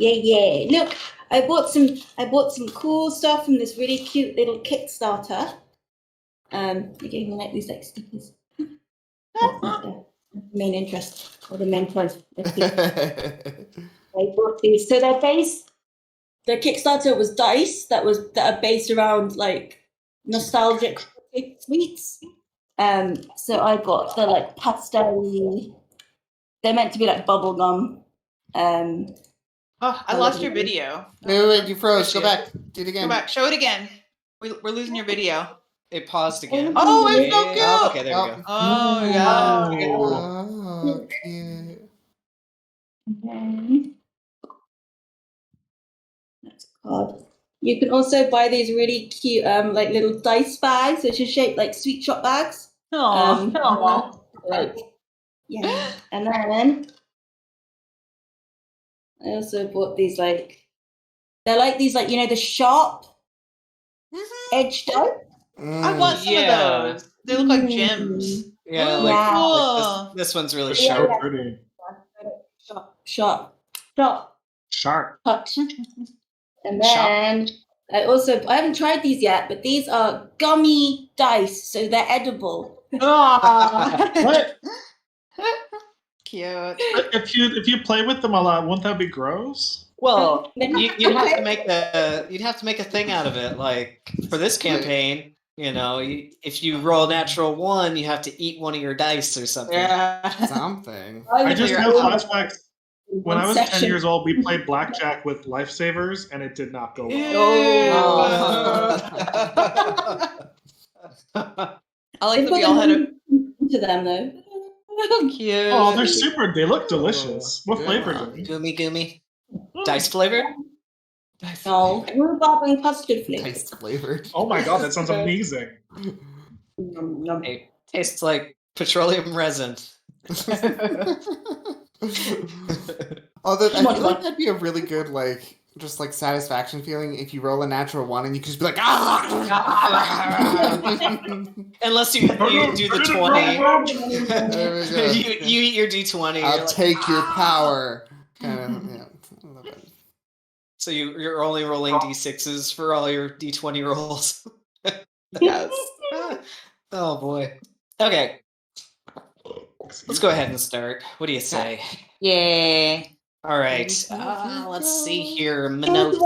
Yeah. Look, I bought some cool stuff from this really cute little Kickstarter. Again, like these like stickers. That's not the main interest or the main point. I bought these. So the Kickstarter was dice that are based around like nostalgic sweets. So I got the like pastel. They're meant to be like bubblegum. I lost your video. Wait, you froze. Go back. Do it again. Go back. Show it again. We're losing your video. It paused again. Oh, it's so cute. Oh, okay, there we go. Oh, yeah. Oh, cute. That's a card. You can also buy these really cute like little dice bags, which are shaped like sweet shop bags. Like, yeah. And then I also bought these they're like these like the sharp edge dice. I want some of those. They look like gems. Yeah, Ooh, like, cool. like this one's really Yeah. sharp. So pretty. Sharp. Sharp. And then I haven't tried these yet, but these are gummy dice, so they're edible. What? Cute. If you play with them a lot, won't that be gross? Well, you'd have to make a thing out of it. Like for this campaign, if you roll a natural 1, you have to eat one of your dice or something. Yeah. Something. I just have flashbacks. When I was 10 section. years old, we played blackjack with lifesavers, and it did not go well. I like that we all had a to them though. cute. Oh, they're super. They look delicious. What flavor are they? Goomy. Dice flavored? No, rhubarb and custard flavor. Dice flavored. Oh my god, that sounds amazing. It tastes like petroleum resin. Although I feel like that'd be a really good just satisfaction feeling if you roll a natural 1 and you can just be like, Unless you do the 20. you eat your D20. I'll take your power. Kind of, yeah. So you're only rolling D6s for all your D20 rolls. Yes. Oh boy. Okay. Let's go ahead and start. What do you say? Yeah. All right. Let's see here. My notes.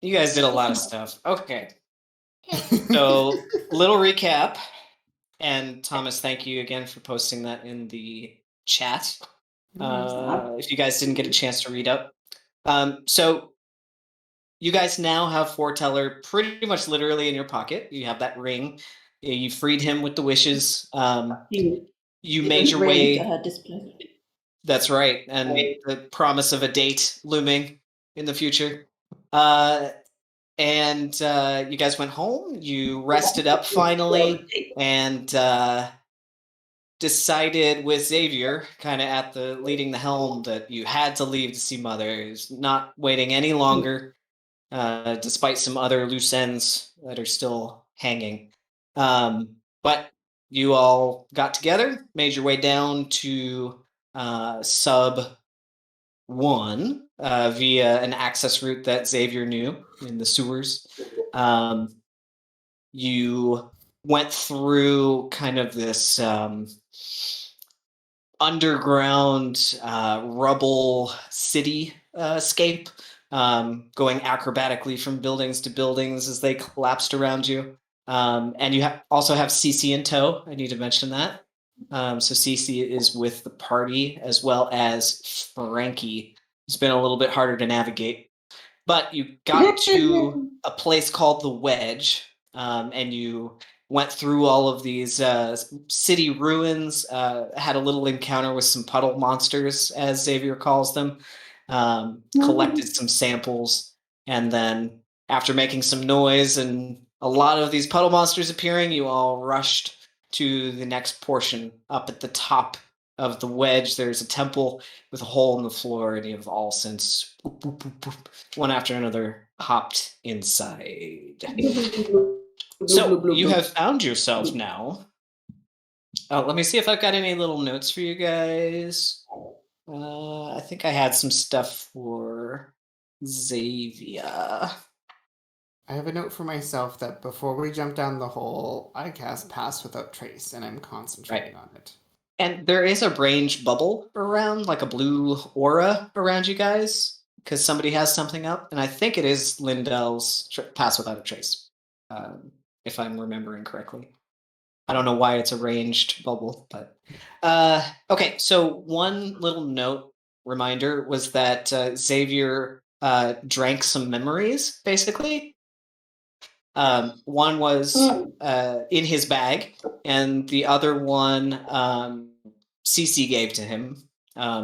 You guys did a lot of stuff. Okay. So, little recap. And Thomas, thank you again for posting that in the chat. If you guys didn't get a chance to read up. So, you guys now have Foreteller pretty much literally in your pocket. You have that ring. You freed him with the wishes. You made your way. That's right, and the promise of a date looming in the future. And you guys went home. You rested up finally, and decided with Xavier, kind of at the leading the helm, that you had to leave to see Mother. He's not waiting any longer, despite some other loose ends that are still hanging. But you all got together, made your way down to Sub 1 via an access route that Xavier knew in the sewers. You went through kind of this underground rubble city scape, going acrobatically from buildings to buildings as they collapsed around you. And you also have Cece in tow. I need to mention that. So Cece is with the party, as well as Frankie. It's been a little bit harder to navigate. But you got to a place called the Wedge, and you went through all of these city ruins, had a little encounter with some puddle monsters, as Xavier calls them, collected some samples, and then after making some noise and a lot of these puddle monsters appearing, you all rushed to the next portion. Up at the top of the Wedge, there's a temple with a hole in the floor, and you have all since, one after another, hopped inside. So, you have found yourself now. Let me see if I've got any little notes for you guys. I think I had some stuff for Xavier. I have a note for myself that before we jump down the hole, I cast Pass Without Trace, and I'm concentrating on it. And there is a range bubble around, like a blue aura around you guys, because somebody has something up, and I think it is Lindell's Pass Without a Trace, if I'm remembering correctly. I don't know why it's a ranged bubble, but okay. So one little note reminder was that Xavier drank some memories, basically. One was in his bag, and the other one Cece gave to him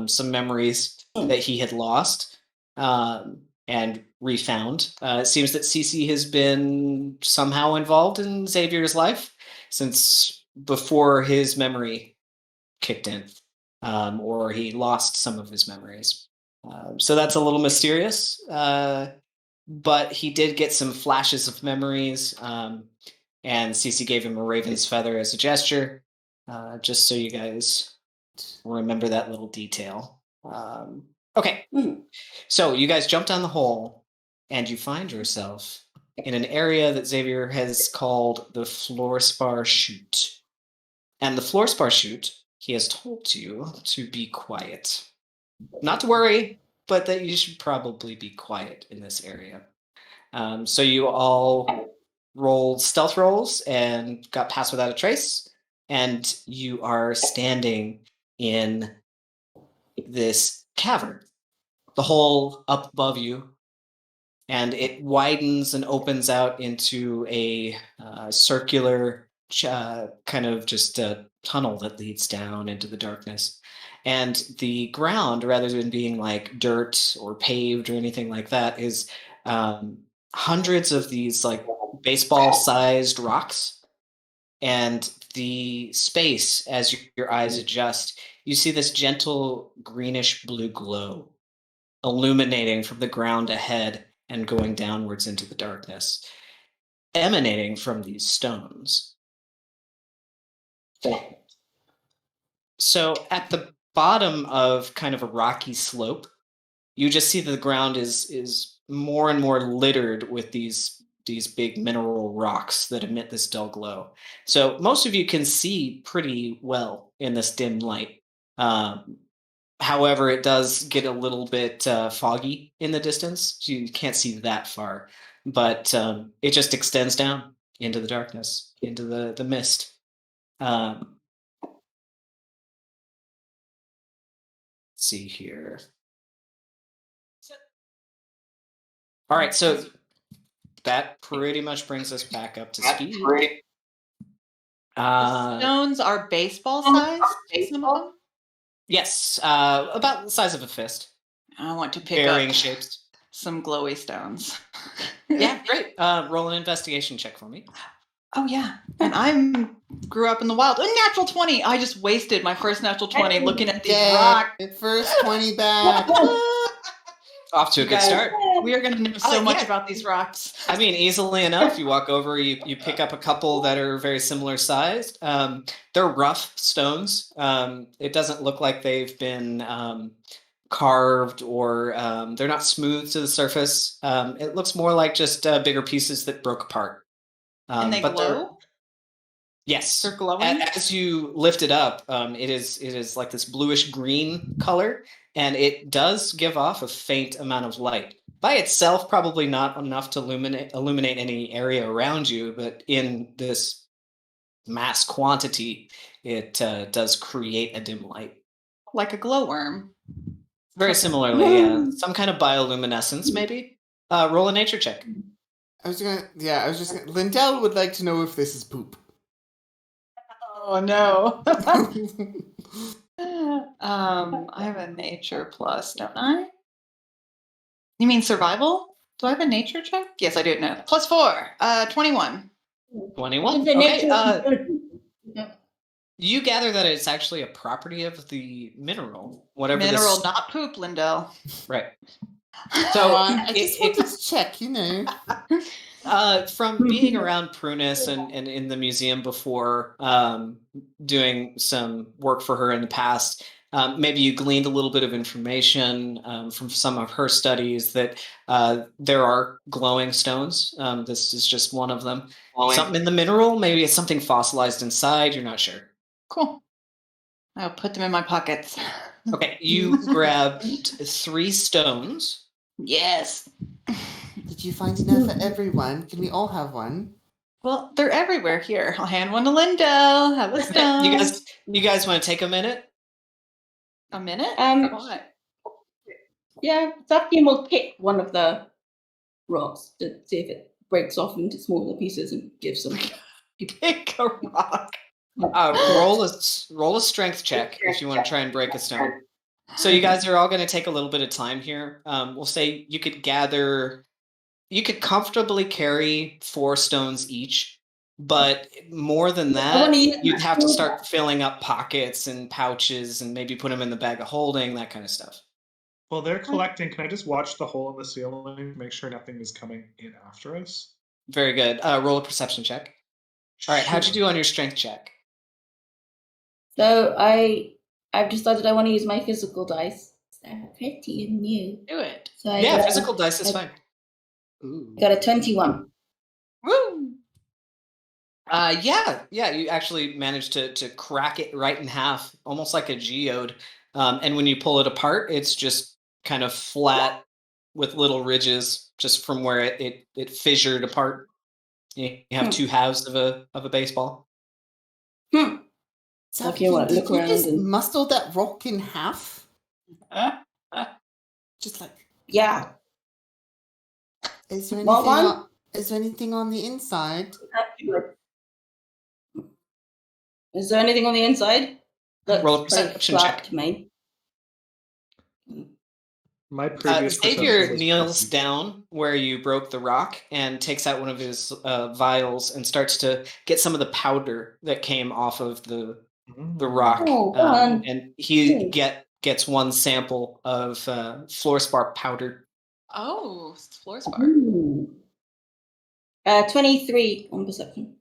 some memories that he had lost and refound. It seems that Cece has been somehow involved in Xavier's life since before his memory kicked in, or he lost some of his memories. So that's a little mysterious. But he did get some flashes of memories, and Cece gave him a raven's feather as a gesture, just so you guys remember that little detail. Okay, so you guys jump down the hole, and you find yourself in an area that Xavier has called the Fluorspar Chute. And the Fluorspar Chute, he has told you to be quiet. Not to worry, but that you should probably be quiet in this area. So you all rolled stealth rolls and got Pass Without a Trace, and you are standing in this cavern. The hole up above you, and it widens and opens out into a circular kind of just a tunnel that leads down into the darkness. And the ground, rather than being like dirt or paved or anything like that, is hundreds of these like baseball-sized rocks. And the space, as your eyes adjust, you see this gentle greenish blue glow illuminating from the ground ahead and going downwards into the darkness, emanating from these stones. So at the bottom of kind of a rocky slope, you just see that the ground is more and more littered with these big mineral rocks that emit this dull glow. So most of you can see pretty well in this dim light. However, it does get a little bit foggy in the distance. So you can't see that far, but it just extends down into the darkness, into the mist. Let's see here. All right, so that pretty much brings us back up to speed. The stones are baseball size, some of them? Yes, about the size of a fist. I want to pick Varying up shapes. some glowy stones. Yeah, great. Roll an investigation check for me. Oh, yeah. And I grew up in the wild. A natural 20. I just wasted my first natural 20 looking at these rocks. First 20 back. Off to a good start. We are going to know so much about these rocks. I mean, easily enough. You walk over, you pick up a couple that are very similar sized. They're rough stones. It doesn't look like they've been carved or they're not smooth to the surface. It looks more like just bigger pieces that broke apart. And they glow? Yes. They're glowing? As you lift it up, it is like this bluish green color, and it does give off a faint amount of light. By itself, probably not enough to illuminate any area around you, but in this mass quantity, it does create a dim light. Like a glowworm. Very similarly, yeah. Some kind of bioluminescence, maybe. Roll a nature check. Lindell would like to know if this is poop. Oh, no. I have a nature plus, don't I? You mean survival? Do I have a nature check? Yes, I do. No. Plus 4. 21. 21? Okay. You gather that it's actually a property of the mineral. Whatever mineral, this... not poop, Lindell. Right. So I just want to check, you know. From being around Prunus and in the museum before, doing some work for her in the past, maybe you gleaned a little bit of information from some of her studies that there are glowing stones. This is just one of them. Something in the mineral, maybe it's something fossilized inside, you're not sure. Cool. I'll put them in my pockets. Okay, you grabbed 3 stones. Yes. Did you find enough for everyone? Can we all have one? Well, they're everywhere here. I'll hand one to Lindell. Have a stone. You guys want to take a minute? A minute? What? Yeah, Zapkin will pick one of the rocks to see if it breaks off into smaller pieces and give some. Pick a rock. Roll a strength check if you want to try and break a stone. So you guys are all going to take a little bit of time here. We'll say you could comfortably carry 4 stones each, but more than that, you'd have to start filling up pockets and pouches and maybe put them in the bag of holding, that kind of stuff. Well, they're collecting. Can I just watch the hole in the ceiling, make sure nothing is coming in after us? Very good. Roll a perception check. All right, how'd you do on your strength check? So I've decided I want to use my physical dice. They're pretty and new. Do it. So Physical dice is fine. Ooh. Got a 21. Woo! Yeah, you actually managed to crack it right in half, almost like a geode. And when you pull it apart, it's just kind of flat with little ridges just from where it fissured apart. You have 2 halves of a baseball. So Okay, what, did look you around just and- muscle that rock in half? Just like, Yeah. is there What one? Is there anything on the inside? Is there anything on the inside? Roll a perception check. To me. My previous Xavier perception was kneels perfect. down where you broke the rock and takes out one of his vials and starts to get some of the powder that came off of the rock. Oh, fun. And he gets one sample of fluorspar powder. Oh, it's fluorspar. Ooh. 23 on perception.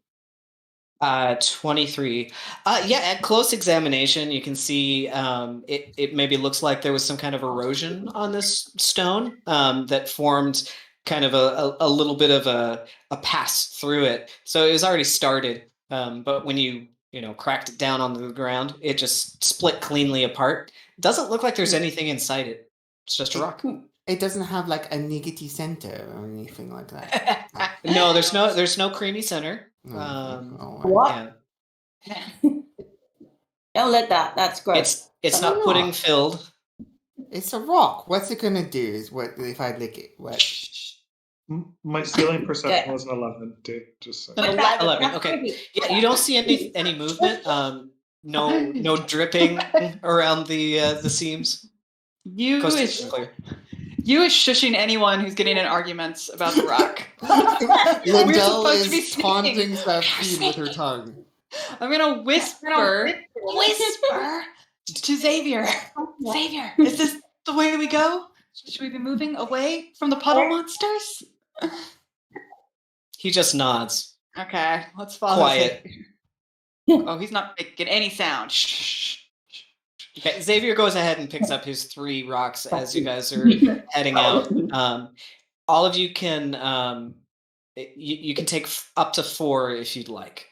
23. At close examination, you can see it maybe looks like there was some kind of erosion on this stone that formed kind of a little bit of a pass through it. So it was already started, but when you cracked it down onto the ground, it just split cleanly apart. Doesn't look like there's anything inside it. It's just a rock. It doesn't have like a niggity center or anything like that. No, there's no creamy center. What? Yeah. Don't let that. That's gross. It's not pudding filled. It's a rock. What's it gonna do? Is what if I lick it? What? My ceiling perception was an 11, dude. Just saying. 11. Okay. Yeah, you don't see any movement. No dripping around the seams. You Coast is is clear. shushing anyone who's getting in arguments about the rock. Lindell supposed to be is taunting speaking. Safine with her tongue. I'm gonna whisper to Xavier. Xavier, is this the way we go? Should we be moving away from the puddle monsters? He just nods. Okay, let's follow. Quiet. Oh, he's not making any sound. Shh. Okay, Xavier goes ahead and picks up his 3 rocks as you guys are heading out. All of you can you can take up to 4 if you'd like.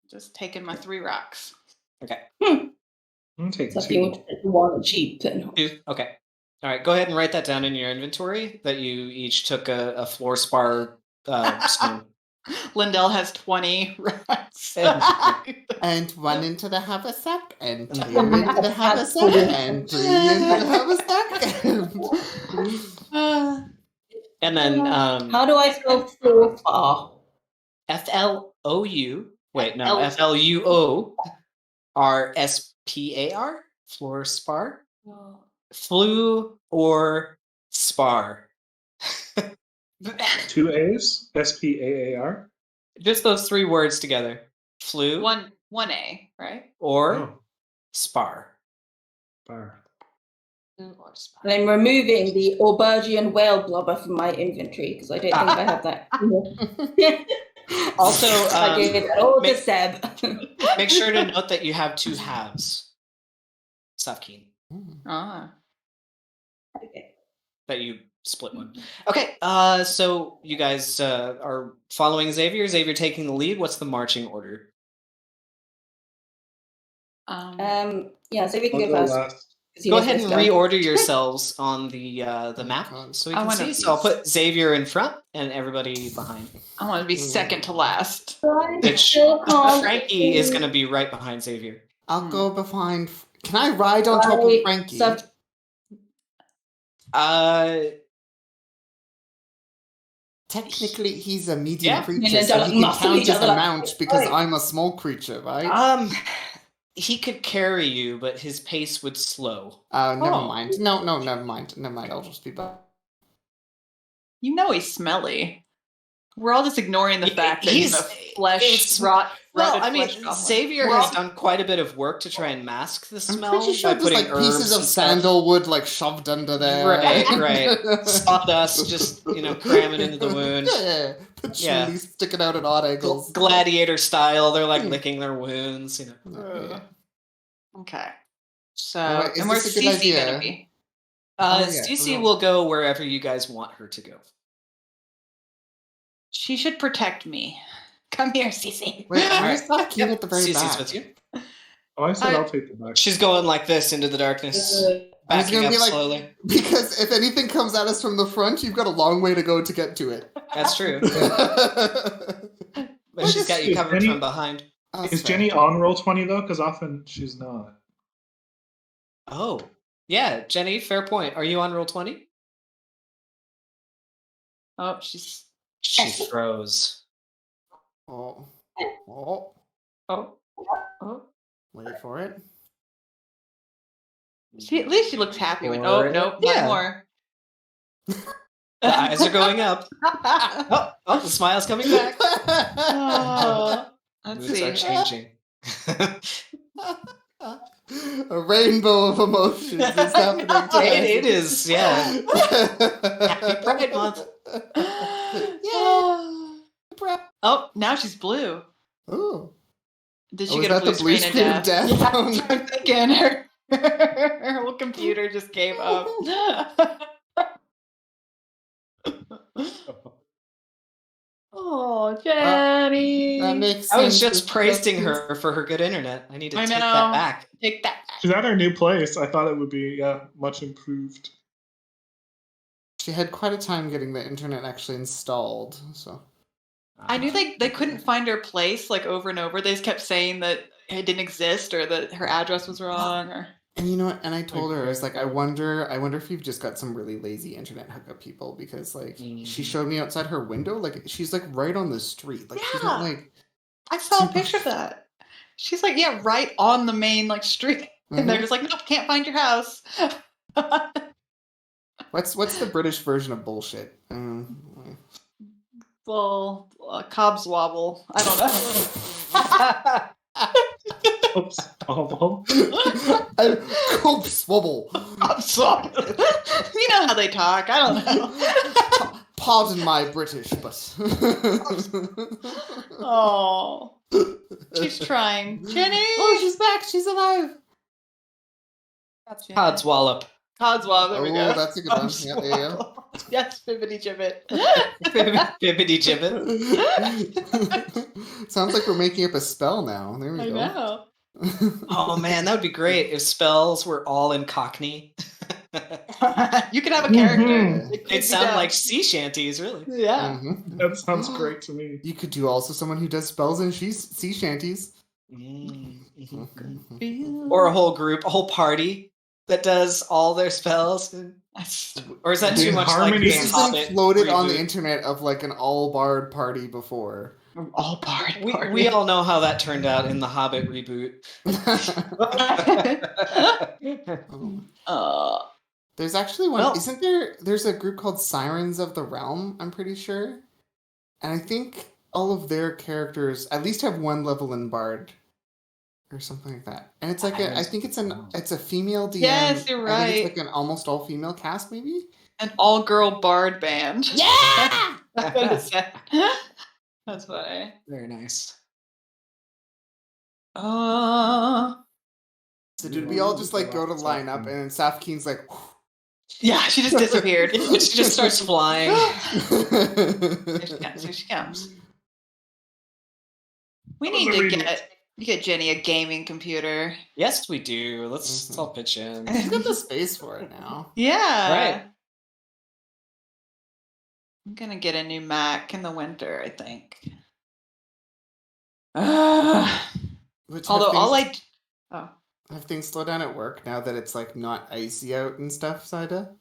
Just taking my 3 rocks. Okay. I'm take 2. One cheap. 2. Okay. All right. Go ahead and write that down in your inventory that you each took a fluorspar stone. Lindell has 20 rocks. And 1 into the haversack, and 2 into the haversack, and 3 into the haversack. And then How do I spell fluorspar? FLOU. Wait, no, FLUO RSPAR. Fluorspar. Flu or spar. 2 A's? SPAAR? Just those 3 words together. Flu. One A, right? Or Oh, spar. bar. And I'm removing the aubergine whale blubber from my inventory because I don't think I have that. Also, I gave it all to Seb. make sure to note that you have 2 halves. Safkeen. Ah. Okay. That you split one. Okay, so you guys are following Xavier. Xavier taking the lead. What's the marching order? Yeah, so we can I'll go go first. last. 'cause he Go knows ahead where and it's going. reorder yourselves on the map God. so we I can wanna see. be So I'll put Xavier in front and everybody behind. I want to be second to last. Which Still can't Frankie is see. going to be right behind Xavier. I'll go behind. Can I ride on top of Right, Frankie? so- Technically, he's a medium Yeah. creature, Yeah, so they're he can muscling count each as other a like- mount because Right. I'm a small creature, right? He could carry you, but his pace would slow. Never Oh. mind. No, never mind. Never mind. I'll just be back. You know he's smelly. We're all just ignoring the Yeah, fact that he's a it's- rotted Well, I mean, flesh goblin. Xavier We're has all- done quite a bit of work to try and mask the I'm smell pretty sure by there's putting like herbs pieces of and stuff. sandalwood like shoved under there. Right. Sawdust just cramming into the wound. Yeah. Patchouli Yeah. sticking out at odd angles. Gladiator style, they're like licking their wounds. Yeah. Okay. So, Oh, wait, is and where's this a good Cece idea? gonna be? Oh, yeah. Cece will go wherever you guys want her to go. She should protect me. Come here, Cece. Wait, All where's right. that keen at the very Cece's back? with you. Oh, I said I- I'll take the back. She's going like this into the darkness, I was backing gonna up be like, slowly. because if anything comes at us from the front, you've got a long way to go to get to it. That's true. Oh, But she's got you Is covered Jenny- from behind. that's Is fair. Jenny on roll 20 though? Because often she's not. Oh, yeah, Jenny, fair point. Are you on roll 20? Oh, she's. She throws. Oh. Oh. Oh. Wait for it. At least she looks happy with. Or- Oh, nope, yeah. not more. The eyes are going up. Oh, the smile's coming back. Oh, let's Moods are see. changing. A rainbow of emotions is happening today. It is, yeah. Happy Pride Month. Oh, now she's blue. Ooh. Did Oh, she is get a that blue the blue screen of screen of death? death? Yeah, I'm thinking her whole computer just gave up. Oh, Jenny. That makes I was sense. just praising her for her good internet. I need to I take know. that back. Take that back. She's at her new place. I thought it would be much improved. She had quite a time getting the internet actually installed, so. I knew they couldn't find her place like over and over. They just kept saying that it didn't exist or that her address was wrong. Or And you know what? And I told her, I was like, I wonder if you've just got some really lazy internet hookup people because, like, she showed me outside her window, like, she's like right on the street, like, she's not Yeah. like. I saw a picture of that. She's like, yeah, right on the main like street, and they're just like, nope, can't find your house. What's the British version of bullshit? Well, Cobb's wobble. I don't know. Oops. Awful. Cope swabble. Cobb's wobble. You know how they talk. I don't know. Pardon my British, but. Oh, she's trying. Jenny. Oh, she's back. She's alive. Codswallop. Codswallop. There we go. Oh, that's a good one. Yeah, there you go. Yes, bibbity jibbit. Bibbity jibbit. Sounds like we're making up a spell now. There we I go. know. Oh man, that would be great if spells were all in Cockney. You could have a character. Mhm. It could They'd be sound them. like sea shanties, really. Yeah. Mhm. That sounds great to me. You could do also someone who does spells in sea shanties. Or a whole group, a whole party that does all their spells. Or is that too In much like harmony. the This has Hobbit been floated on the reboot? internet of like an all bard party before. All part. We all know how that turned out in the Hobbit reboot. There's actually one. Well- Isn't there? There's a group called Sirens of the Realm. I'm pretty sure, and I think all of their characters at least have one level in bard, or something like that. And it's like I think it's a female DM. Yes, you're I think right. it's like an almost all female cast, maybe. An all-girl bard band. Yeah. That's what it said. That's funny. Very nice. So did we all just like go to line up and then Safkeen's like Yeah, she just disappeared. She just starts flying. Here she comes. We need to get Jenny a gaming computer. Yes, we do. Let's all pitch in. She's got the space for it now. Yeah. Right. I'm gonna get a new Mac in the winter, I think. Although have things slow down at work now that it's like not icy out and stuff, Saida?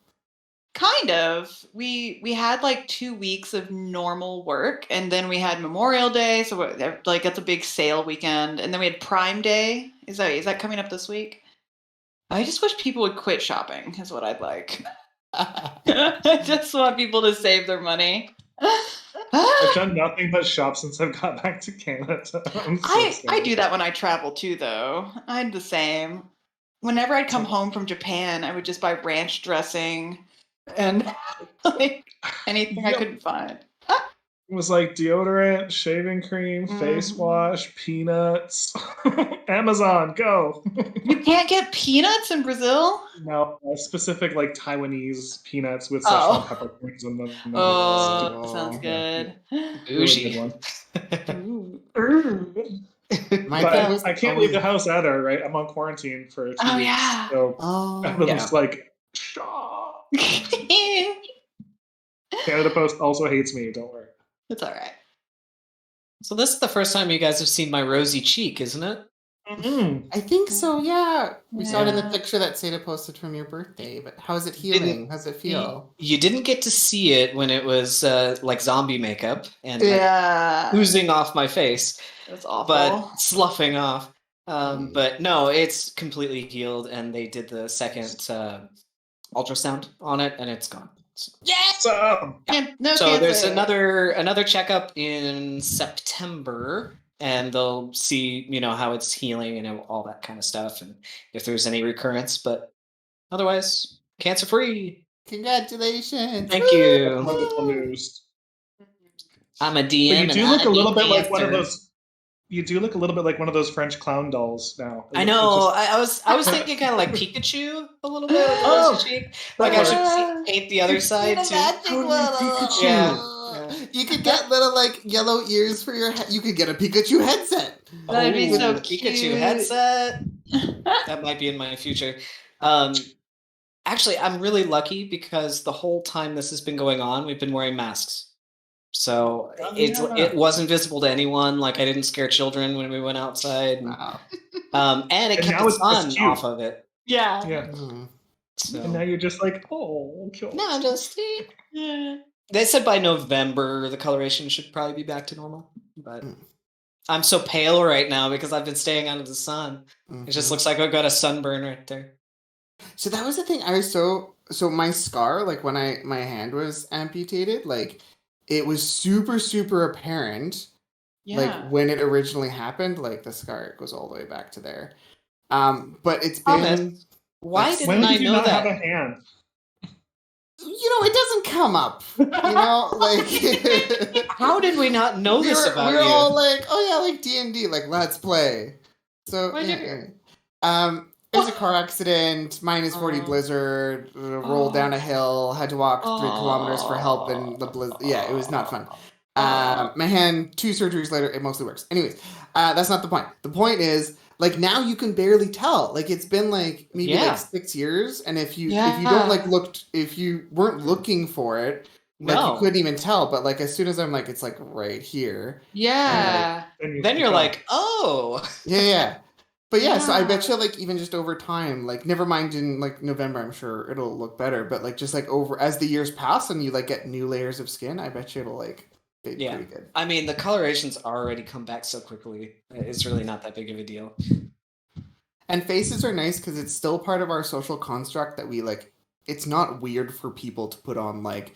kind of. We had like 2 weeks of normal work, and then we had Memorial Day, so like that's a big sale weekend, and then we had Prime Day. Is that coming up this week? I just wish people would quit shopping. Is what I'd like. I just want people to save their money. I've done nothing but shop since I've got back to Canada. I do that when I travel too, though. I'm the same. Whenever I'd come home from Japan, I would just buy ranch dressing and like anything I couldn't find. It was like deodorant, shaving cream, face wash, peanuts. Amazon, go! You can't get peanuts in Brazil? No, specific like Taiwanese peanuts with Szechuan peppercorns in them. Oh, sounds good. Bougie. But I can't leave the house either, right? I'm on quarantine for 2 weeks. Yeah. So everyone's like, shop. Canada Post also hates me, don't worry. It's all right. So this is the first time you guys have seen my rosy cheek, isn't it? I think so, yeah. We saw it in the picture that Seda posted from your birthday, but how's it healing? How's it feel? You didn't get to see it when it was like zombie makeup and oozing off my face. That's awful. But sloughing off. But no, it's completely healed, and they did the second ultrasound on it, and it's gone. So. Yes. So there's another checkup in September, and they'll see how it's healing and all that kind of stuff, and if there's any recurrence. But otherwise, cancer free. Congratulations! Thank you. Wonderful news. I'm a DM. But you do look a little bit like one of those. You do look a little bit like one of those French clown dolls now. I know. I was thinking kind of like Pikachu a little bit. Like I should paint the other side too. Pikachu. Yeah. You could get little like yellow ears for your head. You could get a Pikachu headset. That'd be so Pikachu cute. headset. That might be in my future. Actually, I'm really lucky because the whole time this has been going on, we've been wearing masks. So it wasn't visible to anyone. Like I didn't scare children when we went outside. And it kept the sun off of it. Yeah. So. And now you're just like, oh, cute. No, I'm just They said by November the coloration should probably be back to normal. But I'm so pale right now because I've been staying out of the sun. It just looks like I've got a sunburn right there. So that was the thing. I was so my scar, like when my hand was amputated, like it was super, super apparent. Yeah. Like when it originally happened, like the scar goes all the way back to there. But it's been. Why didn't when I did you know not that? have a hand? It doesn't come up. Like how did we not know this about you? We were all like, oh yeah, like D&D, like let's play. So it was a car accident, -40 blizzard, rolled down a hill, had to walk 3 kilometers for help, and the blizzard. Yeah, it was not fun. My hand, 2 surgeries later, it mostly works. Anyways, that's not the point. The point is, like now you can barely tell. Like it's been like maybe like 6 years, and if you don't like if you weren't looking for it, like you couldn't even tell. But like as soon as I'm like, it's like right here. Yeah. Then you're like, oh. Yeah. But so I bet you like even just over time, like never mind in like November, I'm sure it'll look better. But like just like over as the years pass and you like get new layers of skin, I bet you it'll like fade pretty good. I mean, the coloration's already come back so quickly. It's really not that big of a deal. And faces are nice because it's still part of our social construct that we like. It's not weird for people to put on like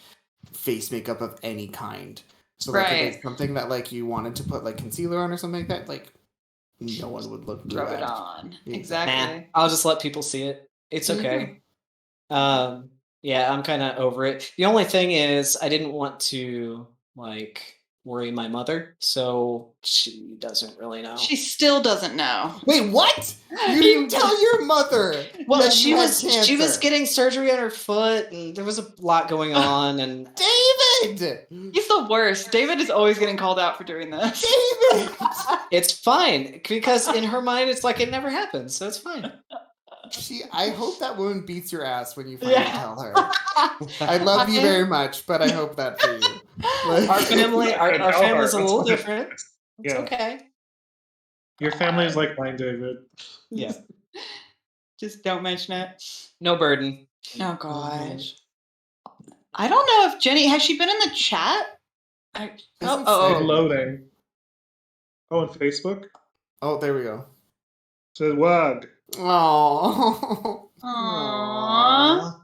face makeup of any kind. So like if it's something that like you wanted to put like concealer on or something like that, like. No one would look throw it on. Yeah. Exactly. Nah, I'll just let people see it. It's okay. I'm kind of over it. The only thing is I didn't want to like worry my mother, so she doesn't really know. She still doesn't know. Wait, what? You didn't tell your mother. Well, that she you had was cancer. getting surgery on her foot, and there was a lot going on. And David. He's the worst. David is always getting called out for doing this. David. it's fine because in her mind, it's like it never happened, so it's fine. I hope that woman beats your ass when you finally tell her. I love you very much, but I hope that for you. Like, Our family, our family's a little different. It's Yeah. okay. Your family is like mine, David. Yeah. Just don't mention it. No burden. Oh gosh. I don't know if Jenny has she been in the chat? Loading. Oh, on Facebook? Oh, there we go. Said wag. Oh. Aww.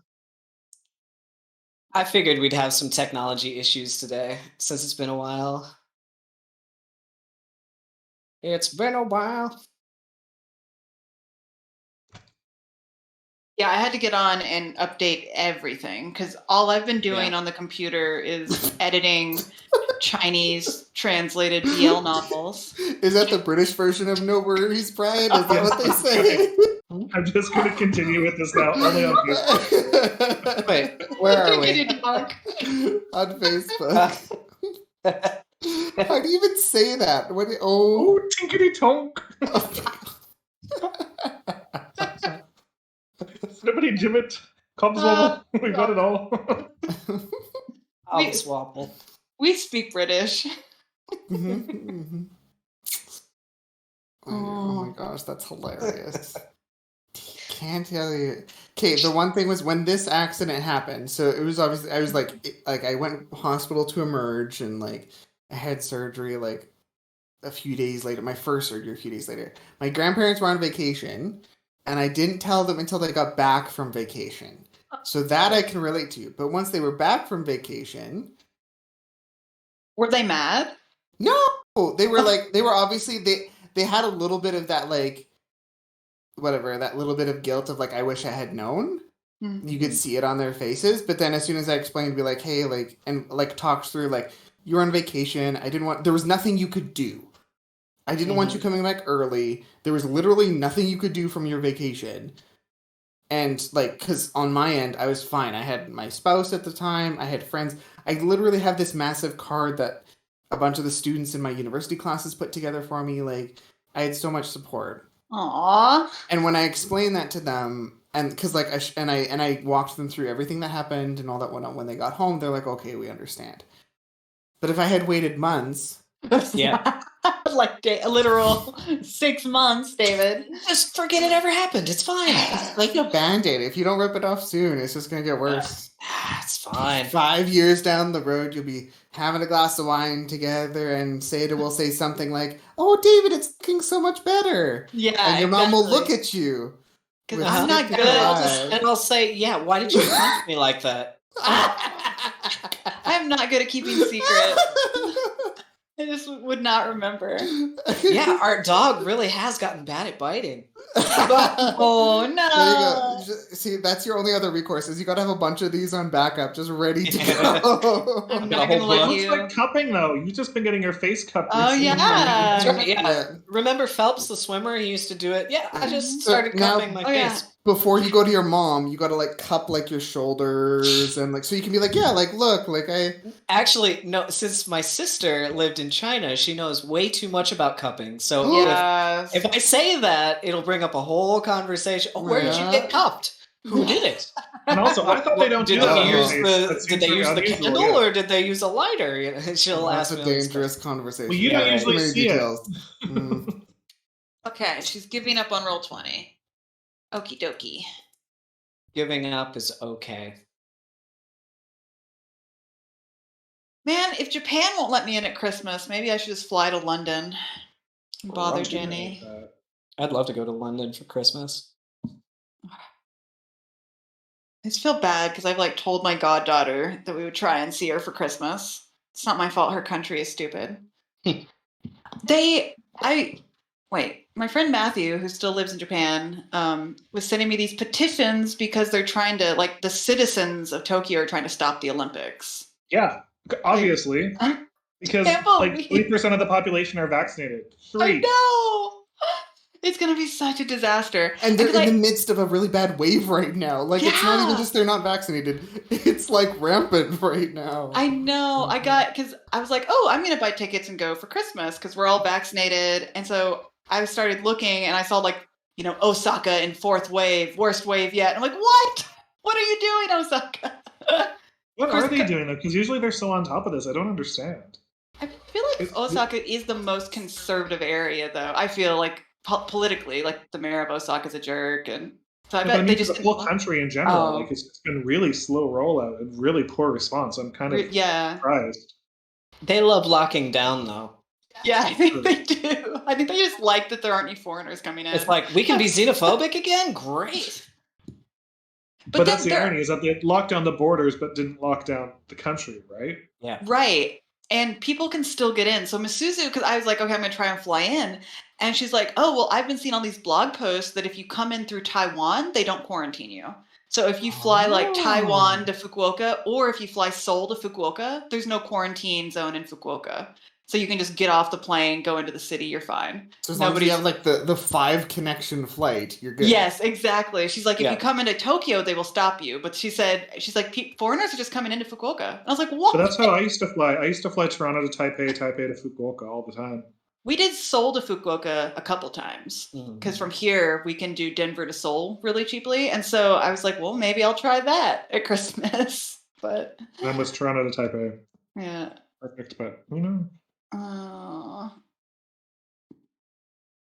I figured we'd have some technology issues today since it's been a while. It's been a while. Yeah, I had to get on and update everything because all I've been doing on the computer is editing Chinese translated BL novels. Is that the British version of No Worries, Brian? Is that what they say? I'm just going to continue with this now, only on Facebook. Wait, where are we? On Facebook. How do you even say that? What? Oh, tinkety tonk. Everybody Jibbit. Cobswobble. We got it all. Swapple. We speak British. Oh my gosh, that's hilarious. Can't tell you. Okay, the one thing was when this accident happened. So it was obviously I was like I went hospital to emerge and like I had surgery like a few days later. My first surgery a few days later. My grandparents were on vacation, and I didn't tell them until they got back from vacation. So that I can relate to. But once they were back from vacation, were they mad? No, they were like they were obviously they had a little bit of that like. Whatever, that little bit of guilt of like I wish I had known. Mm-hmm. You could see it on their faces, but then as soon as I explained, be like, hey, like, and like talks through like you're on vacation. There was nothing you could do. I didn't want you coming back early. There was literally nothing you could do from your vacation. And like, cause on my end, I was fine. I had my spouse at the time. I had friends. I literally have this massive card that a bunch of the students in my university classes put together for me. Like I had so much support. Aww. And when I explained that to them, and because like I walked them through everything that happened and all that went on when they got home, they're like, okay, we understand. But if I had waited months, like a literal 6 months, David, just forget it ever happened. It's fine. It's like a Band-Aid. If you don't rip it off soon, it's just gonna get worse. It's fine. 5 years down the road, you'll be having a glass of wine together, and will say something like, "Oh, David, it's looking so much better." Yeah, and your mom will look at you because I'm not good. And I'll say, "Yeah, why did you punch me like that?" I'm not good at keeping secrets. I just would not remember. Yeah, our dog really has gotten bad at biting. Oh no! There you go. See, that's your only other recourse. Is you got to have a bunch of these on backup, just ready to go. I'm not gonna let you. It's like cupping though. You've just been getting your face cupped. Oh yeah. Yeah. Remember Phelps, the swimmer? He used to do it. Yeah, I just started cupping my face. Yeah. Before you go to your mom, you got to like cup like your shoulders and like so you can be like, yeah, like look, like I. Actually, no. Since my sister lived in China, she knows way too much about cupping. So if I say that, it'll bring up a whole conversation. Oh, where did you get cupped? Who did it? And also, I thought they don't do that. Did they use the candle or did they use a lighter? You know, she'll ask me. That's a dangerous conversation. Well, you don't usually see it. Okay, she's giving up on roll 20. Okie dokie. Giving up is okay. Man, if Japan won't let me in at Christmas, maybe I should just fly to London and bother Jenny. I'd love to go to London for Christmas. I just feel bad because I've like told my goddaughter that we would try and see her for Christmas. It's not my fault her country is stupid. My friend Matthew, who still lives in Japan, was sending me these petitions because they're trying to, like, the citizens of Tokyo are trying to stop the Olympics. Yeah, obviously. Because Can't like believe- 3% of the population are vaccinated. I 3. know. It's gonna be such a disaster. And they're Because in the midst of a really bad wave right now. Like, it's not even Yeah. just they're not vaccinated. It's, like, rampant right now. I know. Because I was like, oh, I'm going to buy tickets and go for Christmas because we're all vaccinated. And so I started looking and I saw, like, Osaka in 4th wave, worst wave yet. I'm like, what? What are you doing, Osaka? What are they doing though? Because usually they're so on top of this. I don't understand. I feel like It's- Osaka is the most conservative area, though. I feel like politically, like the mayor of Osaka is a jerk. And so I But bet I mean, they for just. the whole country in general, Oh. like it's just been really slow rollout and really poor response. I'm kind of Yeah. surprised. They love locking down, though. Yeah, I think they do. I think they just like that there aren't any foreigners coming in. It's like, we can be xenophobic again? Great. But that's the irony, is that they locked down the borders but didn't lock down the country, right? Yeah. Right. And people can still get in. So Misuzu, because I was like, okay, I'm going to try and fly in. And she's like, oh, well, I've been seeing all these blog posts that if you come in through Taiwan, they don't quarantine you. So if you fly like Taiwan to Fukuoka, or if you fly Seoul to Fukuoka, there's no quarantine zone in Fukuoka. So you can just get off the plane, go into the city, you're fine. So as long as you have, like, the 5 connection flight, you're good. Yes, exactly. She's like, if Yeah. you come into Tokyo, they will stop you. But she's like, foreigners are just coming into Fukuoka. And I was like, what? But that's how I used to fly. I used to fly Toronto to Taipei, Taipei to Fukuoka all the time. We did Seoul to Fukuoka a couple times because from here we can do Denver to Seoul really cheaply. And so I was like, well, maybe I'll try that at Christmas. But Mine was Toronto to Taipei. yeah. Perfect, but who knows?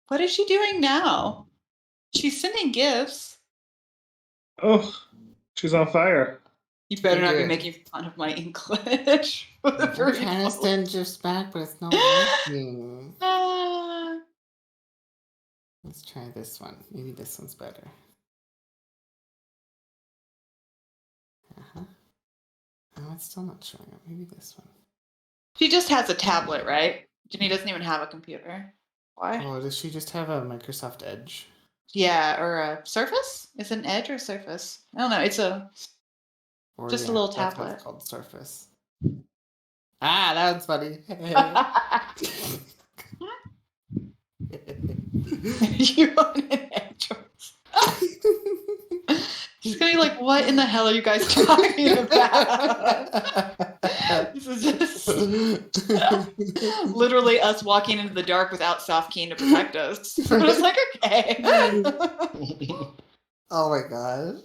What is she doing now? She's sending gifts. Oh, she's on fire. You better not be Good. making fun of my English. I'm trying to send just back, but it's not working. Let's try this one. Maybe this one's better. Oh, it's still not showing up. Maybe this one. She just has a tablet, right? Jenny doesn't even have a computer. Why? Oh, does she just have a Microsoft Edge? Yeah, or a Surface? Is it an Edge or a Surface? I don't know. It's a Or, just a little that's what tablet. it's called, Surface. Ah, that one's funny. You want an Edge? She's gonna be like, "What in the hell are you guys talking about?" This is just literally us walking into the dark without Soft Keen to protect us. But it's like, okay. Oh my god.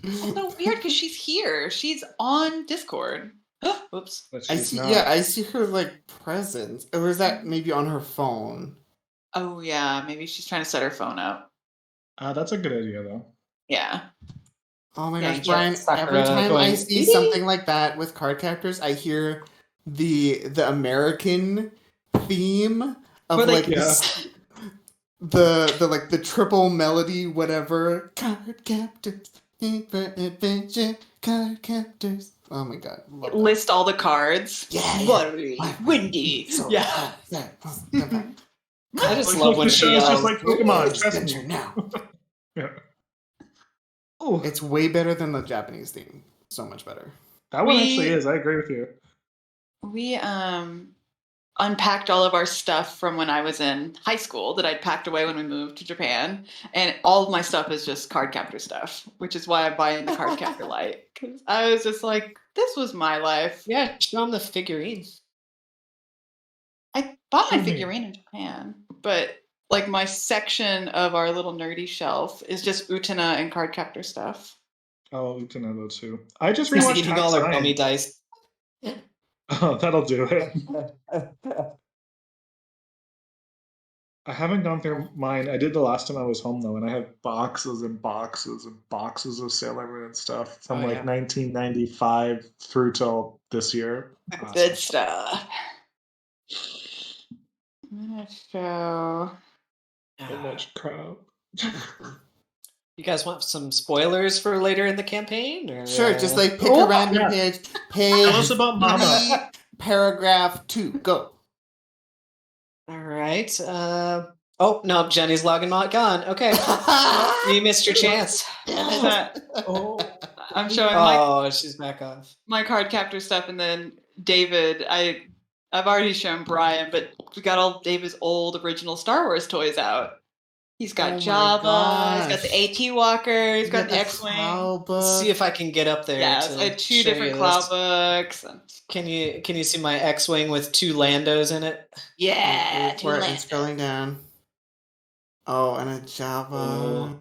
It's so weird because she's here. She's on Discord. Oops. But I she's see. not. Yeah, I see her like presence, or is that maybe on her phone? Oh yeah, maybe she's trying to set her phone up. That's a good idea, though. Yeah. Oh my Yeah, gosh, yeah, Brian! Sakura Every time I going, see something like that with card characters, I hear the American theme of Where they- like this, the triple melody, whatever. Card captors, for adventure, card captors. Oh my god! love that. List all the cards. Yeah, Buttery, windy. So, Yeah. I just Like, love when the she show's just yells. like Pokemon, trust Adventure me. now. Yeah. Oh, It's way better than the Japanese theme. So much better. that one We- actually is. I agree with you. We unpacked all of our stuff from when I was in high school that I'd packed away when we moved to Japan, and all of my stuff is just card captor stuff, which is why I buy the card captor light, because I was just like, this was my life. Yeah, show them the figurines. I bought my Shoot me. figurine in Japan, but like my section of our little nerdy shelf is just Utena and card captor stuff. Oh, Utanado too. I just $60 rewatched Hack dummy Science. dice. Oh, that'll do it. I haven't gone through mine. I did the last time I was home though, and I have boxes and boxes and boxes of Sailor Moon stuff from Oh, like yeah. 1995 through till this year. Good stuff. I'm gonna show. So much crap. You guys want some spoilers for later in the campaign? Or, Sure, just like pick Oh, a random yeah. page. Tell us Page about Mama. 3, paragraph 2. Go. All right. Oh no, Jenny's logging gone. Okay, you missed your chance. Is that- Oh, I'm showing my Oh, she's back off. card captor stuff, and then David. I've already shown Brian, but we got all David's old original Star Wars toys out. He's got Oh my Jabba, he's got gosh. the AT Walker, he's You got the an X-Wing. Clow Let's book. see if I can get up there. Yes, to I had 2 show different you Cloud this. books. Can you see my X-wing with 2 Landos in it? Yeah, Wait for it, I'm scrolling down. Oh, and a Java. Oh.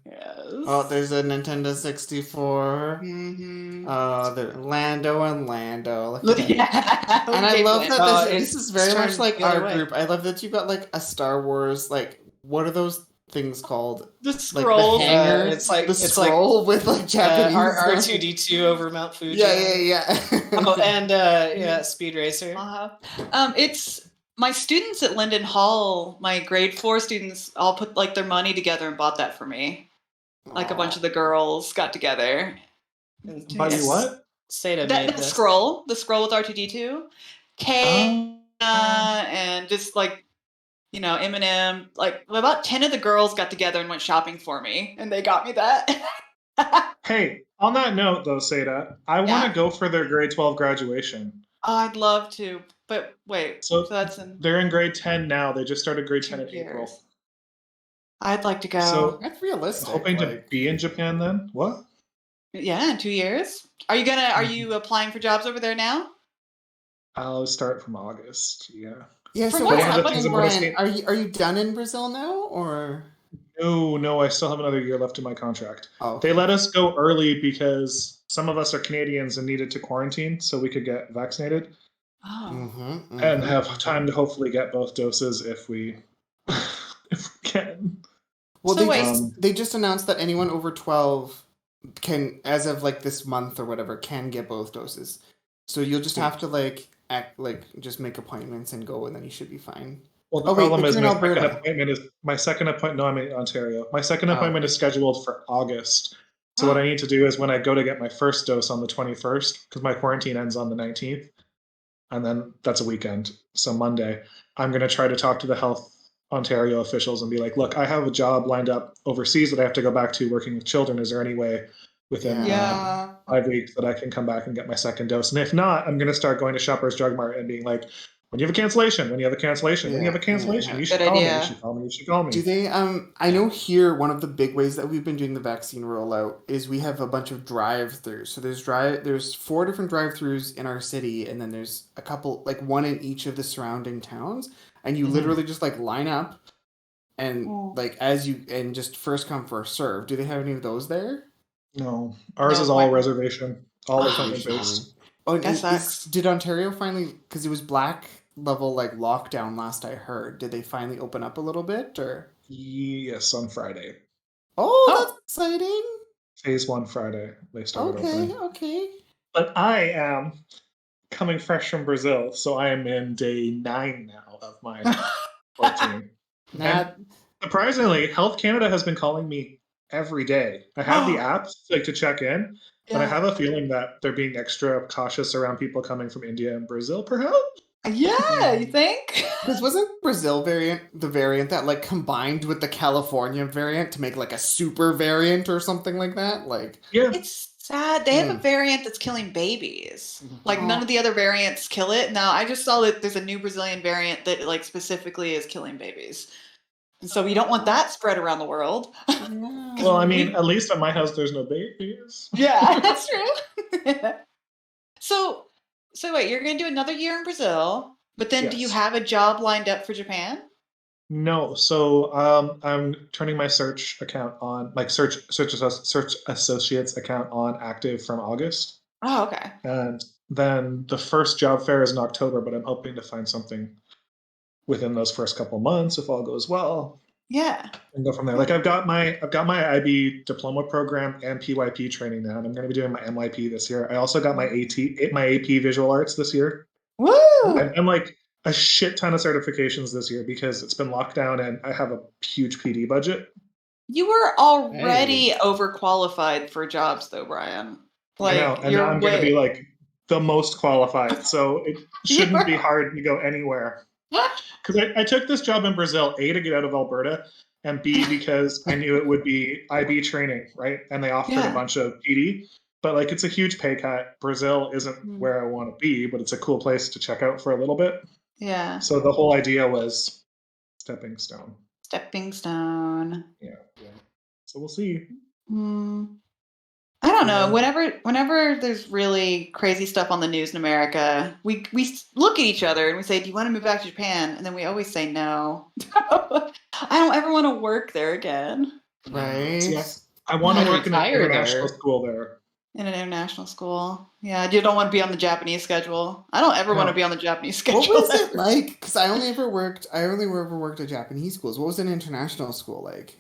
Yes. Oh, there's a Nintendo 64. Mm-hmm. The Lando and Lando. Look at that. Yeah. And I love that Oh, this is very it's much turned like the other our way. group. I love that you got like a Star Wars, like, what are those things called? The Like scrolls. the hanger, it's like the it's like scroll with like Japanese. R2D2 over Mount Fuji. Yeah. Oh, and Speed Racer. It's my students at Linden Hall, my grade 4 students, all put like their money together and bought that for me. Like a bunch of the girls got together. Buy you what? Seda That made this. scroll, the scroll with R2D2, K, and just like, you know, Eminem. Like about 10 of the girls got together and went shopping for me, and they got me that. Hey, on that note though, Seda, I want to go for their grade 12 graduation. I'd love to, but wait. So that's in they're in grade 10 now. They just started grade 10 2 in April. years. I'd like to go. So That's realistic. hoping to like- be in Japan then? What? Yeah, in 2 years. Are you applying for jobs over there now? I'll start from August. Yeah. Yeah. From So what what's happened, happening, Brian? Are you done in Brazil now, or? No, I still have another year left in my contract. Oh, They let us go early because some of us are Canadians and needed to quarantine so we could get vaccinated Oh. and have time to hopefully get both doses if we can. Well, So they just announced that anyone over 12 can, as of like this month or whatever, can get both doses. So you'll just have to just make appointments and go, and then you should be fine. Well, the problem is you're in Alberta. my second appointment. No, I'm in Ontario. My second appointment is scheduled for August. So Oh. what I need to do is when I go to get my first dose on the 21st, because my quarantine ends on the 19th, and then that's a weekend. So Monday, I'm going to try to talk to the Health Ontario officials and be like, look, I have a job lined up overseas that I have to go back to working with children. Is there any way within Yeah. 5 weeks that I can come back and get my second dose? And if not, I'm going to start going to Shoppers Drug Mart and being like, when you have a cancellation, when you have a cancellation, when you have a cancellation, you should Good call me, idea. you should call me, you should call me. Do they? I know here one of the big ways that we've been doing the vaccine rollout is we have a bunch of drive-throughs. So there's 4 different drive-throughs in our city, and then there's a couple, like one in each of the surrounding towns, and you literally just like line up, and like and just first come first serve. Do they have any of those there? No, ours No, is all why- reservation, all appointment based. Oh, and That sucks. did Ontario finally? Because it was black level like lockdown last I heard. Did they finally open up a little bit or? Yes, on Friday. Oh, that's exciting. Phase 1 Friday, they started opening. Okay. But I am coming fresh from Brazil, so I am in day 9 now of my 14. Now, Surprisingly, Health Canada has been calling me every day. I have the apps to check in, but I have a feeling that they're being extra cautious around people coming from India and Brazil, perhaps. Yeah, you think? because wasn't Brazil variant the variant that like combined with the California variant to make like a super variant or something like that? Like, Yeah. It's sad. They have a variant that's killing babies. Like none of the other variants kill it. Now I just saw that there's a new Brazilian variant that like specifically is killing babies. And so we don't want that spread around the world. Well, I mean, at least at my house, there's no babies. Yeah, that's true. So wait, you're going to do another year in Brazil, but then do you Yes. have a job lined up for Japan? No, so I'm turning my search account on, like search associates account on active from August, Oh, okay. and then the first job fair is in October. But I'm hoping to find something within those first couple months if all goes well, Yeah. and go from there. Like I've got my IB diploma program and PYP training now, and I'm going to be doing my MYP this year. I also got my AP visual arts this year. Woo! I'm like a shit ton of certifications this year because it's been locked down and I have a huge PD budget. You were already overqualified for jobs, though, Brian. I know, and now I'm going to be like the most qualified, so it shouldn't be hard to go anywhere. Because I took this job in Brazil, A, to get out of Alberta, and B, because I knew it would be IB training, right? And they offered a bunch of PD. but like it's a huge pay cut. Brazil isn't where I want to be, but it's a cool place to check out for a little bit. Yeah. So the whole idea was stepping stone. Stepping stone. Yeah. So we'll see. I don't know. Whenever there's really crazy stuff on the news in America, we look at each other and we say, "Do you want to move back to Japan?" And then we always say no. I don't ever want to work there again. Right. Yes. I want to work in an international school there. In an international school. Yeah, you don't want to be on the Japanese schedule. I don't ever want to be on the Japanese schedule. What was it like? Because I only ever worked at Japanese schools. What was an international school like?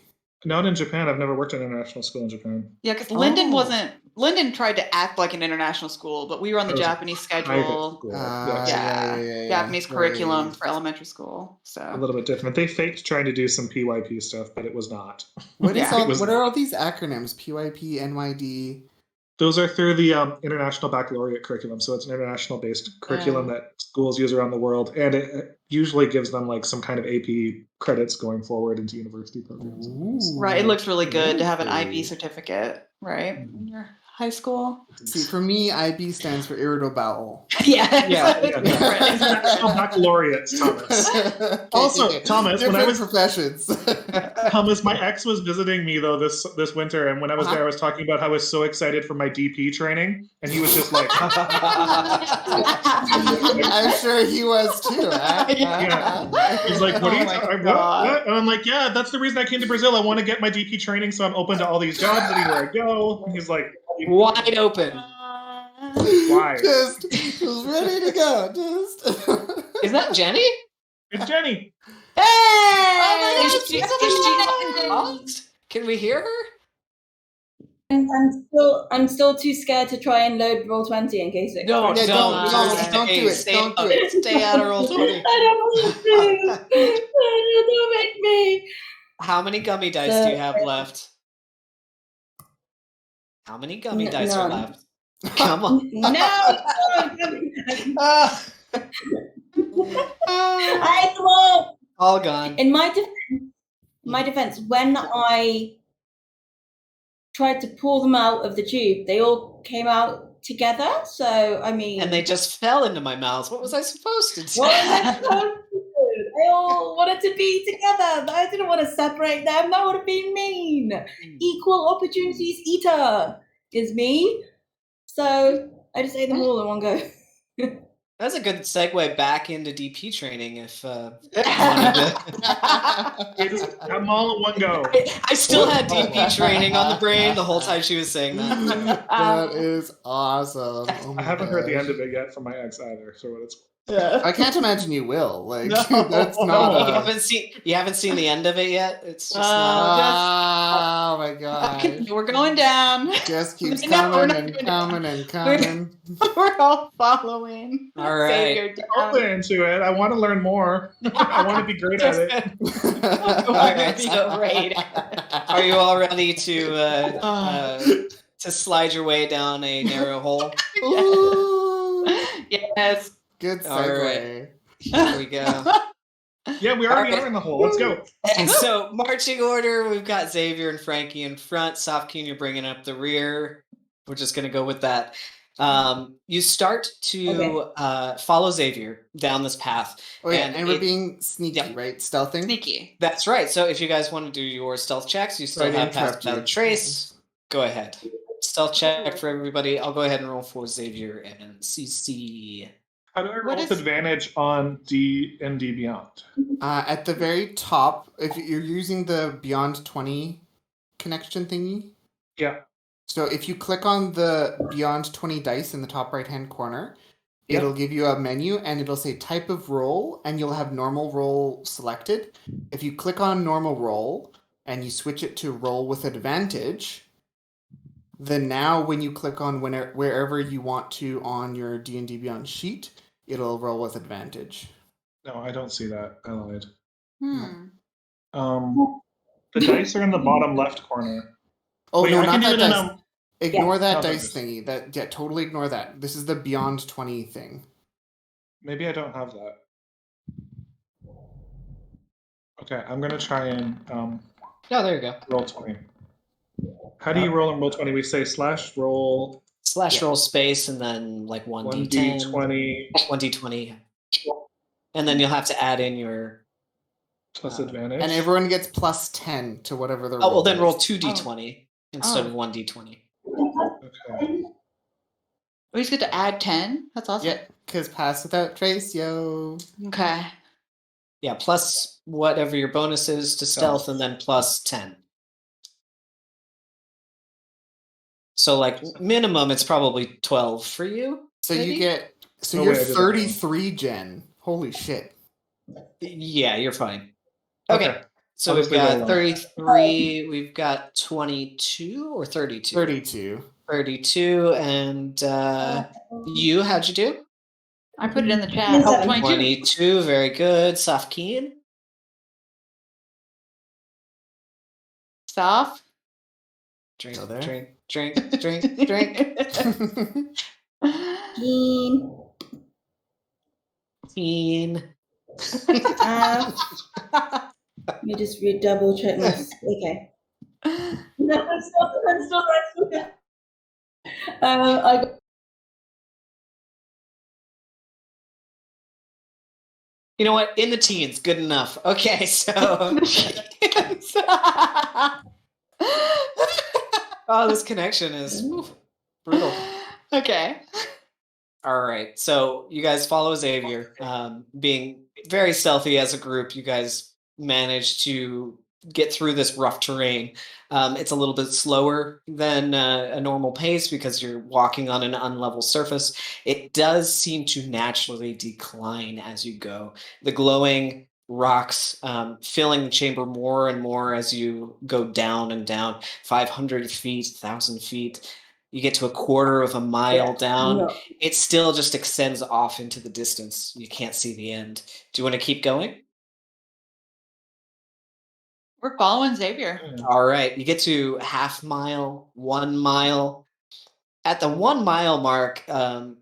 Not in Japan. I've never worked in an international school in Japan. Yeah, because Linden tried to act like an international school, but we were on the Japanese schedule. Japanese curriculum for elementary school. So a little bit different. They faked trying to do some PYP stuff, but it was not. What are all these acronyms? PYP, NYD? Those are through the International Baccalaureate curriculum. So it's an international-based curriculum that schools use around the world, and it usually gives them like some kind of AP credits going forward into university programs. Ooh, right, it looks really good to have an IB certificate, right, in your high school. See, for me, IB stands for irritable bowel. International Baccalaureates, Thomas. Also, Thomas, when I was professions. Thomas, my ex was visiting me though this winter, and when I was there, I was talking about how I was so excited for my DP training, and he was just like, I'm sure he was too. He's like, what are you talking about? What? And I'm like, yeah, that's the reason I came to Brazil. I want to get my DP training, so I'm open to all these jobs anywhere I go. And he's like, wide open. Why? Just ready to go. Is that Jenny? It's Jenny. Hey! Oh Is she can we hear her? I'm still too scared to try and load Roll20 in case it. Don't do it. Don't do it. Stay out of Roll20. I don't want to. Don't make me. How many gummy dice do you have left? How many gummy dice are left? Come on. No. I won't. All gone. In my defense, when I tried to pull them out of the tube, they all came out together. So I mean, and they just fell into my mouth. What was I supposed to do? What was I supposed to do? They all wanted to be together. I didn't want to separate them. That would have been mean. Equal opportunities eater is me. So I just ate them all in one go. That's a good segue back into DP training. If I'm all at one go. I still had DP training on the brain the whole time she was saying that. That is awesome. Oh I haven't heard the end of it yet from my ex either. So it's. I can't imagine you will. Like that's You not. You haven't seen the end of it yet. It's just. Oh my god. We're going down. Just keeps coming and coming and coming. We're all following. All right. Open into it. I want to learn more. I want to be great at it. Are you all ready to slide your way down a narrow hole? Yes. Good segue. All right. Here we go. Yeah, we already are in the hole. Let's go. And so, marching order, we've got Xavier and Frankie in front. Sofkeen, you're bringing up the rear. We're just going to go with that. You start to follow Xavier down this path. Oh, yeah, and we're being sneaky, right? Stealthing? Sneaky. That's right. So if you guys want to do your stealth checks, you still have path without trace. Go ahead. Stealth check for everybody. I'll go ahead and roll for Xavier and CC. How do I roll with advantage on D&D Beyond? At the very top, if you're using the Beyond 20 connection thingy. Yeah. So if you click on the Beyond 20 dice in the top right-hand corner, it'll give you a menu and it'll say type of roll and you'll have normal roll selected. If you click on normal roll and you switch it to roll with advantage, then now when you click on wherever you want to on your D&D Beyond sheet, it'll roll with advantage. No, I don't see that. I lied. The dice are in the bottom left corner. Oh, wait, no, I not can that do it in dice. Ignore that no, dice thingy. Totally ignore that. This is the Beyond 20 thing. Maybe I don't have that. Okay, I'm gonna try and there you go. Roll 20. How do you roll in Roll 20? We say /roll Slash Yeah. roll space and then like 1d10. 1d20 1d20. And then you'll have to add in your. plus advantage. And everyone gets plus 10 to whatever the Oh, roll well, then is. roll 2d20 instead Oh. of 1d20. Okay. We just get to add 10? That's awesome. Yeah, because pass without trace, yo. Okay. Yeah, plus whatever your bonus is to stealth, and then plus 10. So, like, minimum, it's probably 12 for you. So maybe? you get. So Oh, you're wait, I did that wrong. 33, Jen. Holy shit. Yeah, you're fine. Okay. So I'll we've just leave it got alone. 33, we've got 22 or 32? 32. 32, and you, how'd you do? I put it in the chat. Oh, 22. 22, very good. Safkeen? Soft. Drink, Still there? drink, drink, drink, drink. Keen. Teen. Let me just double check this. Okay. No, that's not. I got You know what? In the teens, good enough. Okay, so. Oh, this connection is brutal. Okay. All right, so you guys follow Xavier. Being very stealthy as a group, you guys manage to get through this rough terrain. It's a little bit slower than a normal pace because you're walking on an unlevel surface. It does seem to naturally decline as you go. The glowing rocks filling the chamber more and more as you go down and down, 500 feet, 1,000 feet. You get to a quarter of a mile down. no. It still just extends off into the distance. You can't see the end. Do you want to keep going? We're following Xavier. All right. You get to half mile, 1 mile. At the 1 mile mark,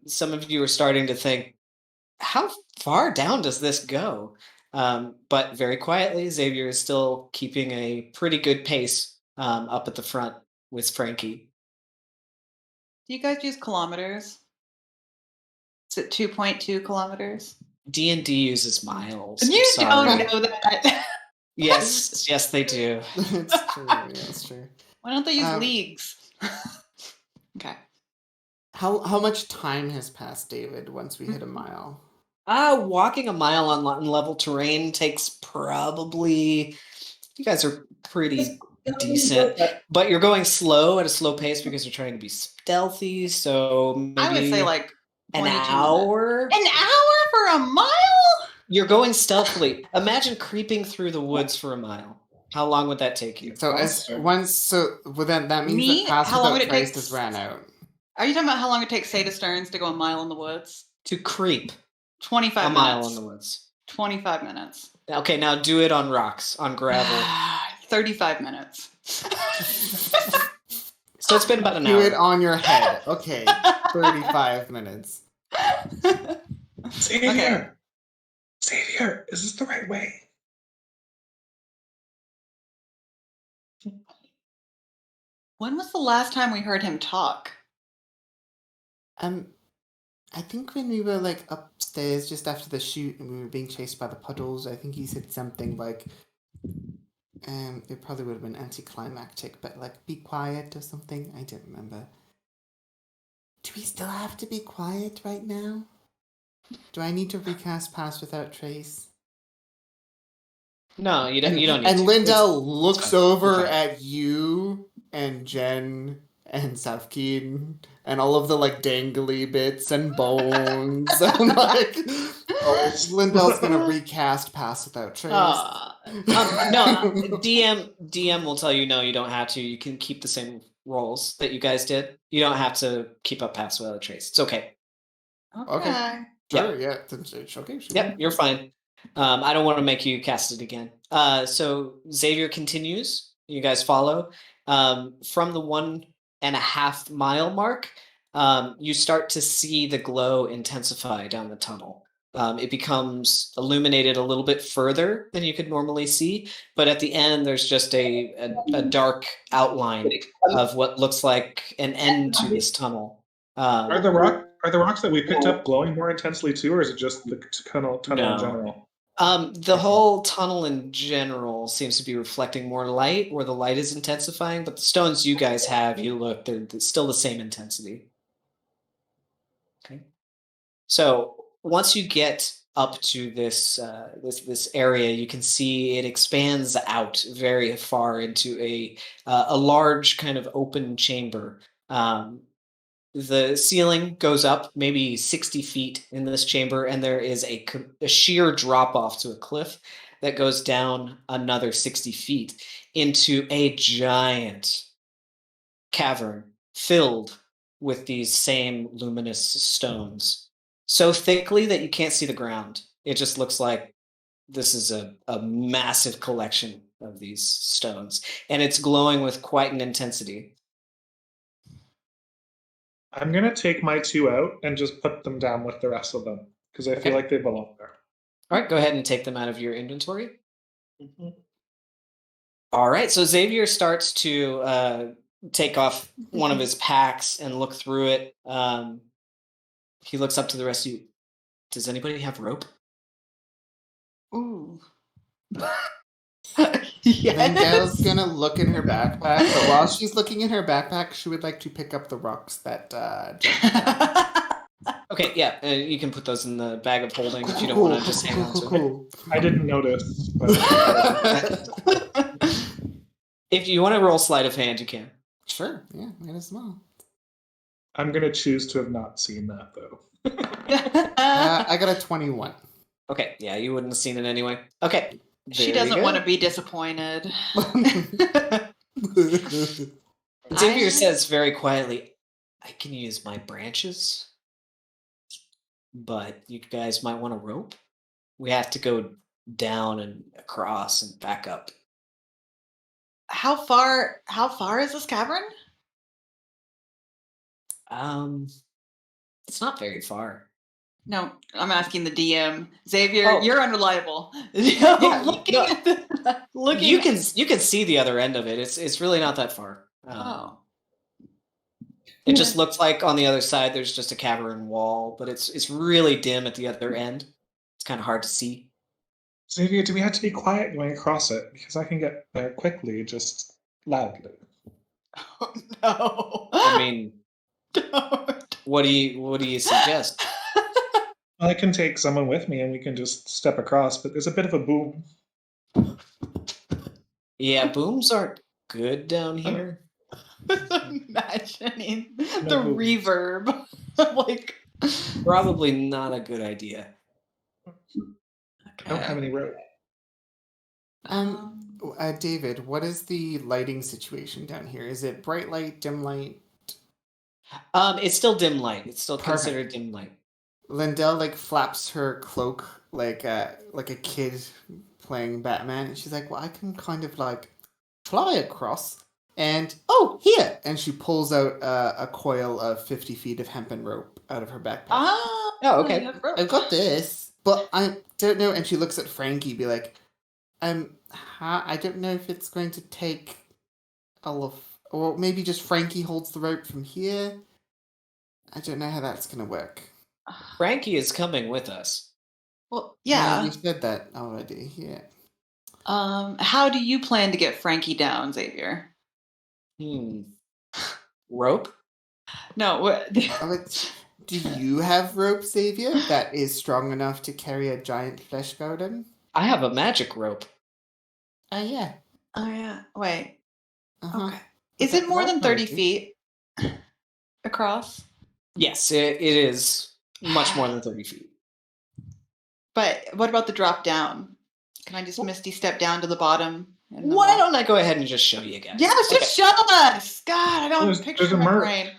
some of you are starting to think, how far down does this go? But very quietly, Xavier is still keeping a pretty good pace up at the front with Frankie. Do you guys use kilometers? Is it 2.2 kilometers? D&D uses miles. You Sorry. don't know that. Yes, yes, they do. It's true. Yeah, it's true. Why don't they use Um, leagues? Okay. How much time has passed, David, once we hit a mile? Walking a mile on level terrain takes probably. You guys are pretty decent, but you're going slow at a slow pace because you're trying to be stealthy. So maybe I would say like an 22 minutes. hour. An hour for a mile? You're going stealthily. Imagine creeping through the woods for a mile. How long would that take you? So that means Me? that pass How long without would it trace take? has ran out. Are you talking about how long it takes Sada Stearns to go a mile in the woods? To creep 25 a minutes. mile in the woods. 25 minutes. Okay, now do it on rocks, on gravel. 35 minutes. So it's been about an Do hour. it on your head. Okay, 35 minutes. Xavier! Okay. Xavier, is this the right way? When was the last time we heard him talk? I think when we were like upstairs just after the shoot and we were being chased by the puddles, I think he said something like, it probably would have been anticlimactic, but like, be quiet or something. I don't remember. Do we still have to be quiet right now? Do I need to recast Pass Without Trace? No, you don't. You don't need And to. Lindell looks fine. over Okay. at you and Jen and Safkeen and all of the like dangly bits and bones and like Lindell's gonna recast Pass Without Trace. No, DM will tell you no, you don't have to. You can keep the same rolls that you guys did. You don't have to keep up Pass Without Trace. It's okay. Okay. Sure, yeah. Okay, sure. Yep, you're fine. I don't want to make you cast it again. So Xavier continues. You guys follow. From the 1.5 mile mark, you start to see the glow intensify down the tunnel. It becomes illuminated a little bit further than you could normally see, but at the end there's just a dark outline of what looks like an end to this tunnel. Are the rocks that we picked up glowing more intensely too, or is it just the tunnel in No. general? The whole tunnel in general seems to be reflecting more light, where the light is intensifying. But the stones you guys have, you look, they're still the same intensity. Okay. So once you get up to this this area, you can see it expands out very far into a large kind of open chamber. The ceiling goes up maybe 60 feet in this chamber, and there is a sheer drop off to a cliff that goes down another 60 feet into a giant cavern filled with these same luminous stones, so thickly that you can't see the ground. It just looks like this is a massive collection of these stones, and it's glowing with quite an intensity. I'm gonna take my 2 out and just put them down with the rest of them because I feel like they belong there. All right, go ahead and take them out of your inventory. All right, so Xavier starts to take off one of his packs and look through it. He looks up to the rest of you. Does anybody have rope? Ooh. Vendel's gonna look in her backpack, but while she's looking in her backpack, she would like to pick up the rocks that Okay, yeah, you can put those in the bag of holding if you don't want to just hang on to it. I didn't notice. But If you want to roll sleight of hand, you can. Sure, yeah, might as well. I'm gonna choose to have not seen that though. I got a 21. Okay, yeah, you wouldn't have seen it anyway. Okay. She doesn't want to be disappointed. Xavier says very quietly, I can use my branches, but you guys might want a rope. We have to go down and across and back up. How far is this cavern? It's not very far. No, I'm asking the DM. Xavier, you're unreliable. Yeah, Looking you can see the other end of it. It's really not that far. It just looks like on the other side there's just a cavern wall, but it's really dim at the other end. It's kind of hard to see. Xavier, do we have to be quiet going across it? Because I can get there quickly, just loudly. Oh, no. I mean, Don't. what do you suggest? I can take someone with me and we can just step across, but there's a bit of a boom. Yeah, booms aren't good down here. Imagining No the booms. reverb. Like, Probably not a good idea. I don't have any rope. David, what is the lighting situation down here? Is it bright light, dim light? It's still dim light. It's still Perfect. considered dim light. Lindell like flaps her cloak like a kid playing Batman, and she's like, "Well, I can kind of like fly across." And here! And she pulls out a coil of 50 feet of hempen rope out of her backpack. Oh, okay. you have rope. I've got this, but I don't know. And she looks at Frankie, be like, I don't know if it's going to take all of, or maybe just Frankie holds the rope from here. I don't know how that's going to work. Frankie is coming with us. Well, yeah. You said that already, yeah. How do you plan to get Frankie down, Xavier? Rope? No. Do you have rope, Xavier, that is strong enough to carry a giant flesh garden? I have a magic rope. Yeah. Oh, yeah. Wait. Uh-huh. Okay. Is it more than 30 Maybe. feet across? Yes, it is much more than 30 feet. But what about the drop down? Can I just misty step down to the bottom? And Why don't I go ahead and just show you guys? Yeah, just show us! God, I don't There's- picture there's a my mark. brain.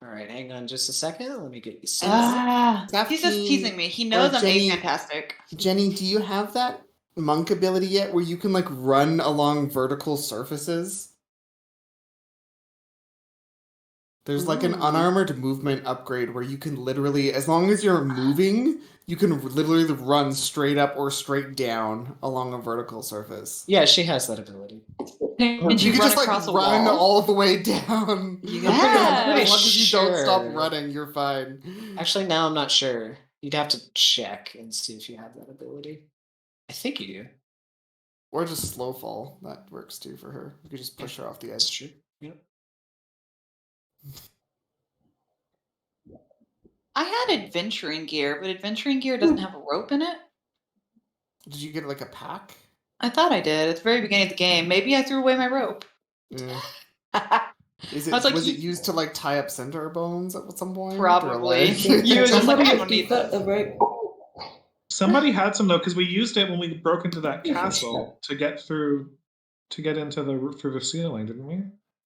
All right, hang on just a second. Let me get you set. He's just teasing me. He knows I'm Jenny- fantastic. Jenny, do you have that monk ability yet where you can like run along vertical surfaces? There's like an unarmored movement upgrade where you can literally, as long as you're moving, you can literally run straight up or straight down along a vertical surface. Yeah, she has that ability. Can You you could run just like across a run wall? all the way down. Yeah. As long as you don't stop Sure. running, you're fine. Actually, now I'm not sure. You'd have to check and see if you have that ability. I think you do. Or just slow fall. That works too for her. You could just push her off the That's edge. true. Yep. I had adventuring gear, but adventuring gear doesn't have a rope in it. Did you get like a pack? I thought I did at the very beginning of the game. Maybe I threw away my rope. Yeah. was like, it used to like tie up center bones at some point? Probably. Or, like... You were just like, Somebody I with don't need 50 foot this. of rope. Somebody had some though, because we used it when we broke into that castle to get into the ceiling, didn't we?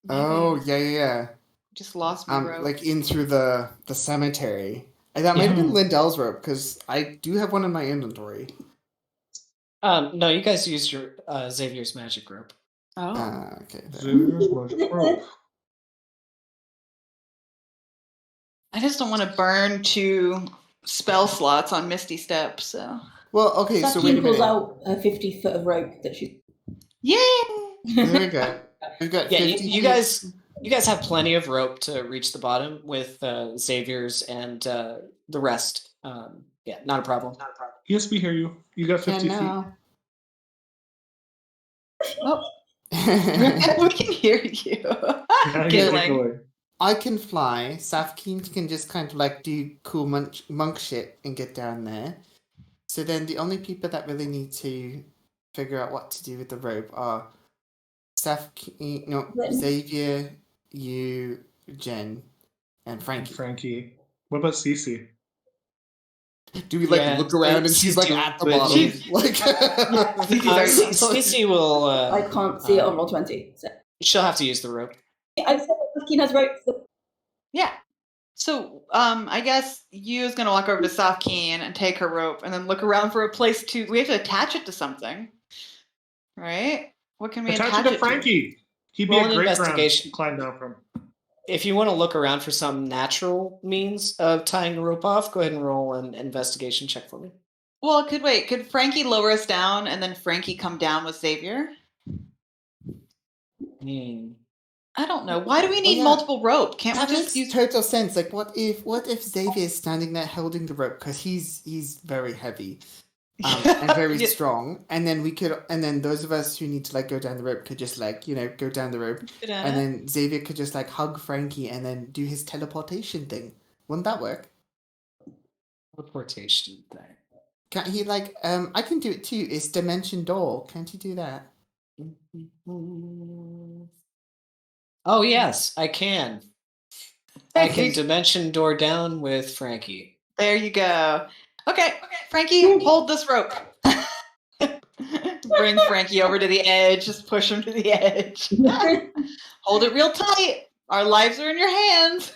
Oh yeah. Just lost my rope. Like in through the cemetery. That might have been Lindell's rope because I do have one in my inventory. No, you guys used your Xavier's magic rope. Oh. Okay. Xavier's magic rope. I just don't want to burn 2 spell slots on Misty Step, so. Well, okay, so wait a pulls minute. out a 50 foot of rope that she. Yay! There we go. We've got Yeah, 50 you guys have plenty of rope to reach the bottom with Xavier's and the rest. Yeah, not a problem. Yes, we hear you. You got 50 feet. Oh. We can hear you. Yeah, Giggling. I can fly. Safkeen can just kind of like do cool monk shit and get down there. So then the only people that really need to figure out what to do with the rope are Xavier, you, Jen, and Frankie. What about Cece? Do we look around and she's like at the bottom? Cece will. I can't see it on Roll20. So. She'll have to use the rope. I said Safkeen has rope. Yeah. So, I guess you is going to walk over to Safkeen and take her rope and then look around for a place to... We have to attach it to something. Right? What can we attach it to Frankie? He'd be a great investigation to climb down from. If you want to look around for some natural means of tying the rope off, go ahead and roll an investigation check for me. Well, could Frankie lower us down and then Frankie come down with Xavier? I don't know. Why do we need multiple rope? Can't we just use total sense? Like, what if Xavier is standing there holding the rope because he's very heavy and very strong, and then those of us who need to like go down the rope could just like go down the rope, and then Xavier could just like hug Frankie and then do his teleportation thing. Wouldn't that work? Teleportation thing. Can't he like I can do it too. It's dimension door. Can't he do that? Oh yes, I can. I can dimension door down with Frankie. There you go. Okay, Frankie, hold this rope. Bring Frankie over to the edge. Just push him to the edge. Hold it real tight. Our lives are in your hands.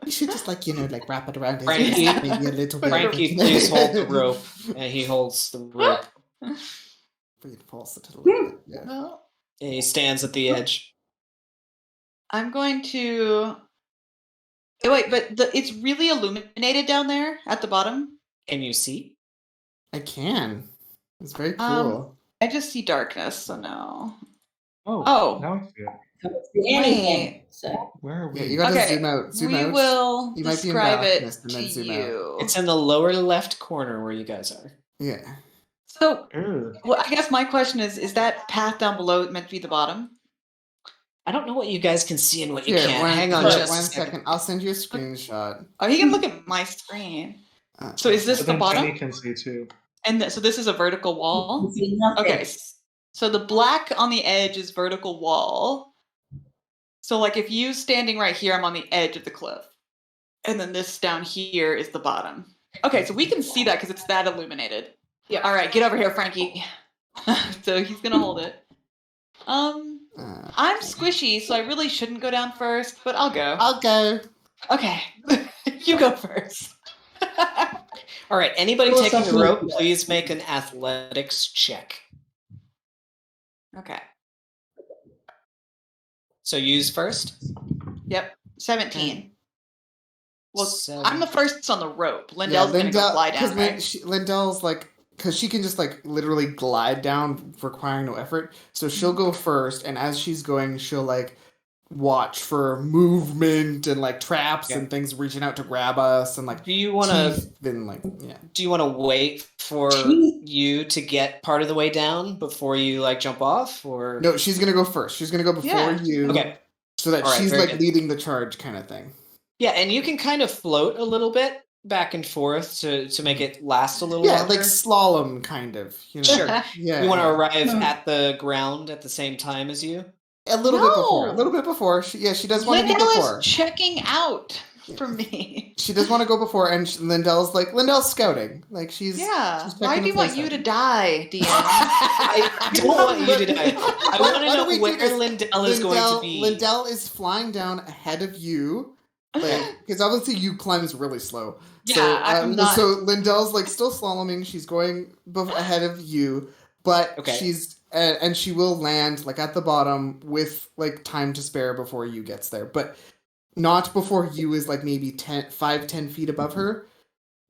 You should just like wrap it around his Frankie, waist, maybe a little bit. Frankie, please hold the rope, and he holds the rope. Reinforce it a little bit. Yeah. Well, And he stands at the edge. I'm going to. Oh, wait, but it's really illuminated down there at the bottom. Can you see? I can. It's very cool. I just see darkness, so no. Oh. Now I see it. Wait. So. Where are we? Yeah, you gotta zoom out. Zoom out. We will you might be in describe it darkness and to then zoom you. It's in the lower left corner where you guys are. Yeah. So, well, I guess my question is that path down below meant to be the bottom? I don't know what you guys can see and what you Here, can't. one- Hang on one just a second. I'll send you a screenshot. Oh, he can look at my screen. So is this But the then bottom? Jenny can see too. And so this is a vertical wall? You see nothing. Okay. So the black on the edge is vertical wall. So like if you standing right here, I'm on the edge of the cliff. And then this down here is the bottom. Okay, so we can see that because it's that illuminated. Yeah. All right, get over here, Frankie. So he's gonna hold it. I'm squishy, so I really shouldn't go down first, but I'll go. I'll go. Okay, you go first. All right, anybody taking the rope, please make an athletics check. Okay. So use first. Yep, 17. Well, 7. I'm the first on the rope. Lindell's gonna go fly down, right? Lindell's like because she can just like literally glide down, requiring no effort. So she'll go first, and as she's going, she'll like watch for movement and like traps and things reaching out to grab us, and like Do you want to? Then like Do you want to wait for you to get part of the way down before you like jump off, or no? She's gonna go first. She's gonna go before you. Okay. So that All right, she's very like good. leading the charge, kind of thing. Yeah, and you can kind of float a little bit back and forth to make it last a little Yeah, longer. like slalom, kind of. You know? Sure. Yeah. You want to arrive at the ground at the same time as you? A little bit before. A little bit before. She does want to go Lindell before. is checking out for me. She does want to go before, and Lindell's scouting. Like she's Why do you want you to die, DM? I don't want you to die. I want to know where Lindell is going to be. Lindell is flying down ahead of you, because obviously you climbs really slow. Yeah, I'm not. So Lindell's like still slaloming. She's going ahead of you, but she's and she will land like at the bottom with like time to spare before you gets there, but not before you is like maybe 10 feet above her.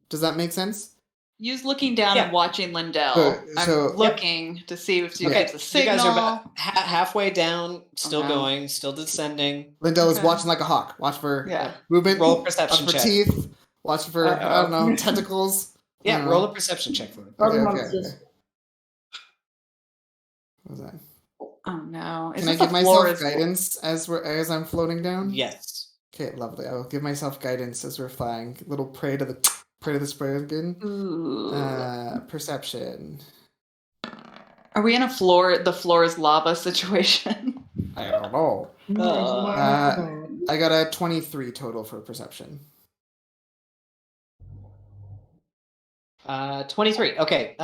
Does that make sense? You's looking down and watching Lindell. I'm looking to see if she gets a signal. You guys are about halfway down, still going, still descending. Lindell is watching like a hawk. Watch for movement. Roll a perception watch for check. teeth. Watch for I don't know, tentacles. Yeah, roll a perception check for me. Okay. What was that? Oh no! Can I give myself guidance as I'm floating down? Yes. Okay, lovely. I will give myself guidance as we're flying. A little prey to the spray again. Perception. Are we in the floor is lava situation? I don't know. I got a 23 total for perception. 23. Okay.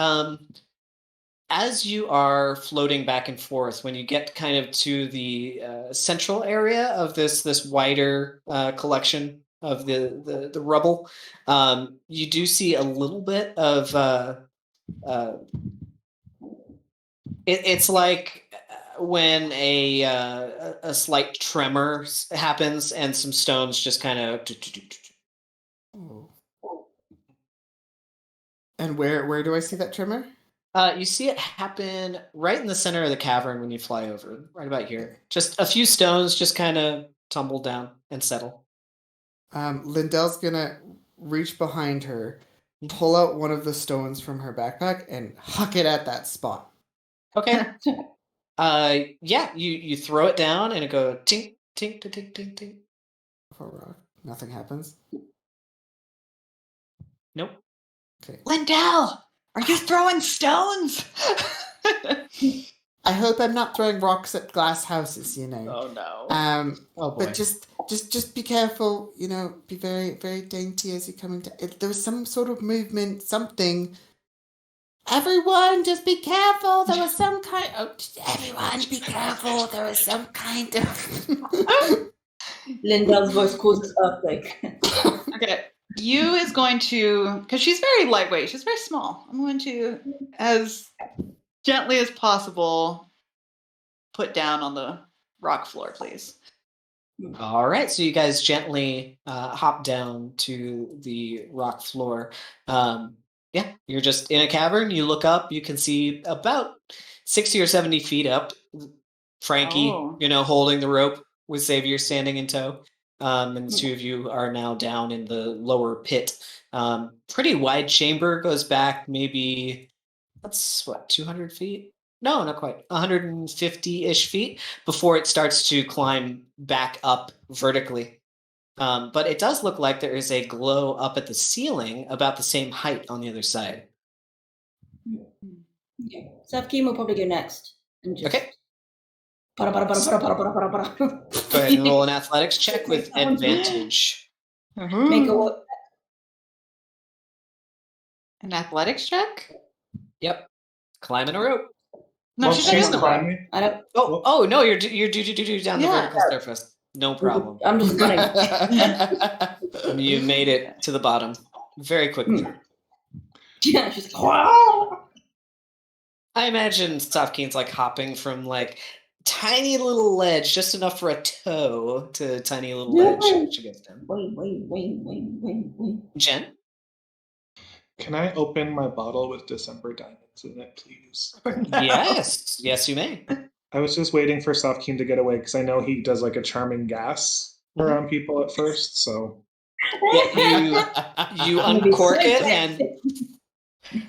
As you are floating back and forth, when you get kind of to the central area of this wider collection of the rubble, you do see a little bit of it's like when a slight tremor happens and some stones just kind of. And where do I see that tremor? You see it happen right in the center of the cavern when you fly over, right about here. Just a few stones just kind of tumble down and settle. Lindell's gonna reach behind her, pull out one of the stones from her backpack, and huck it at that spot. Okay. Yeah, you throw it down and it goes tink, tink, tink, tink, tink. Nothing happens. Nope. Okay. Lindell! Are you throwing stones? I hope I'm not throwing rocks at glass houses, you know. Oh no. Oh boy. But just be careful, you know, be very, very dainty as you're coming down. There was some sort of movement, something. Everyone, just be careful. There was some kind of... Everyone, be careful. There was some kind of... Lindell's voice causes earthquake. Okay. You is going to, because she's very lightweight, she's very small. I'm going to, as gently as possible, put down on the rock floor, please. All right, so you guys gently hop down to the rock floor. Yeah, you're just in a cavern. You look up, you can see about 60 or 70 feet up, Frankie, holding the rope with Xavier standing in tow. And the two of you are now down in the lower pit. Pretty wide chamber, goes back maybe, that's what, 200 feet? No, not quite. 150-ish feet before it starts to climb back up vertically. But it does look like there is a glow up at the ceiling about the same height on the other side. Okay. Safkeem will probably go next. And just... Okay. Go Go ahead and roll an athletics check with advantage. Make a An athletics check? Yep. Climbing a rope. No, she's not in the rope. I don't. Oh no, you're down the vertical surface. No problem. I'm just running. You made it to the bottom very quickly. Yeah, she's like, wow. I imagine Safkeen's like hopping from like tiny little ledge, just enough for a toe to tiny little ledge. She gets down. Wait. Jen? Can I open my bottle with December diamonds in it, please? Yes, yes, you may. I was just waiting for Safkeen to get away because I know he does like a charming gas around people at first. So Yeah, you I'm gonna be uncork so it, drunk. and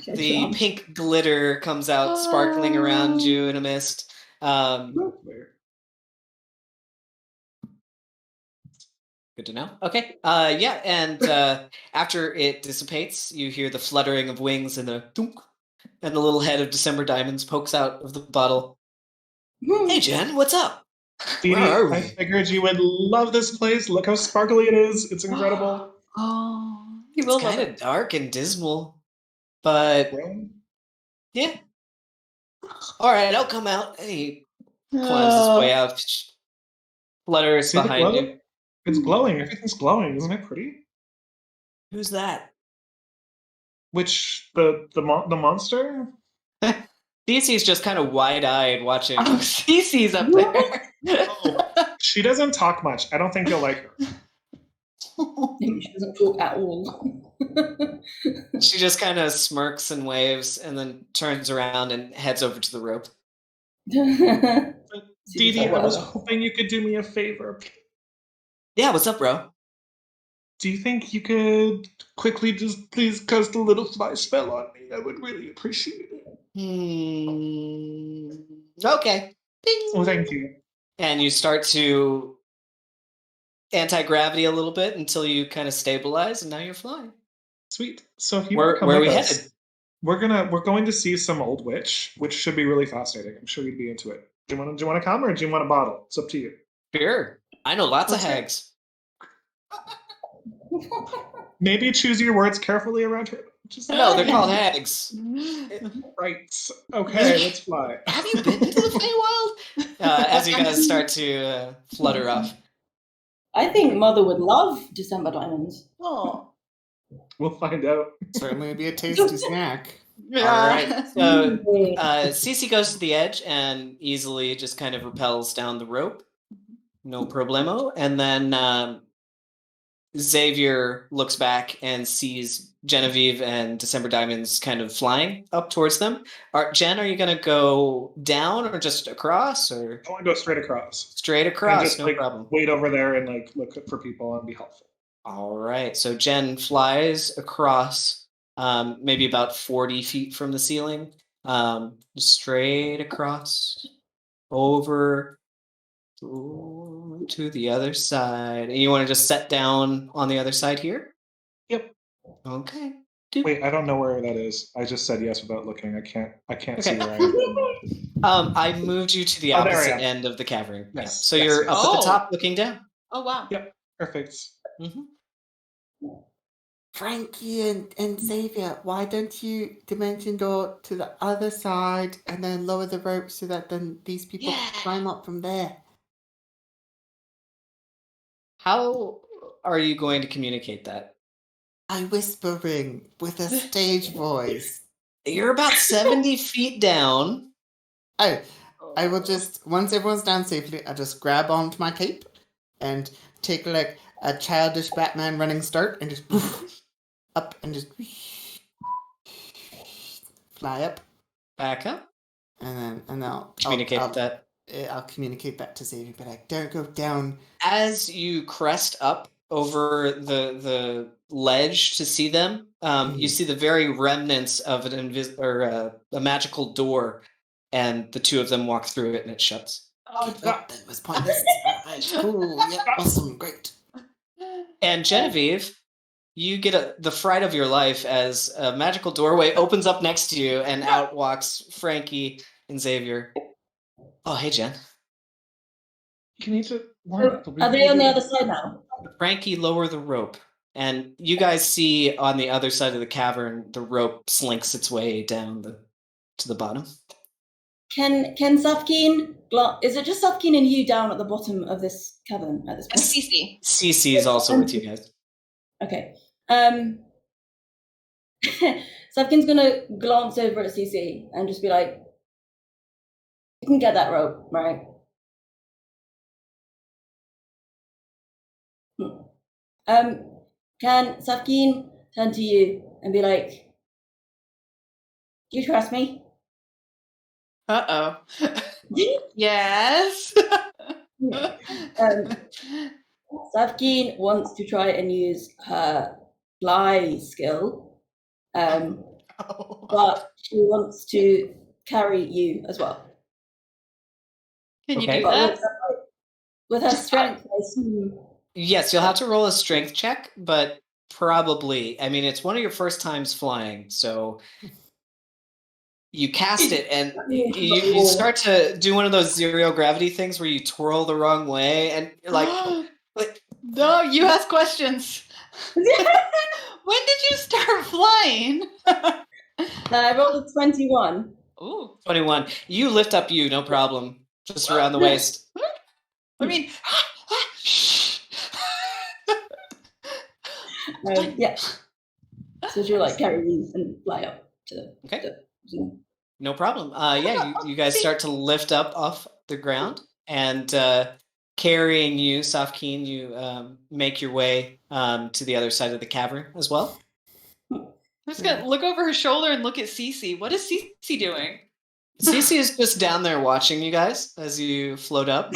So the drunk. pink glitter comes out, sparkling around you in a mist. Good to know. Okay. Yeah, and after it dissipates, you hear the fluttering of wings and the thunk, and the little head of December Diamonds pokes out of the bottle. Hey, Jen, what's up? Dee Where Dee, are I we? figured you would love this place. Look how sparkly it is. It's incredible. Oh, you It's will love kind it. of dark and dismal, but Well, yeah. All right, I'll come out. And he climbs his way out, flutters see the behind glow? you. It's glowing. Everything's glowing. Isn't it pretty? Who's that? Which the monster? DC's just kind of wide-eyed watching. Oh, Cece's up there. Oh, she doesn't talk much. I don't think you'll like her. Maybe she doesn't talk at all. She just kind of smirks and waves and then turns around and heads over to the rope. Dee She's Dee, like, I was whatever. hoping you could do me a favor. Yeah, what's up, bro? Do you think you could quickly just please cast a little fly spell on me? I would really appreciate it. Okay. Bing. Oh, thank you. And you start to anti-gravity a little bit until you kind of stabilize, and now you're flying. Sweet. So if you want to come Where are with we us, headed? we're going to see some old witch, which should be really fascinating. I'm sure you'd be into it. Do you want to come or do you want a bottle? It's up to you. Sure. I know lots of Let's go. hags. Maybe choose your words carefully around her. Just No, they're called hags. right. Okay, let's fly. Have you been to the Feywild? As you guys start to flutter off. I think Mother would love December Diamonds. Oh. We'll find out. Certainly would be a tasty snack. All right. So Mm. Cece goes to the edge and easily just kind of rappels down the rope. No problemo. And then Xavier looks back and sees Genevieve and December Diamonds kind of flying up towards them. Jen, are you going to go down or just across or I want to go straight across. straight And across? just No like problem. wait over there and like look for people and be helpful. All right. So Jen flies across, maybe about 40 feet from the ceiling, straight across over to the other side. And you want to just set down on the other side here? Yep. Okay. Wait, I don't know where that is. I just said yes without looking. I can't Okay. see where I am. I moved you to the Oh, there I opposite am. end of the cavern. Yeah. Yes, So yes, you're yes. up at the Oh. top looking down. Oh, wow. Yep. Perfect. Mm-hmm. Frankie and Xavier, why don't you dimension door to the other side and then lower the rope so that then these people Yeah. can climb up from there? How are you going to communicate that? By whispering with a stage voice. You're about 70 feet down. I will just, once everyone's down safely, I'll just grab onto my cape and take like a childish Batman running start and just poof, up and just fly up. Back up. And then I'll Communicate that. I'll communicate that to Xavier, but I don't go down. As you crest up over the ledge to see them, you see the very remnants of a magical door, and the two of them walk through it, and it shuts. Oh, that was pointless. Alright, cool. Yeah, awesome, great. And Genevieve, you get the fright of your life as a magical doorway opens up next to you, and out walks Frankie and Xavier. Oh, hey, Jen. You need to warn people. Are they on the other side now? Frankie, lower the rope. And you guys see on the other side of the cavern, the rope slinks its way down to the bottom. Can Safkeen, is it just Safkeen and you down at the bottom of this cavern at this And point? Cece. Cece is also with you guys. Okay. Safkeen's gonna glance over at Cece and just be like, "You can get that rope, right?" Can Safkeen turn to you and be like, Do you trust me? Uh-oh. Yes. Yeah. Savkeen wants to try and use her fly skill, but she wants to carry you as well. Can you Okay. do But that? with her strength, I assume. Yes, you'll have to roll a strength check, but probably, I mean, it's one of your first times flying, so you cast it and you start to do one of those zero gravity things where you twirl the wrong way and you're like, no, you ask questions. When did you start flying? I rolled a 21. Ooh. 21. You lift up you, no problem. Just around the waist. I mean, Yeah. So she'll like carry you and fly up to Okay. the Zoom. No problem. Yeah, you guys start to lift up off the ground and carrying you, Safkeen, you make your way to the other side of the cavern as well. I'm just gonna look over her shoulder and look at Cece. What is Cece doing? Cece is just down there watching you guys as you float up.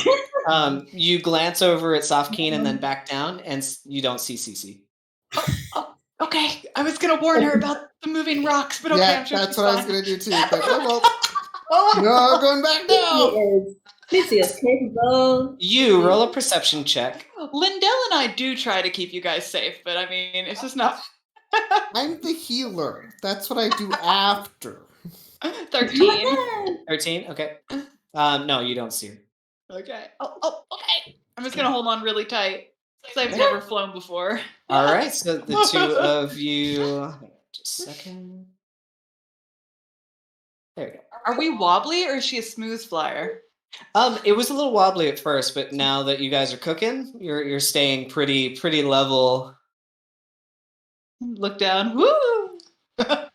You glance over at Safkeen and then back down, and you don't see Cece. Oh, okay. I was gonna warn her about the moving rocks, but okay, Yeah, I'm sure that's she's what I was fine. gonna do too. But no, going back down. Lucy is capable. You roll a perception check. Lindell and I do try to keep you guys safe, but I mean, it's just not. I'm the healer. That's what I do after. 13. 13? Okay. No, you don't see her. Okay. Oh, okay. I'm just gonna hold on really tight because I've never flown before. All right, so the two of you. Just a second. There we go. Are we wobbly or is she a smooth flyer? It was a little wobbly at first, but now that you guys are cooking, you're staying pretty level. Look down. Woo! Are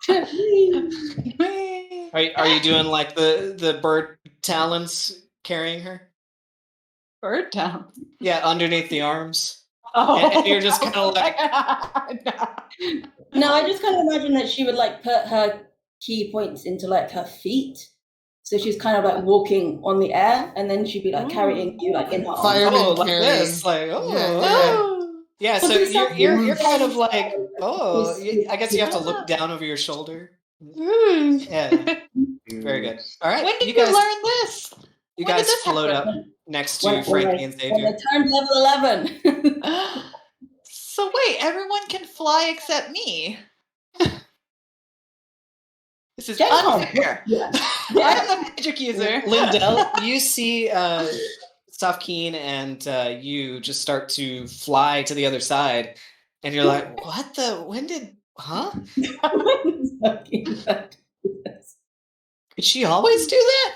you doing like the bird talons carrying her? Bird down. Yeah, underneath the arms. Oh, And you're just kind of like, No, I just kind of imagine that she would like put her key points into like her feet. So she's kind of like walking on the air, and then she'd be like carrying you like in her arms. Fireman oh, like carry. this, like yeah. So But you're kind of like, I guess you have to look down over your shoulder. Yeah, very good. All right, When did you you guys learn this? you when did guys this float up happen? next to Frankie and When Xavier. I turned level 11. So wait, everyone can fly except me. This is unfair. Yeah. I'm the magic user. Lindell, you see Safkeen and you just start to fly to the other side, and you're like, what the? When did? Huh? Did she always do that?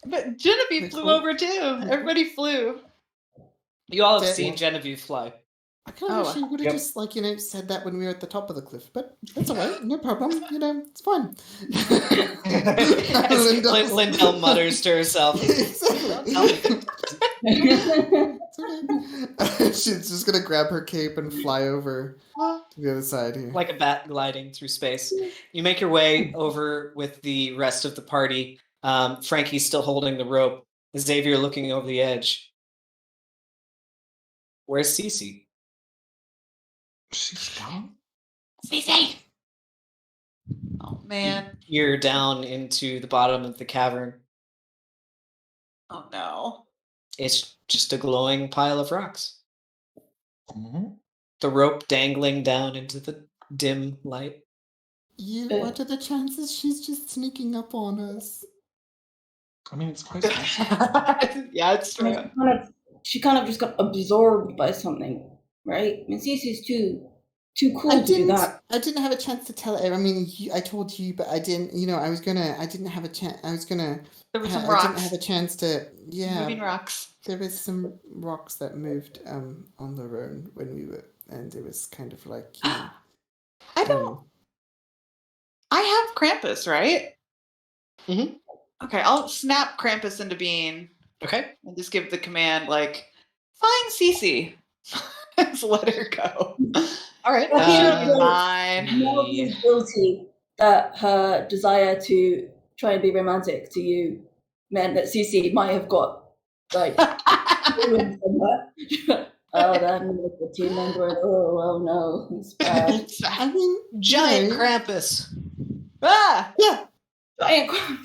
But Genevieve flew over too. Everybody flew. You all have seen Genevieve fly. I kind of wish you would have just said that when we were at the top of the cliff, but that's all right, no problem. It's fine. Lindell mutters to herself. She's just gonna grab her cape and fly over to the other side here. Like a bat gliding through space. You make your way over with the rest of the party. Frankie's still holding the rope. Xavier looking over the edge. Where's Cece? She's gone. Cece. Oh man. You're down into the bottom of the cavern. Oh no. It's just a glowing pile of rocks. Mm-hmm. The rope dangling down into the dim light. What are the chances she's just sneaking up on us? I mean, it's quite possible. Yeah, it's true. She kind of just got absorbed by something, right? I mean, Cece's too cool to do that. I didn't have a chance to tell her. I mean, I told you, but I didn't. I didn't have a chance. There were some rocks. I didn't have a chance to. Yeah, moving rocks. There was some rocks that moved on the road when we were, and it was kind of like. I don't. I have Krampus, right? Mm-hmm. Okay, I'll snap Krampus into being. Okay. And just give the command like, find Cece. Just let her go. All right. Fine. Guilty that her desire to try and be romantic to you meant that Cece might have got like ruined somewhere. Oh, that the team member. Oh no, it's bad. I mean, Giant you know, Krampus. Ah! yeah. Giant crap.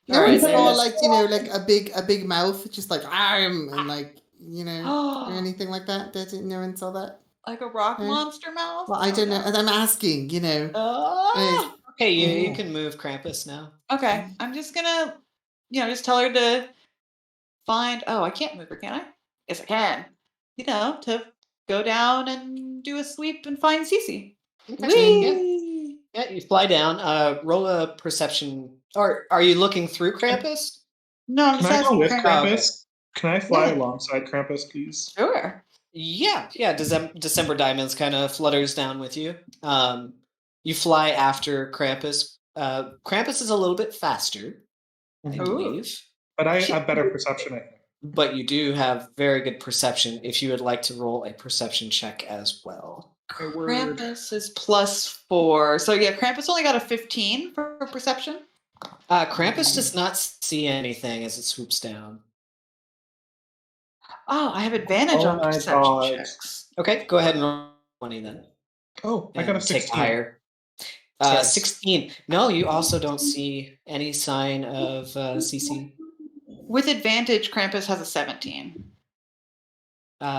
No All one right, saw then. like like a big mouth, just like arm and like or anything like that. No one saw that. Like a rock No. monster mouth? Well, I don't know. And I'm asking, Oh. Okay, you Oh. can move Krampus now. Okay, I'm just gonna, just tell her to find. Oh, I can't move her, can I? Yes, I can. To go down and do a sweep and find Cece. Whee! Yeah, you fly down. Roll a perception. Or are you looking through Krampus? No, I'm Can just I go asking with Krampus. Krampus? Can I fly Yeah. alongside Krampus, please? Sure. Yeah. December Diamonds kind of flutters down with you. You fly after Krampus. Krampus is a little bit faster, I Ooh. believe. But I have better perception, I think. But you do have very good perception if you would like to roll a perception check as well. My word. Krampus is +4. So yeah, Krampus only got a 15 for perception. Krampus does not see anything as it swoops down. Oh, I have advantage Oh on my perception God. checks. Okay, go ahead and roll 20 then. Oh, I got a And take 16. higher. Sorry. 16. No, you also don't see any sign of CC. With advantage, Krampus has a 17.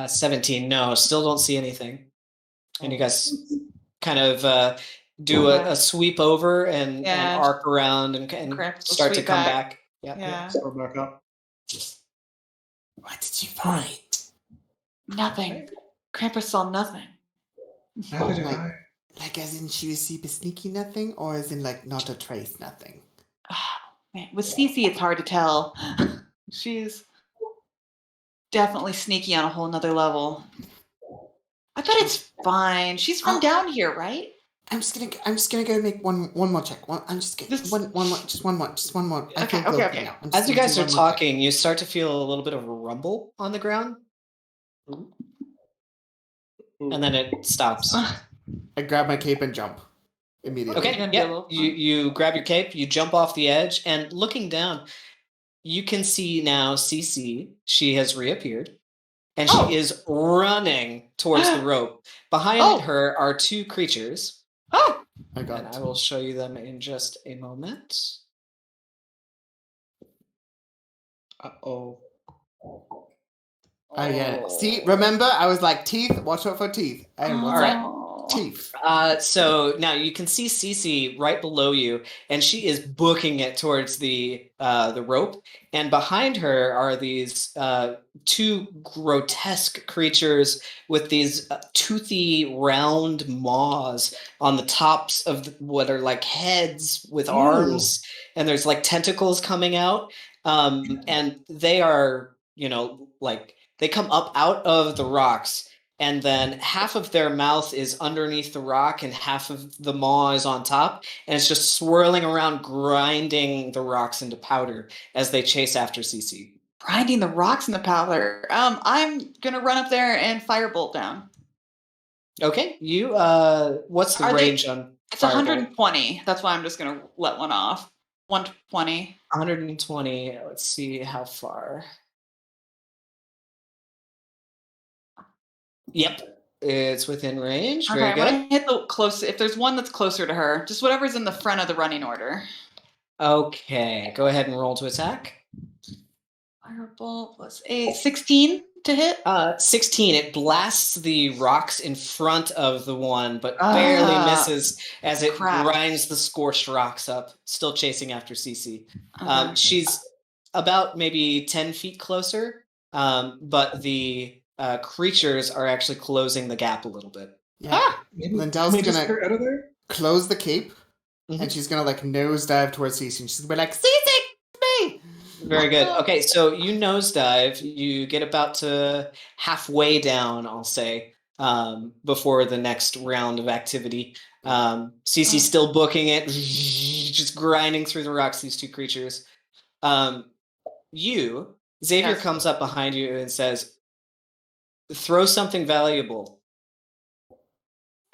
17. No, still don't see anything. And you guys kind of do a sweep over and arc around and Krampus will start to sweep come back. back. Yeah. Yeah. So we're back up. What did you find? Nothing. Krampus saw nothing. Neither did Like- I. Like as in she was super sneaky nothing, or as in like not a trace nothing? Oh, man. With Cece, it's hard to tell. She's definitely sneaky on a whole nother level. I bet it's fine. She's from down here, right? I'm just gonna go make one more check. I'm just gonna This- one more, just one more. I Okay, feel okay, guilty okay. now. I'm just As you gonna guys do are one more check. talking, you start to feel a little bit of a rumble on the ground, and then it stops. I grab my cape and jump immediately. Okay, You're gonna be a yeah. little- You grab your cape, you jump off the edge, and looking down, you can see now CC. She has reappeared, and Oh. she is running towards the rope. Behind Oh. her are two creatures, Oh! I got and it. I will show you them in just a moment. Uh-oh. I get it. See, remember, I was like teeth. Watch out for teeth. And what's Alright. that? Teeth. So now you can see Cece right below you, and she is booking it towards the rope. And behind her are these two grotesque creatures with these toothy, round maws on the tops of what are like heads with arms, and there's like tentacles coming out. And they are, like they come up out of the rocks. And then half of their mouth is underneath the rock and half of the maw is on top. And it's just swirling around, grinding the rocks into powder as they chase after Cece. Grinding the rocks in the powder. I'm gonna run up there and firebolt down. Okay, what's the Are they- range on It's firebolt? 120. That's why I'm just gonna let one off. 120. 120. Let's see how far. Yep, it's within range. Okay, Very I'm good. gonna hit the close. If there's one that's closer to her, just whatever's in the front of the running order. Okay, go ahead and roll to attack. Firebolt plus 16 to hit. 16. It blasts the rocks in front of the one, but barely misses as it crap. grinds the scorched rocks up, still chasing after Cece. Okay. She's about maybe 10 feet closer, but the creatures are actually closing the gap a little bit. Yeah. Maybe Lindell's can we just gonna- get her out of there? Close the cape, Mhm. and she's gonna like nosedive towards Cece, and she's gonna be like, "Cece, me!" Very good. Okay, so you nosedive. You get about to halfway down, I'll say, before the next round of activity. Cece's still booking it, just grinding through the rocks, these two creatures. Xavier Yes. comes up behind you and says, throw something valuable.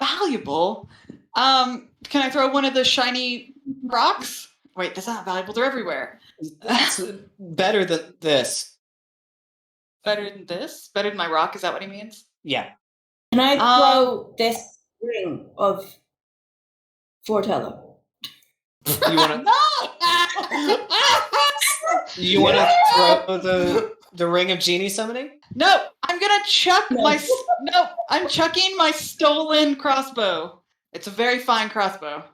Valuable. Can I throw one of the shiny rocks? Wait, that's not valuable. They're everywhere. That's better than this. Better than this? Better than my rock? Is that what he means? Yeah. Can I throw this ring of foretelling? You want to? You want to throw the ring of genie summoning? No, I'm gonna chuck I'm chucking my stolen crossbow. It's a very fine crossbow.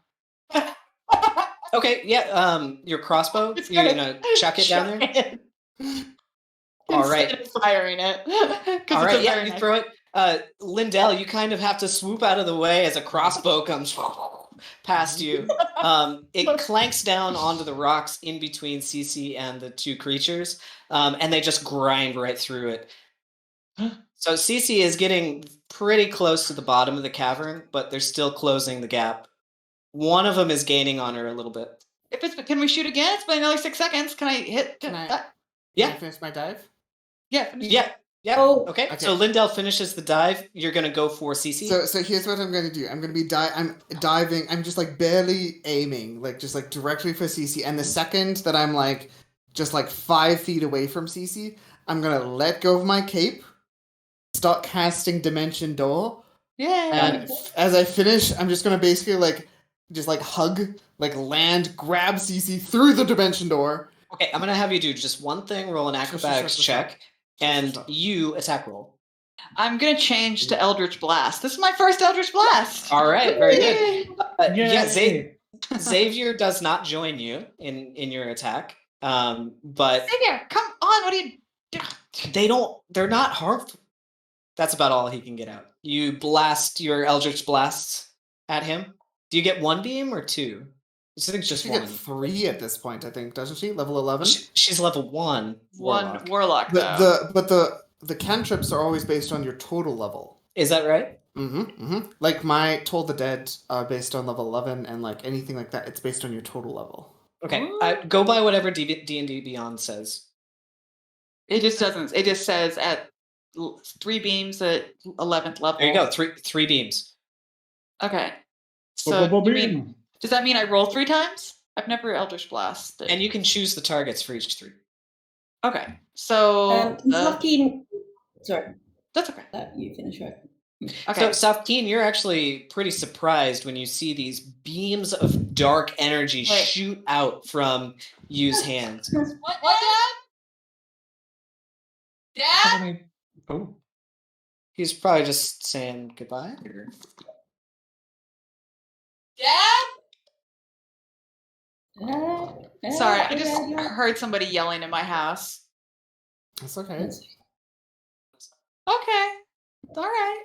Okay, yeah. Your crossbow. You're gonna chuck it down there. All right. Instead of firing it. All right. Yeah, you throw it. Lindell, you kind of have to swoop out of the way as a crossbow comes past you. It clanks down onto the rocks in between Cece and the two creatures, and they just grind right through it. So Cece is getting pretty close to the bottom of the cavern, but they're still closing the gap. One of them is gaining on her a little bit. Can we shoot again? It's been another 6 seconds. Can I hit? Can I Yeah. finish my dive? Yeah. Finish. Yeah. Yeah. Oh. Okay. So Lindell finishes the dive. You're gonna go for Cece. So here's what I'm going to do. I'm going to be I'm diving. I'm just like barely aiming, like just like directly for Cece. And the second that I'm like just like 5 feet away from Cece, I'm gonna let go of my cape, start casting Dimension Door. Yeah. And as I finish, I'm just gonna basically like just like hug, like land, grab Cece through the Dimension Door. Okay, I'm gonna have you do just one thing. Roll an acrobatics check, and you attack roll. I'm gonna change to Eldritch Blast. This is my first Eldritch Blast. All right, very good. Yeah, Yay. Xavier does not join you in your attack, but Xavier, come on! What are you doing? they're not harmful. That's about all he can get out. You blast your Eldritch Blasts at him. Do you get 1 beam or 2? I think it's just She 1. gets 3 at this point, I think, doesn't she? Level 11. She's level 1. One warlock. But the cantrips are always based on your total level. Is that right? Like my Toll the Dead are based on level 11, and like anything like that, it's based on your total level. Okay, go by whatever D&D Beyond says. It just doesn't. It just says at 3 beams at 11th level. There you go. Three beams. Okay. So Beam. does that mean I roll 3 times? I've never Eldritch Blast. And you can choose the targets for each 3. Okay. So Sorry, that's okay. you finish right. Okay. So, Safkeen, you're actually pretty surprised when you see these beams of dark energy shoot out from Yu's hands. What, Dad? Dad? Oh. He's probably just saying goodbye. Or... Dad? Sorry, I just heard somebody yelling in my house. That's okay. Okay. All right.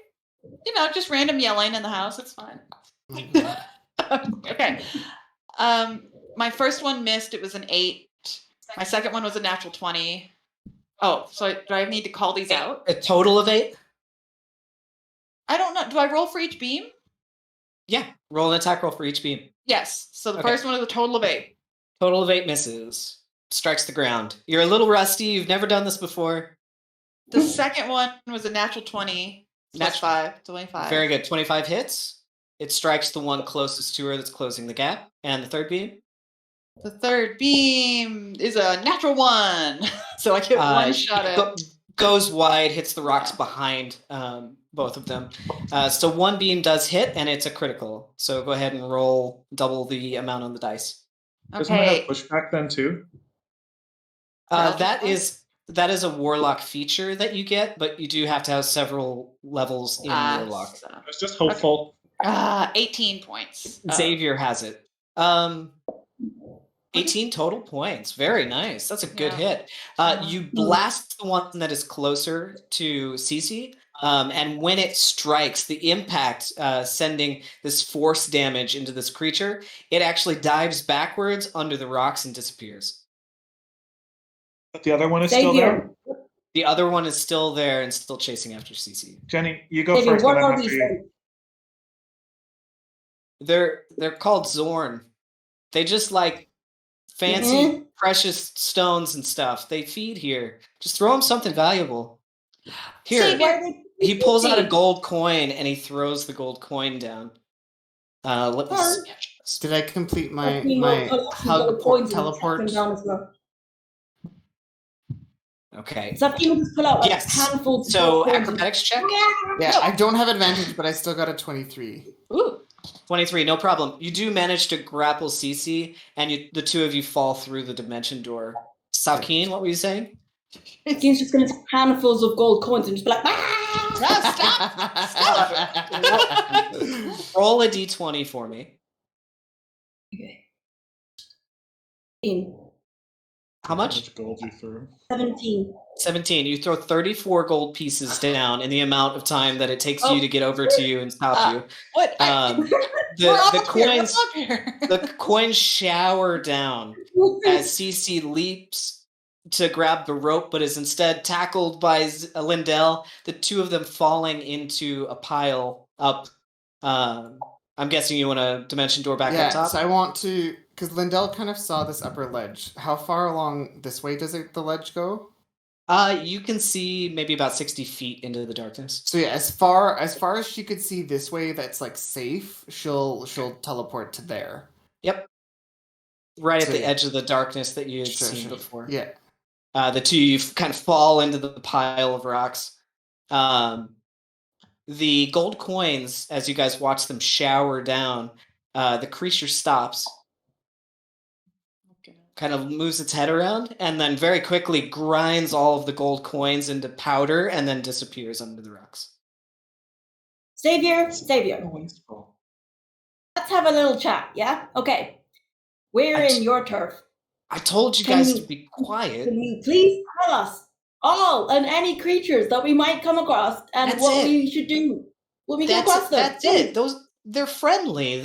You know, just random yelling in the house. It's fine. Okay. My first one missed. It was an 8. My second one was a natural 20. Oh, so do I need to call these out? A total of 8? I don't know. Do I roll for each beam? Yeah. Roll an attack roll for each beam. Yes. So the first one is a total of 8. Total of 8 misses. Strikes the ground. You're a little rusty. You've never done this before. The second one was a natural 20. Plus 5. 25. Very good. 25 hits. It strikes the one closest to her that's closing the gap. And the third beam? The third beam is a natural 1. So I get one shot at goes wide, hits the rocks behind both of them. So one beam does hit, and it's a critical. So go ahead and roll double the amount on the dice. Doesn't it have pushback then too? That is a warlock feature that you get, but you do have to have several levels in warlock. I was just hopeful. 18 points. Xavier has it. 18 total points. Very nice. That's a good hit. You blast the one that is closer to Cece, and when it strikes, the impact sending this force damage into this creature, it actually dives backwards under the rocks and disappears. But the other one is still there? The other one is still there and still chasing after Cece. Jenny, you go first. What are these things? They're called Zorn. They just like fancy precious stones and stuff. They feed here. Just throw them something valuable. Here, he pulls out a gold coin and he throws the gold coin down. Let me Alright. sketch this. Did I complete my That's me, my we'll hug coins and teleport? chuck them down as well. Okay. So if you just pull out like Yes. handfuls of So gold coins and- acrobatics check. Yeah, I don't have advantage, but I still got a 23. Ooh. 23, no problem. You do manage to grapple Cece, and the two of you fall through the dimension door. Sakine, what were you saying? He's just going to take handfuls of gold coins and just be like, Roll a d20 for me. Okay. How much? gold you threw? 17. 17. You throw 34 gold pieces down in the amount of time that it takes you to get over to you and stop you. What? The coins shower down as Cece leaps to grab the rope, but is instead tackled by Lindell, the two of them falling into a pile up. I'm guessing you want a dimension door back up top? So I want to, because Lindell kind of saw this upper ledge. How far along this way does the ledge go? You can see maybe about 60 feet into the darkness. So yeah, as far as she could see this way that's like safe, she'll teleport to there. Yep. Right So, at the yeah. edge of the darkness that you had seen Sure. before. Yeah. The two of you kind of fall into the pile of rocks. The gold coins, as you guys watch them shower down, the creature stops, kind of moves its head around, and then very quickly grinds all of the gold coins into powder and then disappears under the rocks. Savior. Let's have a little chat, yeah? Okay. We're in your turf. I told you guys to be quiet. Can you please tell us all and any creatures that we might come across and That's what it. we should do when we come across them? That's it. They're friendly.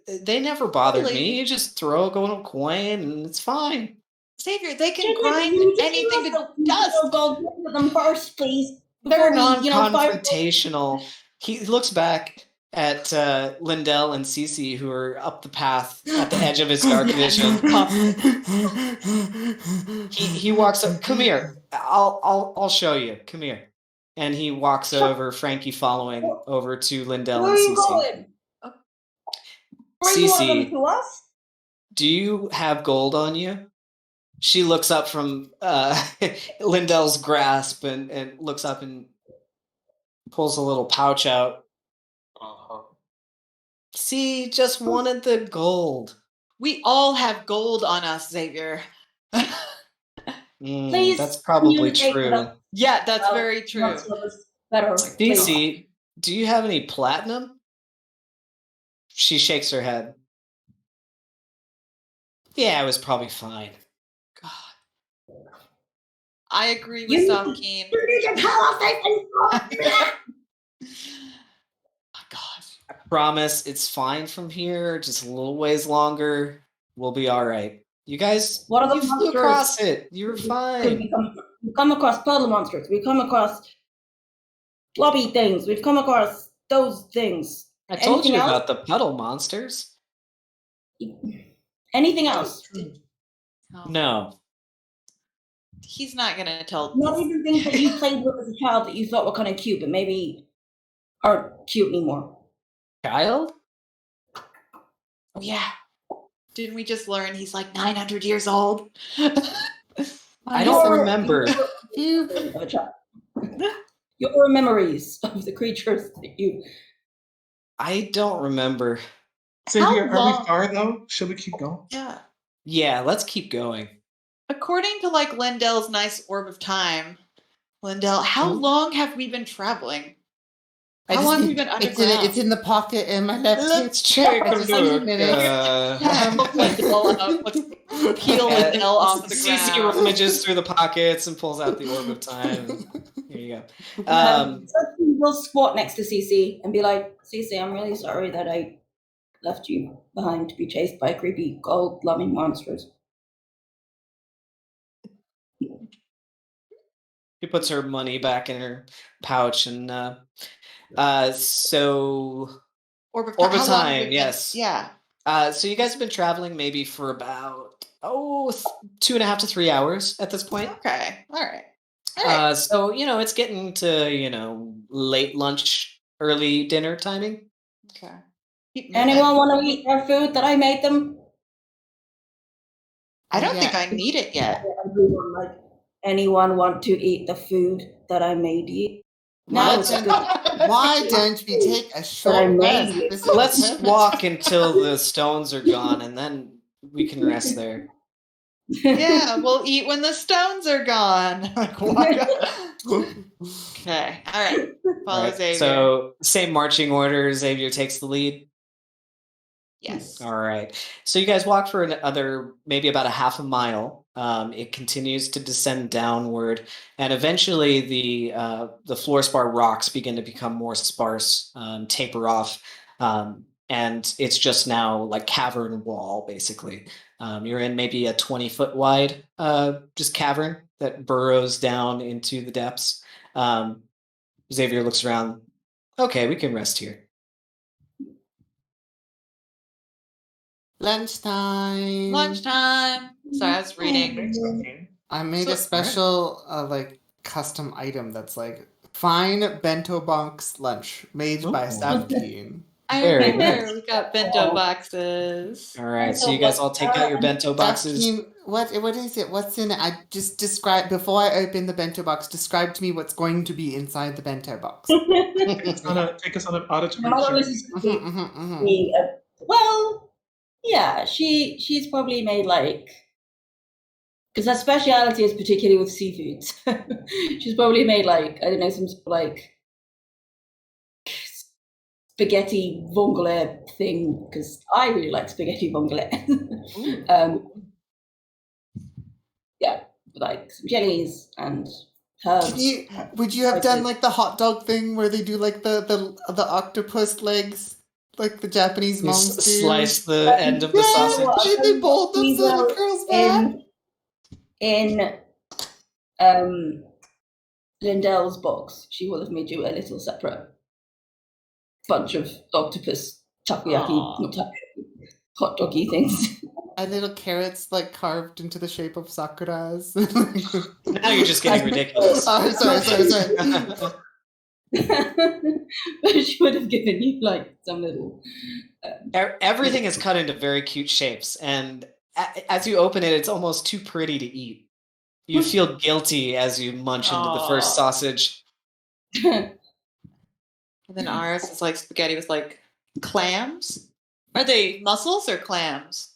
They never bothered me. You just throw a gold coin and it's fine. Savior, they can Shouldn't grind we just anything use to the dust. gold at them first, please? They're before we, non-confrontational. He looks back at Lindell and Cece, who are up the path at the edge of his dark vision. He walks up. Come here. I'll show you. Come here. And he walks over, Frankie following over to Lindell Where and are you Cece. going? Bring one of them Cece, to us? do you have gold on you? She looks up from Lindell's grasp and looks up and pulls a little pouch out. See, just wanted the gold. We all have gold on us, Xavier. Please that's probably communicate with true. us. Yeah, that's very true. Not so much better. please. Cece, do you have any platinum? She shakes her head. Yeah, it was probably fine. God. I agree with You- Samkeen. You need to tell us they can stop. My gosh. I promise it's fine from here. Just a little ways longer. We'll be all right. You guys, What are the you flew monsters? across it. You're Could fine. we come across puddle monsters. We come across blobby things. We've come across those things. I told Anything you else? about the puddle monsters. Anything else? No. He's not gonna tell. Not even things that you played with as a child that you thought were kind of cute, but maybe aren't cute anymore. Child? Oh yeah. Didn't we just learn he's like 900 years old? I don't remember. Of a child. Your memories of the creatures that you. I don't remember. Xavier, How are long- we far though? Should we keep going? Yeah. Yeah, let's keep going. According to like Lindell's nice orb of time, Lindell, how long have we been traveling? How long have we been underground? It's in the pocket in my left hip. Let's check Just a minute. Peel Lindell off the Cece ground. rummages through the pockets and pulls out the orb of time. Here you go. So we'll squat next to Cece and be like, Cece, I'm really sorry that I left you behind to be chased by creepy gold-loving monsters. She puts her money back in her pouch and so Orb of Orb of How long have we time, been- yes. Yeah. so you guys have been traveling maybe for about 2.5 to 3 hours at this point. Okay. All right. All right. So it's getting to late lunch, early dinner timing. Okay. Keep moving. Anyone want to eat their food that I made them? I don't think Yeah. I need it yet. Everyone, like, anyone want to eat the food that I made you? Why No, why don't we take a I short made rest? you. This is Let's perfect. walk until the stones are gone, and then we can rest there. Yeah, we'll eat when the stones are gone. Like, walk up. Okay. All right. Follow Right, Xavier. so same marching order. Xavier takes the lead. Yes. All right. So you guys walk for another, maybe about a half a mile. It continues to descend downward, and eventually the fluorspar rocks begin to become more sparse, taper off, and it's just now like cavern wall, basically. You're in maybe a 20-foot wide just cavern that burrows down into the depths. Xavier looks around. Okay, we can rest here. Lunchtime. Lunchtime. Sorry, I was reading. I made So- a special like custom item that's like fine bento box lunch made by Ooh. Savkeen. I Very remember we got bento boxes. All right, so you guys all take out your bento boxes. Savkeen, what is it? What's in it? I just describe before I open the bento box. Describe to me what's going to be inside the bento box. Take us on an auditory My mother journey. was well, yeah, she's probably made like, because her speciality is particularly with seafoods. She's probably made like, I don't know, some sort of like spaghetti vongole thing, because I really like spaghetti vongole. Yeah, like some jellies and herbs. Would you have done like the hot dog thing where they do like the octopus legs, like the Japanese You moms do? slice the end of the sausage. They bolt them so it curls back. In Lindell's box, she will have made you a little separate bunch of octopus takoyaki, not takoyaki, hot doggy things. And little carrots like carved into the shape of sakuras. Now you're just getting ridiculous. Oh, sorry. But she would have given you like some little. Everything is cut into very cute shapes, and as you open it, it's almost too pretty to eat. You feel guilty as you munch into the first sausage. And then ours is like spaghetti with like clams. Are they mussels or clams?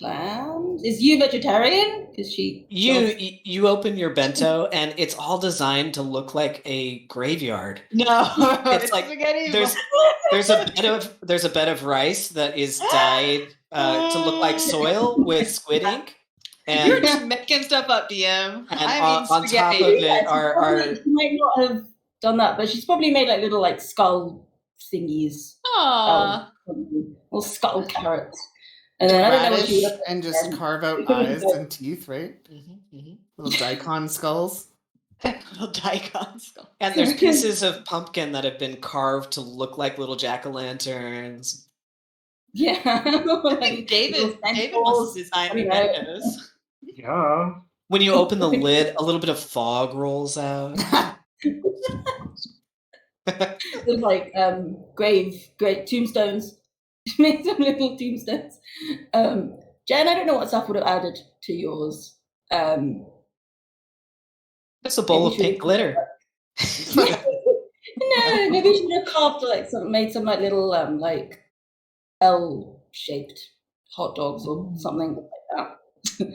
Clams? Is you vegetarian? Is she? You open your bento, and it's all designed to look like a graveyard. No, It's like spaghetti. there's a bed of rice that is dyed to look like soil with squid ink. And, You're just making stuff up, DM. and I on mean, top of spaghetti. it are She might not have done that, but she's probably made like little like skull thingies. Aw. Little skull carrots. And then I don't know what she Radish and just carve out eyes and teeth, right? Little daikon skulls. Little daikon skull. and there's pieces of pumpkin that have been carved to look like little jack-o'-lanterns. Yeah. I think David must have designed the bentos. Yeah. When you open the lid, a little bit of fog rolls out. There's like great tombstones. Made some little tombstones. Jen, I don't know what stuff would have added to yours. Just a bowl of Maybe pink glitter. No, maybe you should have carved like made some like little like L-shaped hot dogs or something like that.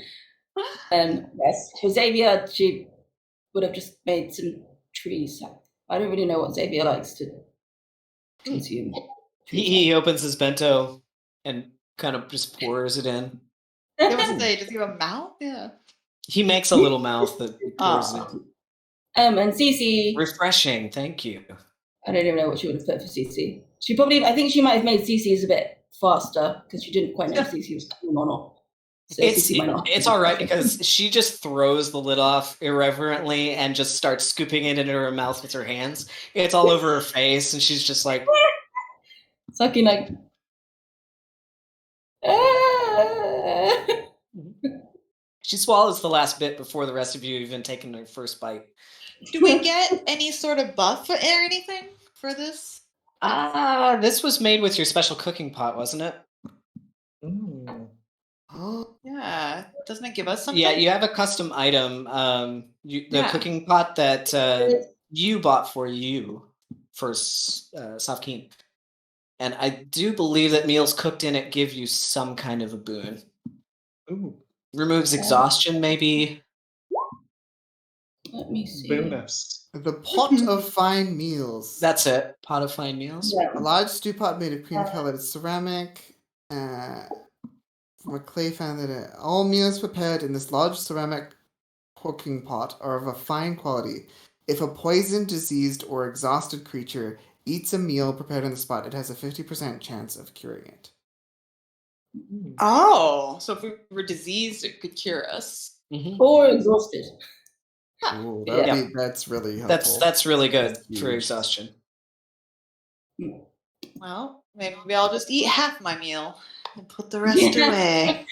And yes, for Xavier, she would have just made some trees. I don't really know what Xavier likes to consume. He opens his bento and kind of just pours it in. I would say, does he have a mouth? Yeah. He makes a little mouth that he pours it in. And Cece, Refreshing, thank you. I don't even know what she would have put for Cece. I think she might have made Cece's a bit faster because she didn't quite know if Cece was coming or not. So Cece might not. It's all right because she just throws the lid off irreverently and just starts scooping it into her mouth with her hands. It's all over her face, and she's just like, Sucking like. she swallows the last bit before the rest of you even taken their first bite. Do we get any sort of buff or anything for this? This was made with your special cooking pot, wasn't it? Mm. Yeah. Doesn't it give us something? Yeah, you have a custom item. The Yeah. cooking pot that you bought for Safkeen. And I do believe that meals cooked in it give you some kind of a boon. Ooh, Removes exhaustion, maybe. Let me see. bonus. The pot of fine meals. That's it. Pot of fine meals. Yeah. A large stew pot made of cream-colored ceramic. From a clay founded. All meals prepared in this large ceramic cooking pot are of a fine quality. If a poisoned, diseased, or exhausted creature eats a meal prepared on the spot, it has a 50% chance of curing it. Mm. Oh, so if we were diseased, it could cure us. Mhm. Or exhausted. Ooh, Yeah. that's really helpful. That's really good That's for huge. exhaustion. Well, maybe I'll just eat half my meal and put the rest Yeah. away.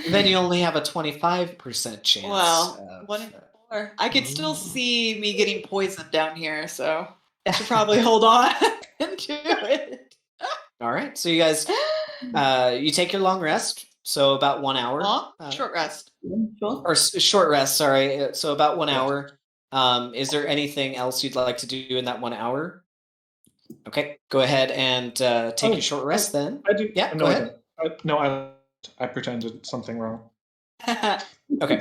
Then you only have a 25% chance. Well, 1 in 4. I could still see me getting poisoned down here, so I should probably hold on and do it. All right. So you guys, you take your long rest. So about 1 hour. Long? Short rest. Sure. Or short rest, sorry. So about 1 Yes. hour. Is there anything else you'd like to do in that 1 hour? Okay, go ahead and take your short rest then. I do. Yeah, no, go I ahead. don't. I pretended something wrong. Okay.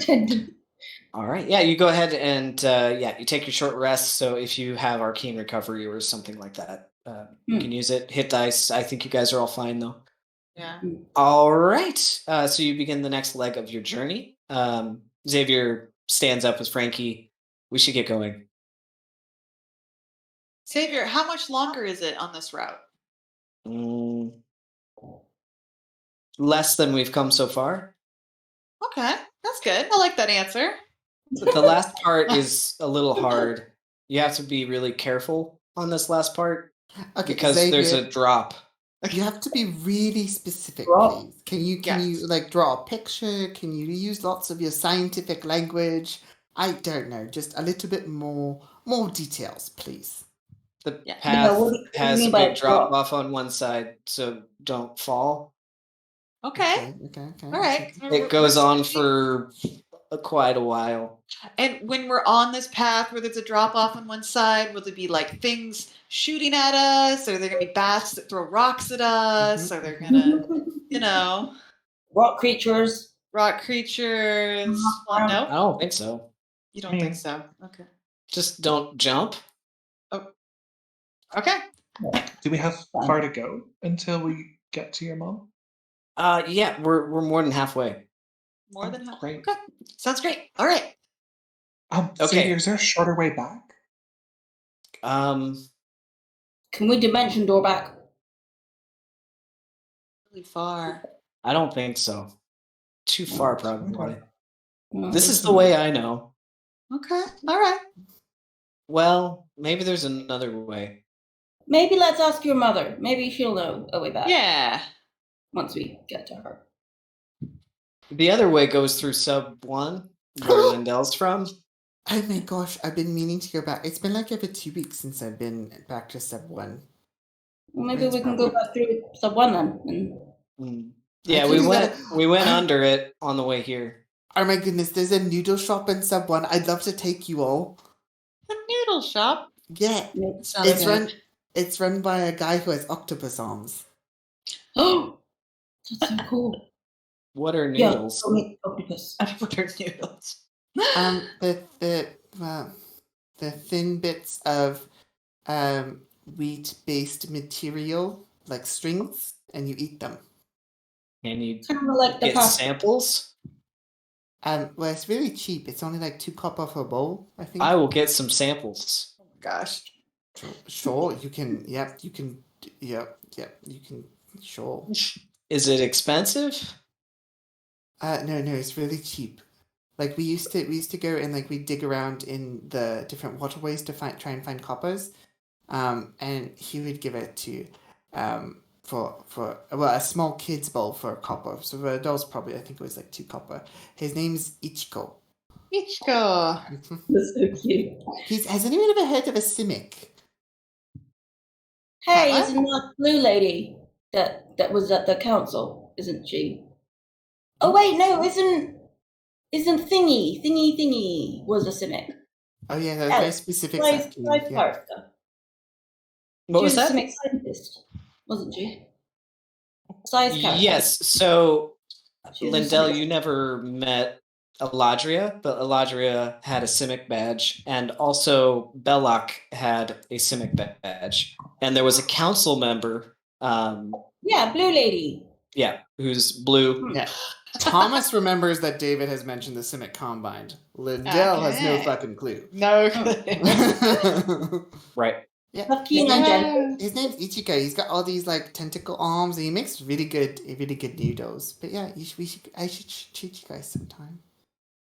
All right. Yeah, you go ahead and you take your short rest. So if you have arcane recovery or something like that, you can use it. Hit dice. I think you guys are all fine though. Yeah. All right. So you begin the next leg of your journey. Xavier stands up with Frankie. We should get going. Xavier, how much longer is it on this route? Less than we've come so far. Okay, that's good. I like that answer. But the last part is a little hard. You have to be really careful on this last part Okay, because there's a drop. You have to be really specific, Drop. please. Can you like draw a picture? Can you use lots of your scientific language? I don't know, just a little bit more details, please. The Yeah. path what do you has a mean by big drop drop? off on one side, so don't fall. Okay. Okay. All right. It goes on for quite a while. And when we're on this path where there's a drop off on one side, will there be like things shooting at us? Or are there going to be bats that throw rocks at us? Or they're going to, Rock creatures. rock creatures? Well, I no, don't think so. you don't think so. Okay. Just don't jump. Okay. Do we have far to go until we get to your mom? Yeah, we're more than halfway. More than half. Great. Okay. Sounds great. All right. Okay. Xavier, is there a shorter way back? Can we dimension door back? Really far. I don't think so. Too far, probably. No, This is the way I know. Okay. All right. Well, maybe there's another way. Maybe let's ask your mother. Maybe she'll know a way back. Yeah. Once we get to her. The other way goes through sub 1, where Lindell's from. Oh my gosh, I've been meaning to go back. It's been like over 2 weeks since I've been back to sub 1. Well, maybe we can go back through sub 1 then. Yeah, we went under it on the way here. Oh my goodness, there's a noodle shop in sub 1. I'd love to take you all. The noodle shop. Yeah. Sounds It's run by a guy who has octopus arms. Oh, that's so cool. What are noodles? Yeah, octopus. What are noodles? The thin bits of wheat-based material, like strings, and you eat them. Can you Kind of like the get pasta. samples? Well, it's really cheap. It's only like 2 copper for a bowl, I think. I will get some samples. Oh my gosh. Sure, you can. Yep, you can. Yep, you can. Sure. Is it expensive? No, it's really cheap. Like we used to go and like we dig around in the different waterways to try and find coppers, and he would give it to, for a small kid's bowl for a copper. So for adults, probably I think it was like 2 copper. His name's Ichiko. Ichiko. That's so cute. Has anyone ever heard of a simic? Hey, Huh? isn't that blue lady that was at the council? Isn't she? Oh wait, no, isn't thingy was a Simic. Oh yeah, that was very specific. Sly's Yeah. character. What She was was a that? Simic scientist, wasn't she? Sly's character. Yes. So, She was a Lindell, Simic. you never met Eladria, but Eladria had a Simic badge, and also Belloc had a Simic badge. And there was a council member, Yeah, blue lady. yeah, who's blue. Yeah. Thomas remembers that David has mentioned the Simic Combine. Lindell has no Okay. fucking clue. No. Right. Yeah. Have keen on Jen. His name's Ichika. He's got all these like tentacle arms, and he makes really good noodles. But yeah, I should treat you guys sometime.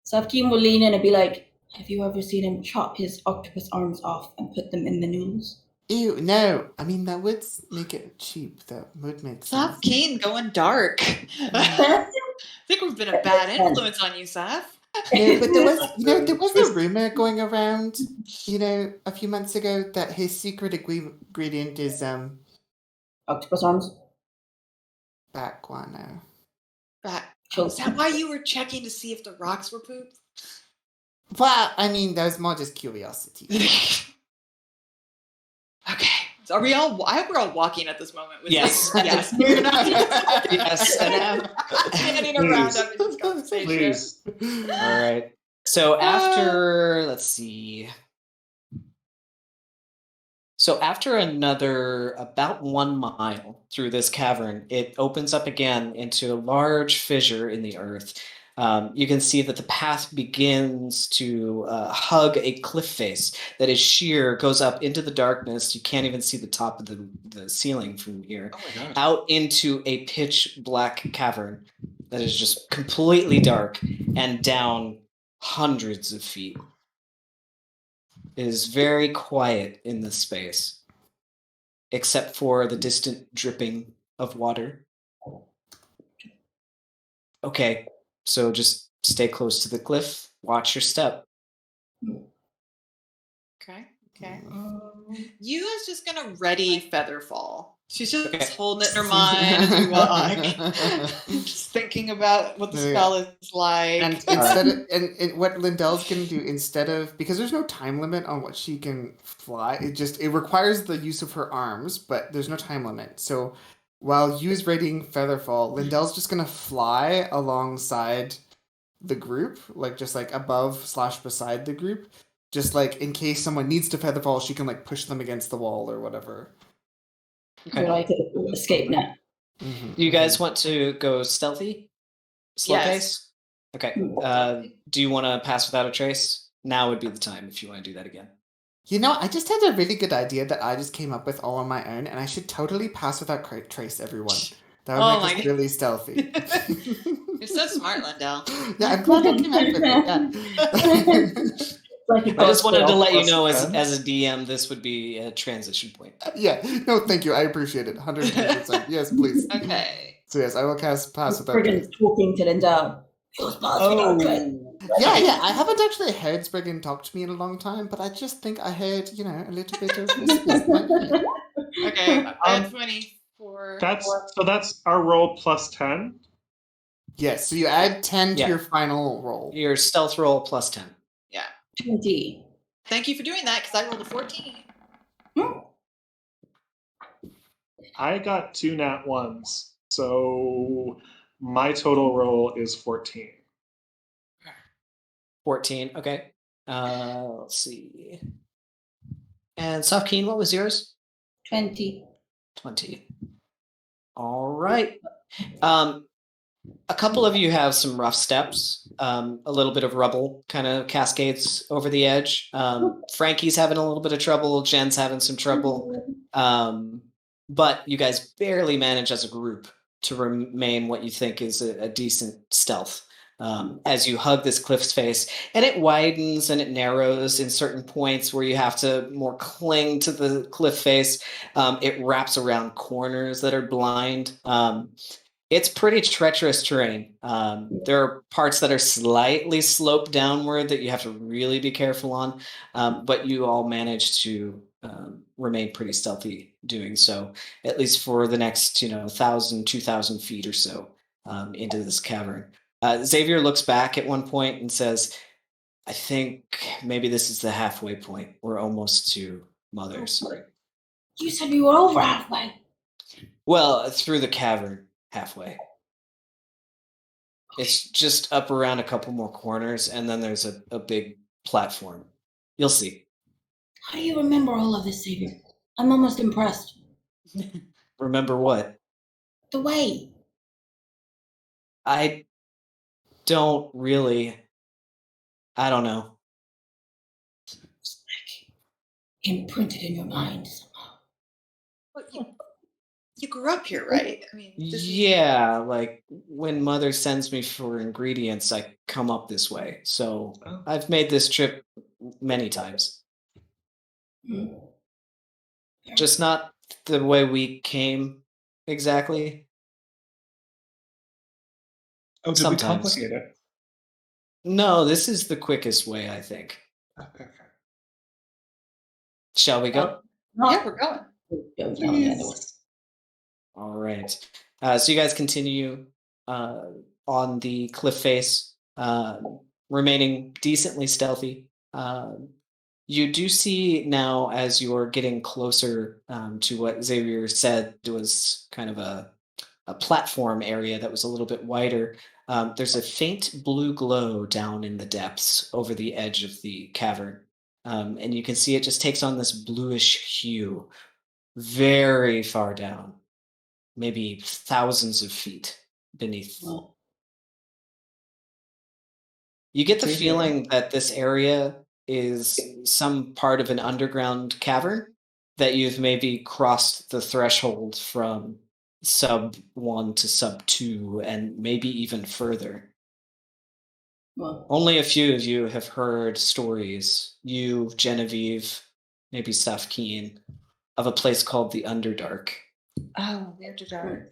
So Keen will lean in and be like, "Have you ever seen him chop his octopus arms off and put them in the noodles?" Ew, no. I mean, that would make it cheap. That would make Stop sense. Keen going dark. I think we've been a bad influence on you, Seth. No, but there was a rumor going around, a few months ago that his secret ingredient is Octopus arms. bat guano. Is that why you were checking to see if the rocks were poop? Well, I mean, that was more just curiosity. Okay. So are we all? I hope we're all walking at this moment. With Yes. Yes. Yes. And Standing around having this conversation. Please. all right. So after, let's see. So after another about 1 mile through this cavern, it opens up again into a large fissure in the earth. You can see that the path begins to hug a cliff face that is sheer, goes up into the darkness. You can't even see the top of the ceiling from here. Oh my god. Out into a pitch black cavern that is just completely dark and down hundreds of feet. It is very quiet in this space, except for the distant dripping of water. Okay, so just stay close to the cliff, watch your step. Okay. Yua's just gonna ready Featherfall. She's just holding it in her mind as we walk. Just thinking about what the spell is like. And instead of, and what Lindell's gonna do instead of, because there's no time limit on what she can fly, it requires the use of her arms, but there's no time limit. So while Yu's readying Featherfall, Lindell's just gonna fly alongside the group, just above/beside the group, just in case someone needs to Featherfall, she can push them against the wall or whatever. Okay. Like an escape net. Mm-hmm. You guys want to go stealthy? Slow pace? Okay. Do you want to pass without a trace? Now would be the time if you want to do that again. I just had a really good idea that I just came up with all on my own, and I should totally pass without trace everyone. That would make us really stealthy. You're so smart, Lindell. Yeah, I'm glad I came up with it. Yeah. I just wanted to let you know, as a DM, this would be a transition point. Yeah. No, thank you. I appreciate it. 110%. Yes, please. Okay. So yes, I will pass without Spriggan trace. talking to Lindell. Yeah. I haven't actually heard Spriggan talk to me in a long time, but I just think I heard, a little bit of whispers. Okay. I had 24. That's our roll plus 10. Yes, so you add 10 to your final roll. Your stealth roll plus 10. Yeah. 20. Thank you for doing that, because I rolled a 14. I got 2 nat 1s, so my total roll is 14. 14, okay. Let's see. And Safkeen, what was yours? 20. 20. All right. A couple of you have some rough steps. A little bit of rubble kind of cascades over the edge. Frankie's having a little bit of trouble. Jen's having some trouble. But you guys barely manage as a group to remain what you think is a decent stealth. As you hug this cliff's face, and it widens and it narrows in certain points where you have to more cling to the cliff face. It wraps around corners that are blind. It's pretty treacherous terrain. There are parts that are slightly sloped downward that you have to really be careful on, but you all manage to remain pretty stealthy doing so, at least for the next 1,000, 2,000 feet or so into this cavern. Xavier looks back at one point and says, I think maybe this is the halfway point. We're almost to Mother's. You said we were over halfway. Well, through the cavern, halfway. It's just up around a couple more corners, and then there's a big platform. You'll see. How do you remember all of this, Xavier? I'm almost impressed. Remember what? The way. I don't really. I don't know. It's like imprinted in your mind somehow. Well, you grew up here, right? I mean, Yeah, like when Mother sends me for ingredients, I come up this way. So I've made this trip many times. Mm. Just not the way we came exactly. Oh, did Sometimes. we complicate it? No, this is the quickest way, I think. Okay. Shall we go? yeah, we're going. Don't tell me otherwise. All right. So you guys continue on the cliff face, remaining decently stealthy. You do see now, as you're getting closer to what Xavier said was kind of a platform area that was a little bit wider. There's a faint blue glow down in the depths over the edge of the cavern. And you can see it just takes on this bluish hue very far down, maybe thousands of feet beneath. Well, You get the Xavier. feeling that this area is some part of an underground cavern, that you've maybe crossed the threshold from sub 1 to sub 2 and maybe even further. well, Only a few of you have heard stories, you, Genevieve, maybe Safkeen, of a place called the Underdark. Oh, the Underdark.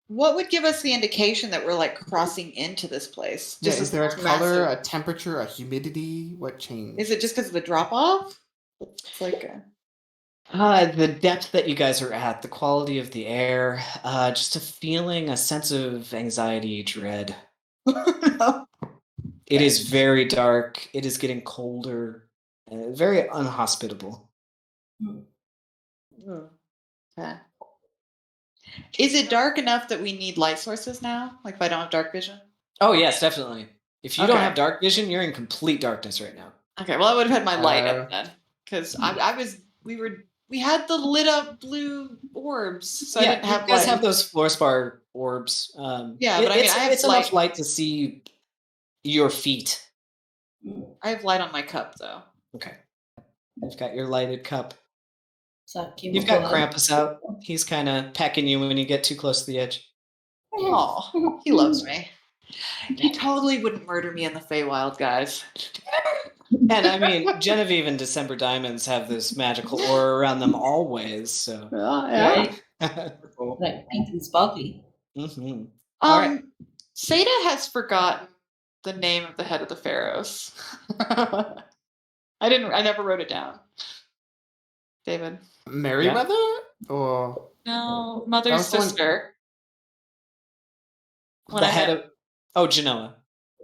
What would give us the indication that we're like crossing into this place? Yeah, is there a color, massive- a temperature, a humidity? What changed? Is it just because of the drop off? It's like The depth that you guys are at, the quality of the air, just a feeling, a sense of anxiety, dread. It is very dark. It is getting colder, very unhospitable. Okay. Is it dark enough that we need light sources now? Like if I don't have dark vision? Oh yes, definitely. If you don't Okay. have dark vision, you're in complete darkness right now. Okay, well I would have had my light Uh, up then. Because we had the lit up blue orbs. So I didn't have you guys light. have those fluorspar orbs. Yeah, but I mean, I have it's enough light. light to see your feet. I have light on my cup though. Okay, you've got your lighted cup. You've Got Krampus out. He's kind of pecking you when you get too close to the edge. Oh, he loves me. He totally wouldn't murder me in the Feywild, guys. And I mean, Genevieve and December Diamonds have this magical aura around them always. So, Yeah. Cool. Like pink and sparkly. Mhm. All right. Seda has forgotten the name of the head of the pharaohs. I never wrote it down. David. Merryweather? Or No, Mother's was the one- sister. The head of Genoa.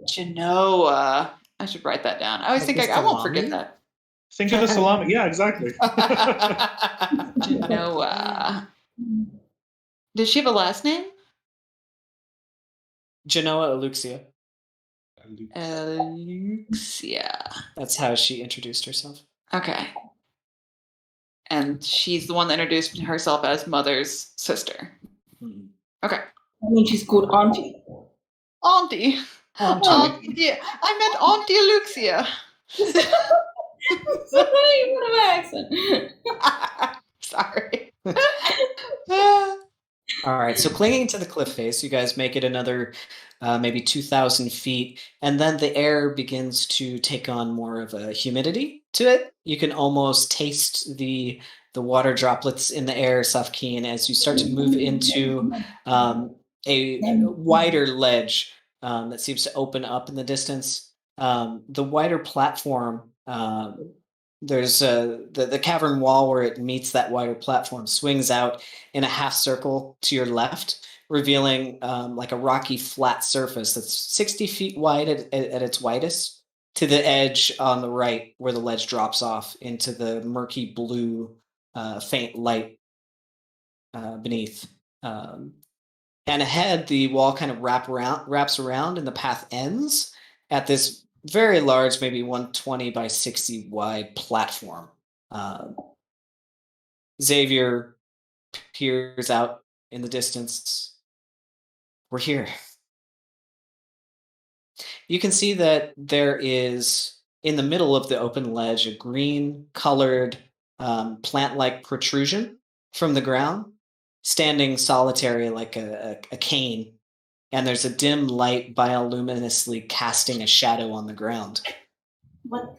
Genoa. I should write that down. I always Like think the I won't forget salami? that. Think of the salami. Yeah, exactly. Genoa. Does she have a last name? Genoa Eluxia. Luxia. That's how she introduced herself. Okay. And she's the one that introduced herself as Mother's sister. Hmm. Okay. I mean, she's called Auntie. Auntie. Auntie. Yeah. I meant Auntie Luxia. What an accent. Sorry. All right, so clinging to the cliff face, you guys make it another maybe 2,000 feet, and then the air begins to take on more of a humidity to it. You can almost taste the water droplets in the air, Safkeen, as you start to move into a wider ledge that seems to open up in the distance. The wider platform There's the cavern wall where it meets that wider platform swings out in a half circle to your left, revealing like a rocky flat surface that's 60 feet wide at its widest, to the edge on the right where the ledge drops off into the murky blue faint light beneath. And ahead, the wall kind of wraps around and the path ends at this very large, maybe 120 by 60 wide platform. Xavier peers out in the distance. We're here. You can see that there is, in the middle of the open ledge, a green-colored plant-like protrusion from the ground, standing solitary like a cane. And there's a dim light bioluminously casting a shadow on the ground. What?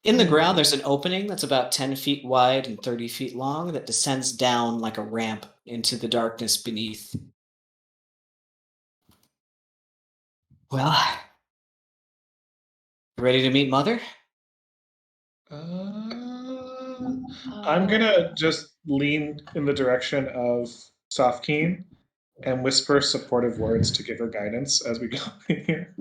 In the ground, there's an opening that's about 10 feet wide and 30 feet long that descends down like a ramp into the darkness beneath. Well, ready to meet Mother? I'm gonna just lean in the direction of Sofkeen and whisper supportive words to give her guidance as we go in here.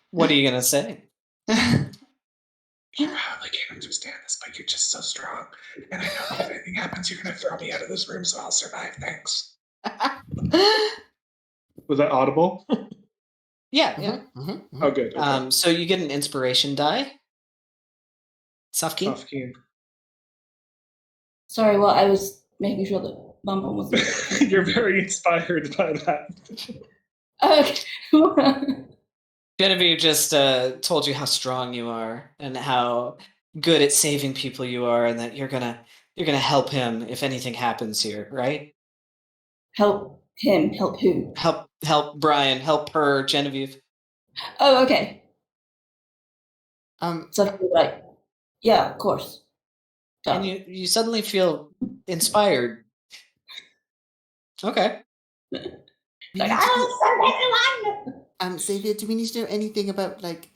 What are you going to say? You probably can't understand this, but you're just so strong. And I know that if anything happens, you're gonna throw me out of this room, so I'll survive. Thanks. Was that audible? Yeah. Oh, good. Okay. So you get an inspiration die. Sofkeen? Sofkeen. Sorry, well, I was making sure that Bum Bum was. You're very inspired by that. Okay. Genevieve just told you how strong you are and how good at saving people you are, and that you're gonna help him if anything happens here, right? Help him. Help who? Help Brian. Help her, Genevieve. Oh, okay. Um, So like, yeah, of course. And you suddenly feel inspired. Okay. Like, I'll serve everyone. Xavier, do we need to know anything about like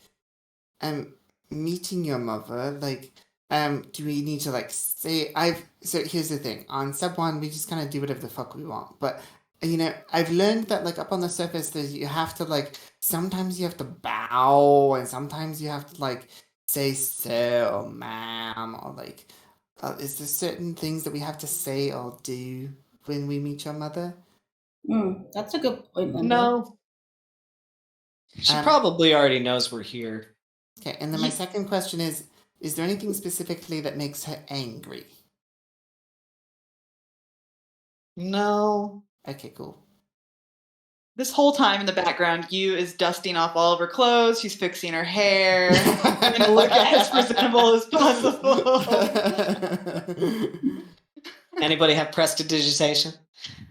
meeting your mother? Like, do we need to like say so here's the thing. On sub 1 we just kinda do whatever the fuck we want. But you know, I've learned that like up on the surface you have to like sometimes you have to bow and sometimes you have to like say sir or ma'am or like is there certain things that we have to say or do when we meet your mother? That's a good point, Linda. No. She probably already knows we're here. Okay, and then my second question is there anything specifically that makes her angry? No. Okay, cool. This whole time in the background, Yu is dusting off all of her clothes. She's fixing her hair. Trying to look as presentable as possible. Anybody have prestidigitation?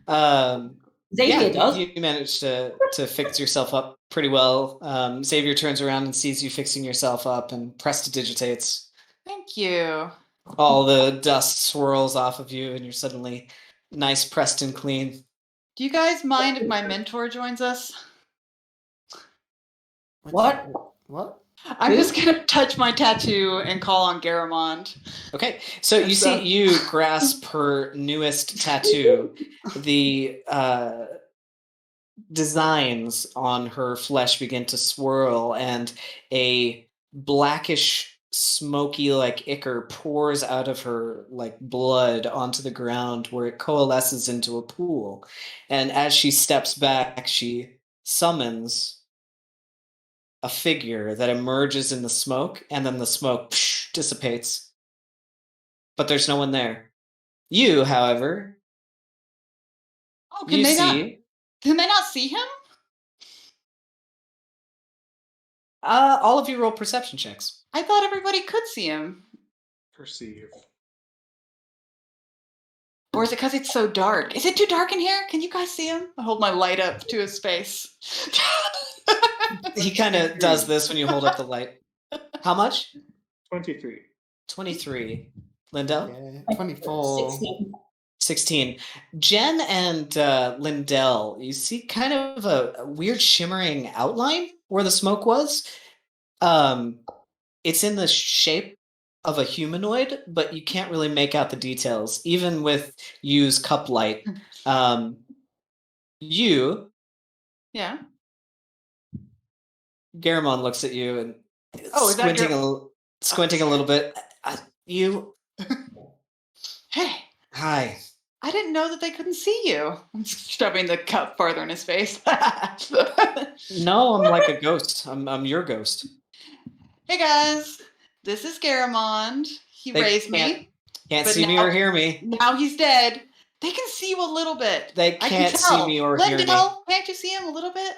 Xavier does. You managed to fix yourself up pretty well. Xavier turns around and sees you fixing yourself up and prestidigitates. Thank you. All the dust swirls off of you and you're suddenly nice, pressed and clean. Do you guys mind if my mentor joins us? What? What? I'm just going to touch my tattoo and call on Garamond. Okay, so you see you grasp her newest tattoo. The designs on her flesh begin to swirl, and a blackish, smoky like ichor pours out of her like blood onto the ground, where it coalesces into a pool. And as she steps back, she summons a figure that emerges in the smoke, and then the smoke dissipates. But there's no one there. You, however, Oh, can they not see him? All of you roll perception checks. I thought everybody could see him. Perceive. Or is it because it's so dark? Is it too dark in here? Can you guys see him? I hold my light up to his face. He kind of does this when you hold up the light. How much? 23. 23. Lindell? Yeah, 24. 16. Jen and Lindell, you see kind of a weird shimmering outline where the smoke was. It's in the shape of a humanoid, but you can't really make out the details, even with Yu's cup light. You, Yeah. Garamond looks at you and Oh, is that squinting a little bit. You, Hey, hi. I didn't know that they couldn't see you. I'm shoving the cup farther in his face. No, I'm like a ghost. I'm your ghost. Hey guys, this is Garamond. He They raised me. Can't But see me now- or hear me. Now he's dead. They can see you a little bit. They I can't can see tell. me or hear me. Lindell, can't you see him a little bit?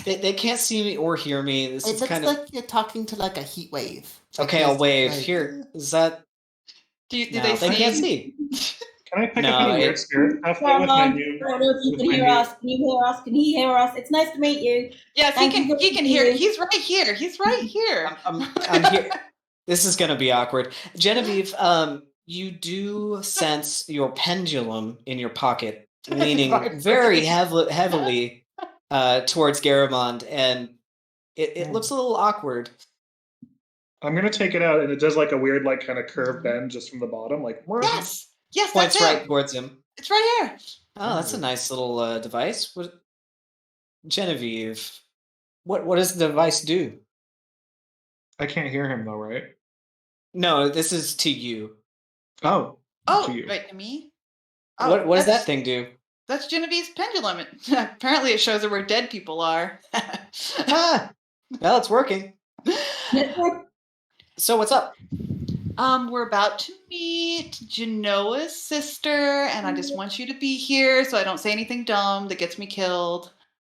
They can't see me or hear me. This It is looks kind of like you're talking to like a heat wave. okay. I'll wave. Here, is that? Do No, they they see? can't see. Can I pick No, up any weird it- spirit stuff though with my Garamond, new? I don't know if you with can my hear new- us. Can you hear us? Can he hear us? It's nice to meet you. Yes, Thank he you can. for He can seeing hear. you. He's right here. He's right here. I'm here. This is gonna be awkward. Genevieve, you do sense your pendulum in your pocket, leaning Vibrating. very heavily towards Garamond, and it looks a little awkward. I'm gonna take it out, and it does like a weird, like kind of curved bend just from the bottom, like. Yes. Yes, Points that's right him. towards him. It's right here. Oh, that's a nice little device. What, Genevieve? What does the device do? I can't hear him though, right? No, this is to you. Oh. Oh, To you. right to me. What does that that's- thing do? That's Genevieve's pendulum. Apparently, it shows her where dead people are. Ah, well, it's working. So what's up? We're about to meet Genoa's sister, and I just want you to be here so I don't say anything dumb that gets me killed.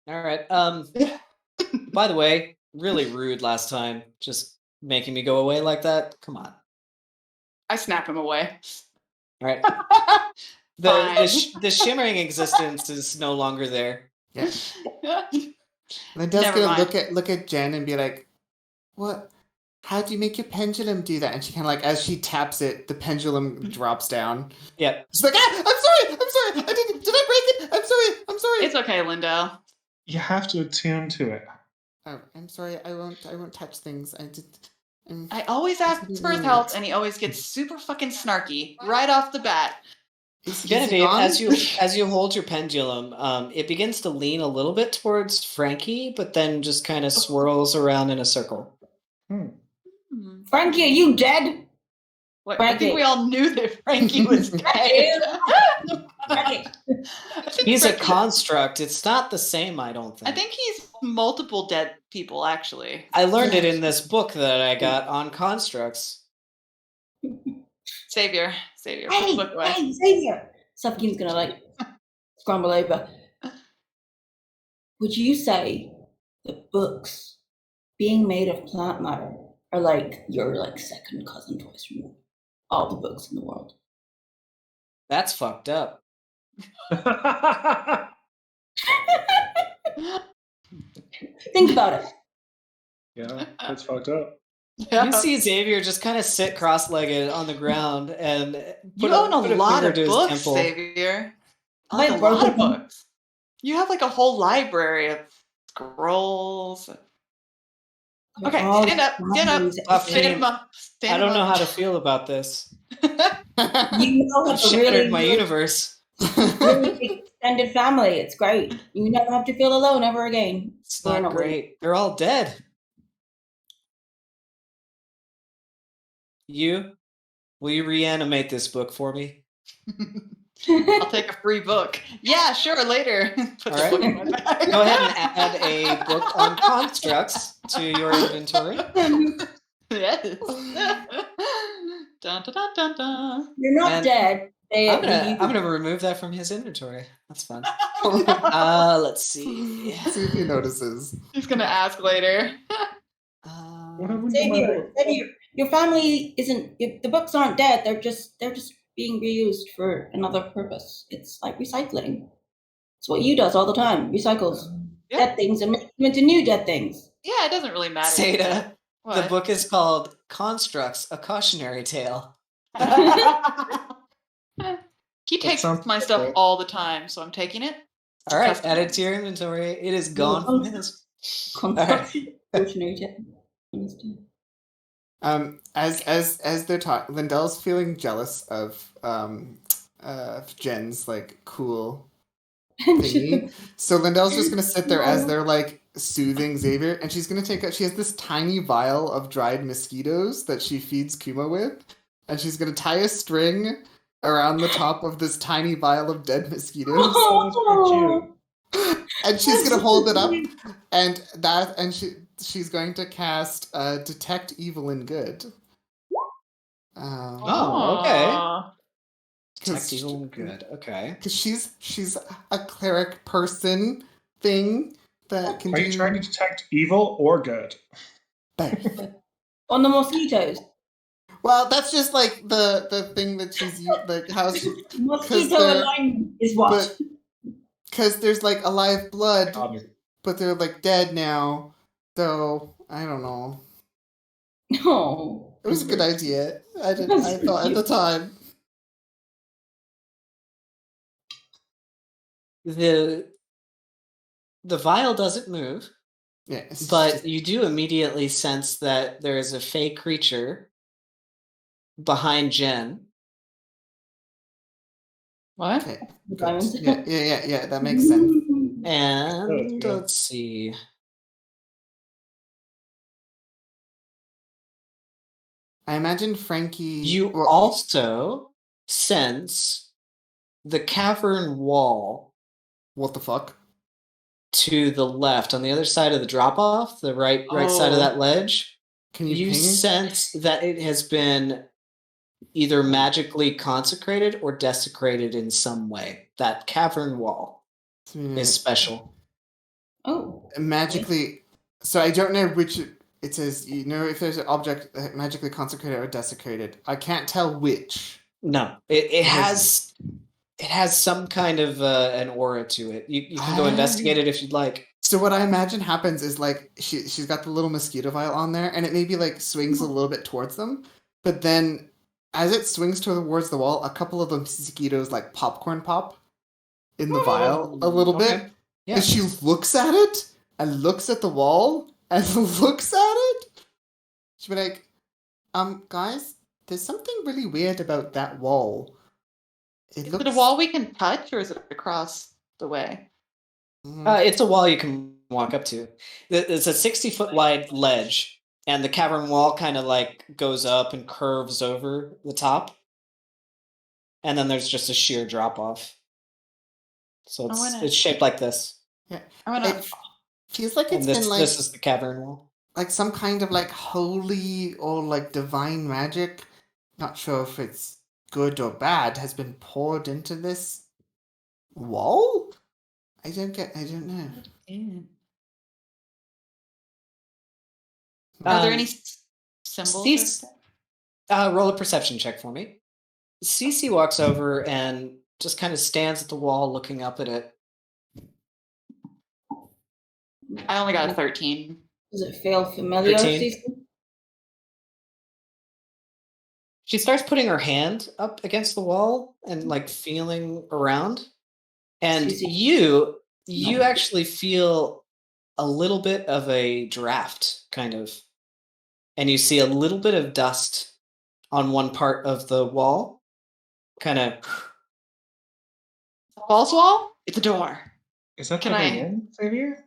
All right. By the way, really rude last time. Just making me go away like that. Come on. I snap him away. All right. Fine. The shimmering existence is no longer there. Yeah. Lindelle's Never gonna mind. look at Jen and be like, "What? How do you make your pendulum do that?" And she kind of like, as she taps it, the pendulum drops down. Yep. She's like, "Ah, I'm sorry. Did I break it? I'm sorry. It's okay, Lindell. You have to attune to it. Oh, I'm sorry. I won't touch things. I always ask for his help, and he always gets super fucking snarky right off the bat. Is he Genevieve, gone? as you hold your pendulum, it begins to lean a little bit towards Frankie, but then just kind of swirls around in a circle. Frankie, are you dead? What, I Frankie. think we all knew that Frankie was dead. Frankie. I think He's a Frankie- construct. It's not the same, I don't think. I think he's multiple dead people, actually. I learned it in this book that I got on constructs. Savior, put Hey, the book away. hey, Xavier. Sufkin's gonna like scramble over. Would you say that books being made of plant matter are like your like second cousin twice removed? All the books in the world. That's fucked up. Think about it. Yeah, that's fucked up. Yeah. You see Xavier just kind of sit cross-legged on the ground and You put own put a lot finger of to his books, temple. Xavier. My Like a lot of brother- books. You have like a whole library of scrolls. Okay, All stand up, stand up, families- Fuck stand me. him up. Stand I don't him know up. how to feel about this. You know I've have a shattered really, my really, universe. really big extended family. It's great. You never have to feel alone ever again. It's We're not not great. They're all dead. Will you reanimate this book for me? I'll take a free book. Yeah, sure, later. Put All the right. book in my bag. Go ahead and add a book on constructs to your inventory. Yes. Dun, dun, dun, dun, dun. You're not And dead. I'm gonna remove that from his inventory. That's fun. Let's see. See if he notices. He's gonna ask later. What happened to my book? Xavier, your family isn't. The books aren't dead. They're just being reused for another purpose. It's like recycling. It's what you does all the time. Recycles Yeah. dead things and makes them into new dead things. Yeah, it doesn't really matter. Seda, What? the book is called Constructs, a Cautionary Tale. He takes sounds my stuff okay. all the time, so I'm taking it. All right, Custom. add it to your inventory. It is gone from his. Construction. Cautionary tale. Understand. As they're talking, Lindell's feeling jealous of Jen's like cool thingy. So Lindell's just gonna sit there as they're like soothing Xavier, and she's gonna she has this tiny vial of dried mosquitoes that she feeds Kuma with, and she's gonna tie a string around the top of this tiny vial of dead mosquitoes. Oh, And she's gonna hold it up, and she's going to cast Detect Evil and Good. Oh, okay. Aw. Detect evil and good. Okay. Because she's a cleric person thing that can Are do you trying to detect evil or good? both. on the mosquitoes. Well, that's just like the thing that she's like how she Mosquito they're- alignment is what? because there's like alive blood, Got me. but they're like dead now. So I don't know. Oh, It was a good idea. I That's thought at the time. The vial doesn't move, Yeah, it's but just- you do immediately sense that there is a fey creature behind Jen. What? okay. the Good. diamond. Yeah. That makes sense. And yeah. let's see. I imagine Frankie. You also sense the cavern wall What the fuck? to the left on the other side of the drop off, the right side of Oh. that ledge. Can you You ping? sense that it has been either magically consecrated or desecrated in some way. That cavern wall is special. Oh, Magically. So I don't know which. It says if there's an object magically consecrated or desecrated. I can't tell which. No, it has some kind of an aura to it. You can go investigate it if you'd like. So what I imagine happens is like she's got the little mosquito vial on there, and it maybe like swings a little bit towards them, but then as it swings towards the wall, a couple of the mosquitoes like popcorn pop in the vial a little Okay. bit. Yeah. And she looks at it and looks at the wall and looks at it. She'll be like, guys, there's something really weird about that wall. It Is looks it a wall we can touch, or is it across the way? It's a wall you can walk up to. It's a 60-foot wide ledge, and the cavern wall kind of like goes up and curves over the top. And then there's just a sheer drop off. So it's shaped like this. I wanna. It feels like And it's been like this is the cavern wall. like some kind of like holy or like divine magic. Not sure if it's good or bad has been poured into this wall. I don't know. Are there Um, any symbols? Cease- roll a perception check for me. Cece walks over and just kind of stands at the wall looking up at it. I only got a 13. does it feel familiar? 13. Susan? She starts putting her hand up against the wall and like feeling around. And Cece. you actually feel a little bit of a draft, kind of. And you see a little bit of dust on one part of the wall. Kind of. False wall? It's a door. Is that the Can way I- in, Xavier?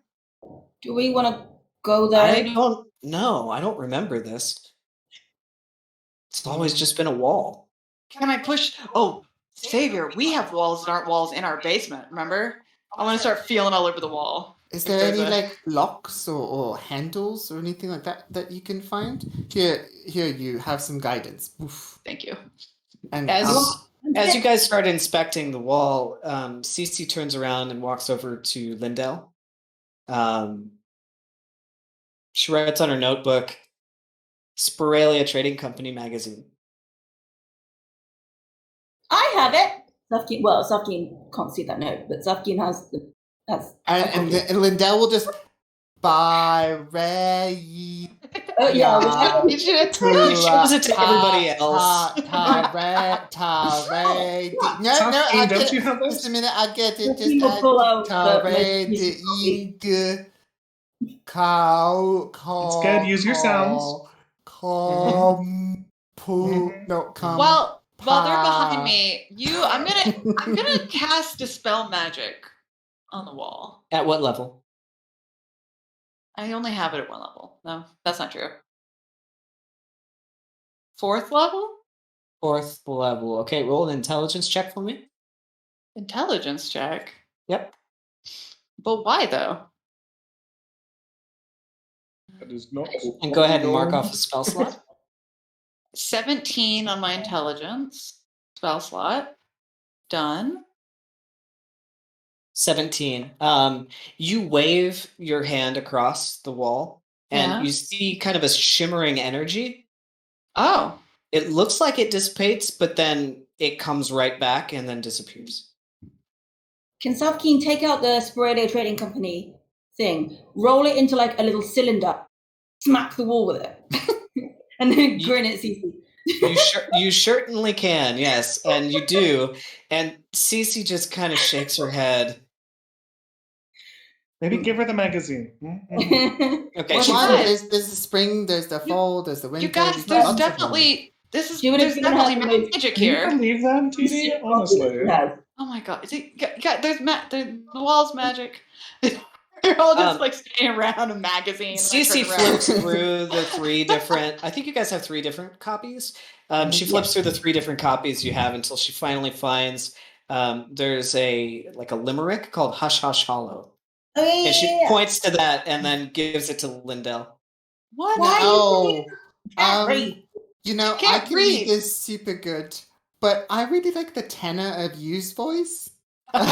Do we want to go there? I don't know. I don't remember this. It's always just been a wall. Can I push? Oh, Savior, we have walls that aren't walls in our basement, remember? I want to start feeling all over the wall. Is If there there's any a- like locks or handles or anything like that you can find? Here you have some guidance. Oof. Thank you. And As you guys start inspecting the wall, Cece turns around and walks over to Lindell. She writes on her notebook, Spiralia Trading Company magazine. I have it. Zafkeen can't see that note, but Zafkeen has and Lindell will just buy Ray. Oh yeah. You should have She shows it to everybody else. No, I Don't get you it. have Just this? a minute, I get it. Zafkeen will pull out Cow. It's good. Use your sounds. Come. Mhm. No, come. While they're Pa. behind me, I'm gonna cast Dispel Magic on the wall. At what level? I only have it at 1 level. No, that's not true. 4th level? 4th level. Okay, roll an intelligence check for me. Intelligence check. Yep. But why though? That is not. And go ahead and mark off a spell slot. 17 on my intelligence spell slot. Done. 17. You wave your hand across the wall, and Yeah. you see kind of a shimmering energy. Oh. It looks like it dissipates, but then it comes right back and then disappears. Can South Keen take out the Spiralia Trading Company thing, roll it into like a little cylinder, smack the wall with it, and then grin at Cece? You certainly can, yes, and you do. And Cece just kind of shakes her head. Maybe give her the magazine. Mm-hmm. Okay, Well, she why? flips. There's the spring, there's the fall, there's the winter. You guys, we've got there's lots of them. definitely there's She would have given her definitely the most- magic Can you here. believe that, TD? Honestly. Oh my god! Is it? The wall's magic. They're all just like standing around a magazine. Cece like, turn around. flips through the 3 different. I think you guys have 3 different copies. She flips through the 3 different copies you have until she finally finds. There's a limerick called "Hush Hush Hollow," Oh, yeah, and she yeah, yeah. points to that and then gives it to Lindell. What? Why? No. Can't read. You know, I Can't can read. read this super good, but I really like the tenor of Yu's voice. Why?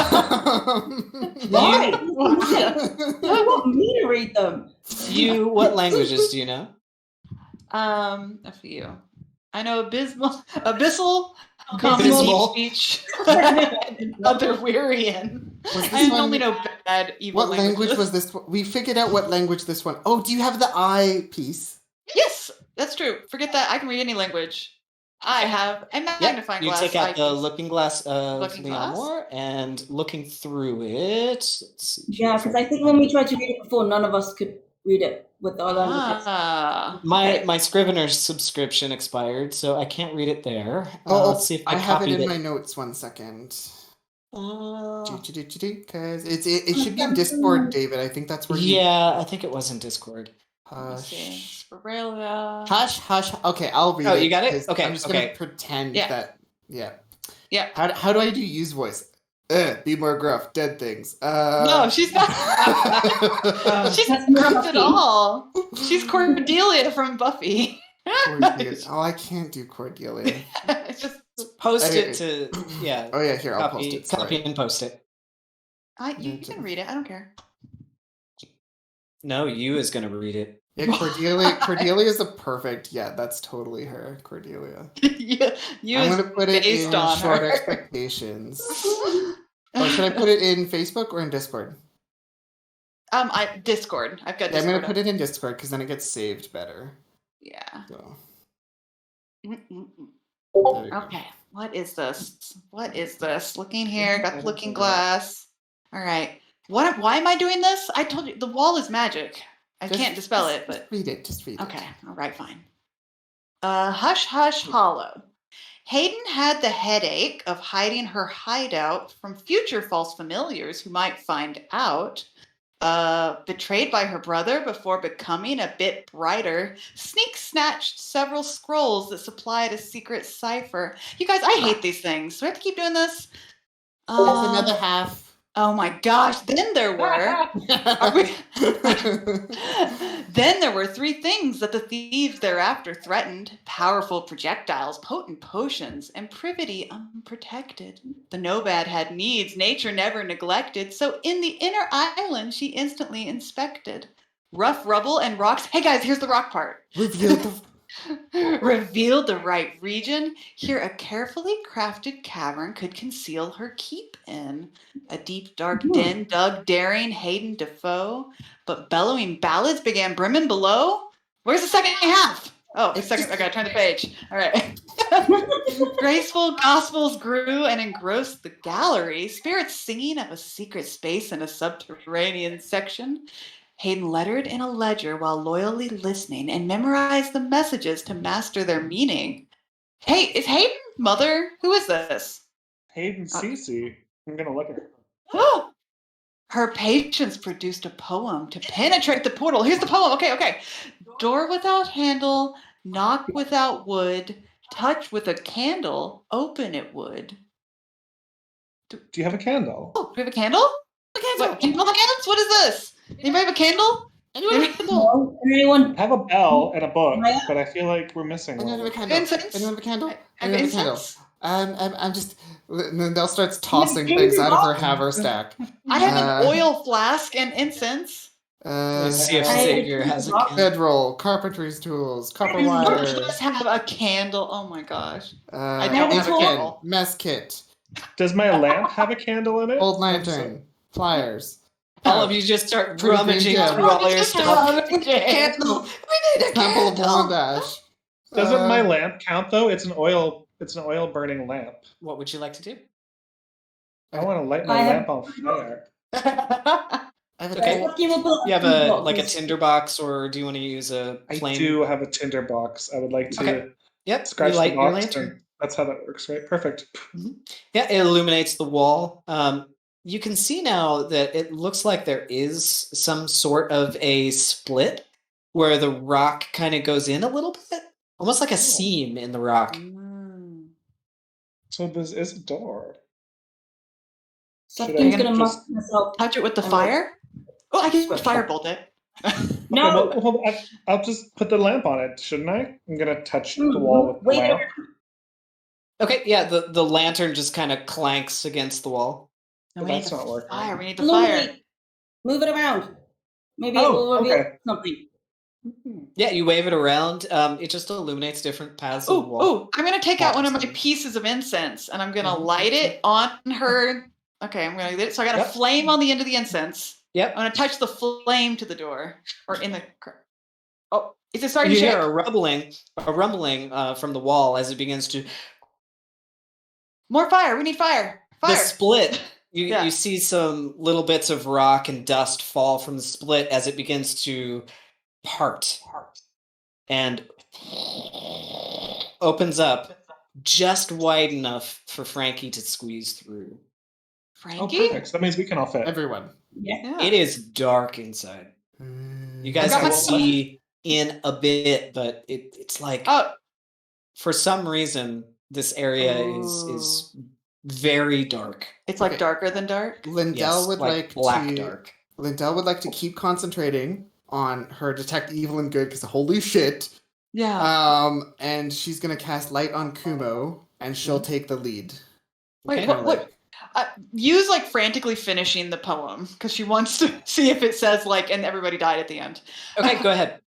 I want me to read them. What languages do you know? A few. I know abyssal, common Abysmal. speech, other Wearian. Was this I one- only know bad, evil What language was this one? We figured out what language this one. Oh, do you have the I piece? Yes, that's true. Forget that. I can read any language. I have a magnifying You glass. take out the eyepiece. looking glass of Looking Leon glass? Moore and looking through it. Let's see. Yeah, because I think when we tried to read it before, none of us could read it with our languages. Ah. My Scrivener subscription expired, so I can't read it there. Oh, Let's see if I have it copied in my notes. 1 second. Uh, Because it should be in Discord, David. I think that's where you. yeah, I think it was in Discord. Let's see. Hush. Spiralia. Hush, hush. Okay, I'll read it. Oh, you got it? 'cause Okay, I'm just okay. gonna pretend Yeah. that. Yeah. Yeah. How do I do use voice? Be more gruff. Dead things. No, she's not. She's That's not not gruff at Buffy. all. She's Cordelia from Buffy. Cordelia. Oh, I can't do Cordelia. It's just Post Okay. it to yeah. Oh yeah, here I'll Copy, post it. Sorry. copy and post it. you can read it. I don't care. No, you is gonna read it. Yeah, Cordelia is a perfect. Yeah, that's totally her. Cordelia. you I'm is gonna put it based in on short her. expectations. Oh, should I put it in Facebook or in Discord? Discord. I've got Yeah, I'm Discord. gonna put it in Discord because then it gets saved better. Yeah. So, Mm-mm-mm. there we go. Okay. What is this? Looking here. Got the looking glass. All right. Why am I doing this? I told you the wall is magic. I can't dispel it, but read it. Just read it. okay. All right. Fine. Hush, hush, hollow. Hayden had the headache of hiding her hideout from future false familiars who might find out. Betrayed by her brother before becoming a bit brighter, Sneak snatched several scrolls that supplied a secret cipher. You guys, I hate these things. Do I have to keep doing this? That's another half. Oh my gosh! Then there were. Then there were 3 things that the thieves thereafter threatened: powerful projectiles, potent potions, and privity unprotected. The Nobad had needs nature never neglected, so in the inner island she instantly inspected. Rough rubble and rocks. Hey guys, here's the rock part. Revealed the right region. Here a carefully crafted cavern could conceal her keep in. A deep dark den dug daring Hayden Defoe. But bellowing ballads began brimming below. Where's the second half? Oh, It's second. just- I gotta turn the page. All right. Graceful gospels grew and engrossed the gallery. Spirits singing of a secret space in a subterranean section. Hayden lettered in a ledger while loyally listening and memorized the messages to master their meaning. Hey, is Hayden's mother? Who is this? Hayden Cece. I'm gonna look at her. Her patience produced a poem to penetrate the portal. Here's the poem. Okay. Door without handle, knock without wood, touch with a candle, open it would. Do you have a candle? Oh, do we have a candle? What, candle hands? What is this? Anybody have a candle? Anyone have a candle? No, anyone? I have a bell and a book, Maya? but I feel like we're missing Anyone have a one. candle? Incense? Anyone have a candle? Have Anyone have a candle? incense? I'm just. Lindell starts tossing tinder things out of her box? haversack. I have an oil flask and incense. Let's see if I- Xavier has a candle. Bedroll, carpentry's tools, copper I None of wire, us have a candle. Oh my gosh. I don't have a napkin, candle. mess kit, Does my lamp have a candle in it? old lantern, pliers. All of you just start Pretty rummaging green through all your stuff. Candle. We need a Sample of candle. Dash. Doesn't my lamp count though? It's an oil burning lamp. What would you like to do? I want to light I my have- lamp on fire. I have a Okay. What do you want to- You have a tinder box, or do you want to use a I flame? do have a tinder box. I would like to Okay. Yep. scratch you light the your box. lantern. And that's how that works, right? Perfect. Yeah, it illuminates the wall. You can see now that it looks like there is some sort of a split where the rock kind of goes in a little bit, almost like a seam in the rock. So this is a door. Something's I gonna just- muck myself. Touch it with the I'm fire? Oh, I can firebolt it. No. Okay, well, I'll just put the lamp on it, shouldn't I? I'm gonna touch the wall with the Wait. lamp. Okay, yeah, the lantern just kind of clanks against the wall. No, But we need that's the not working. fire. We need the fire. Illuminate. Move it around. Maybe it Oh, will reveal okay. something. Yeah, you wave it around. It just illuminates different paths of the wall. Oh, I'm gonna take out one of my Awesome. pieces of incense and I'm gonna Mhm. light it on her. Okay, I'm gonna get it. So I got a Yep. flame on the end of the incense. Yep. I'm gonna touch the flame to the door or in the. Oh, is it starting You to hear shake? a rumbling from the wall as it begins to. More fire. We need fire. The Fire. split. Yeah. You see some little bits of rock and dust fall from the split as it begins to part and opens up just wide enough for Frankie to squeeze through. Oh, Frankie. perfect. So that means we can all fit. everyone. Yeah. It is dark inside. You guys got can my- see in a bit, but it's like Oh, for some reason this area is very dark. it's like Okay. darker than dark. Lindell Yes, would like black to. dark. Lindell would like to keep concentrating on her detect evil and good because holy shit. Yeah. And she's gonna cast light on Kumo, and she'll take the lead. Wait, Okay. what? Use like frantically finishing the poem because she wants to see if it says like, and everybody died at the end. Okay, go ahead.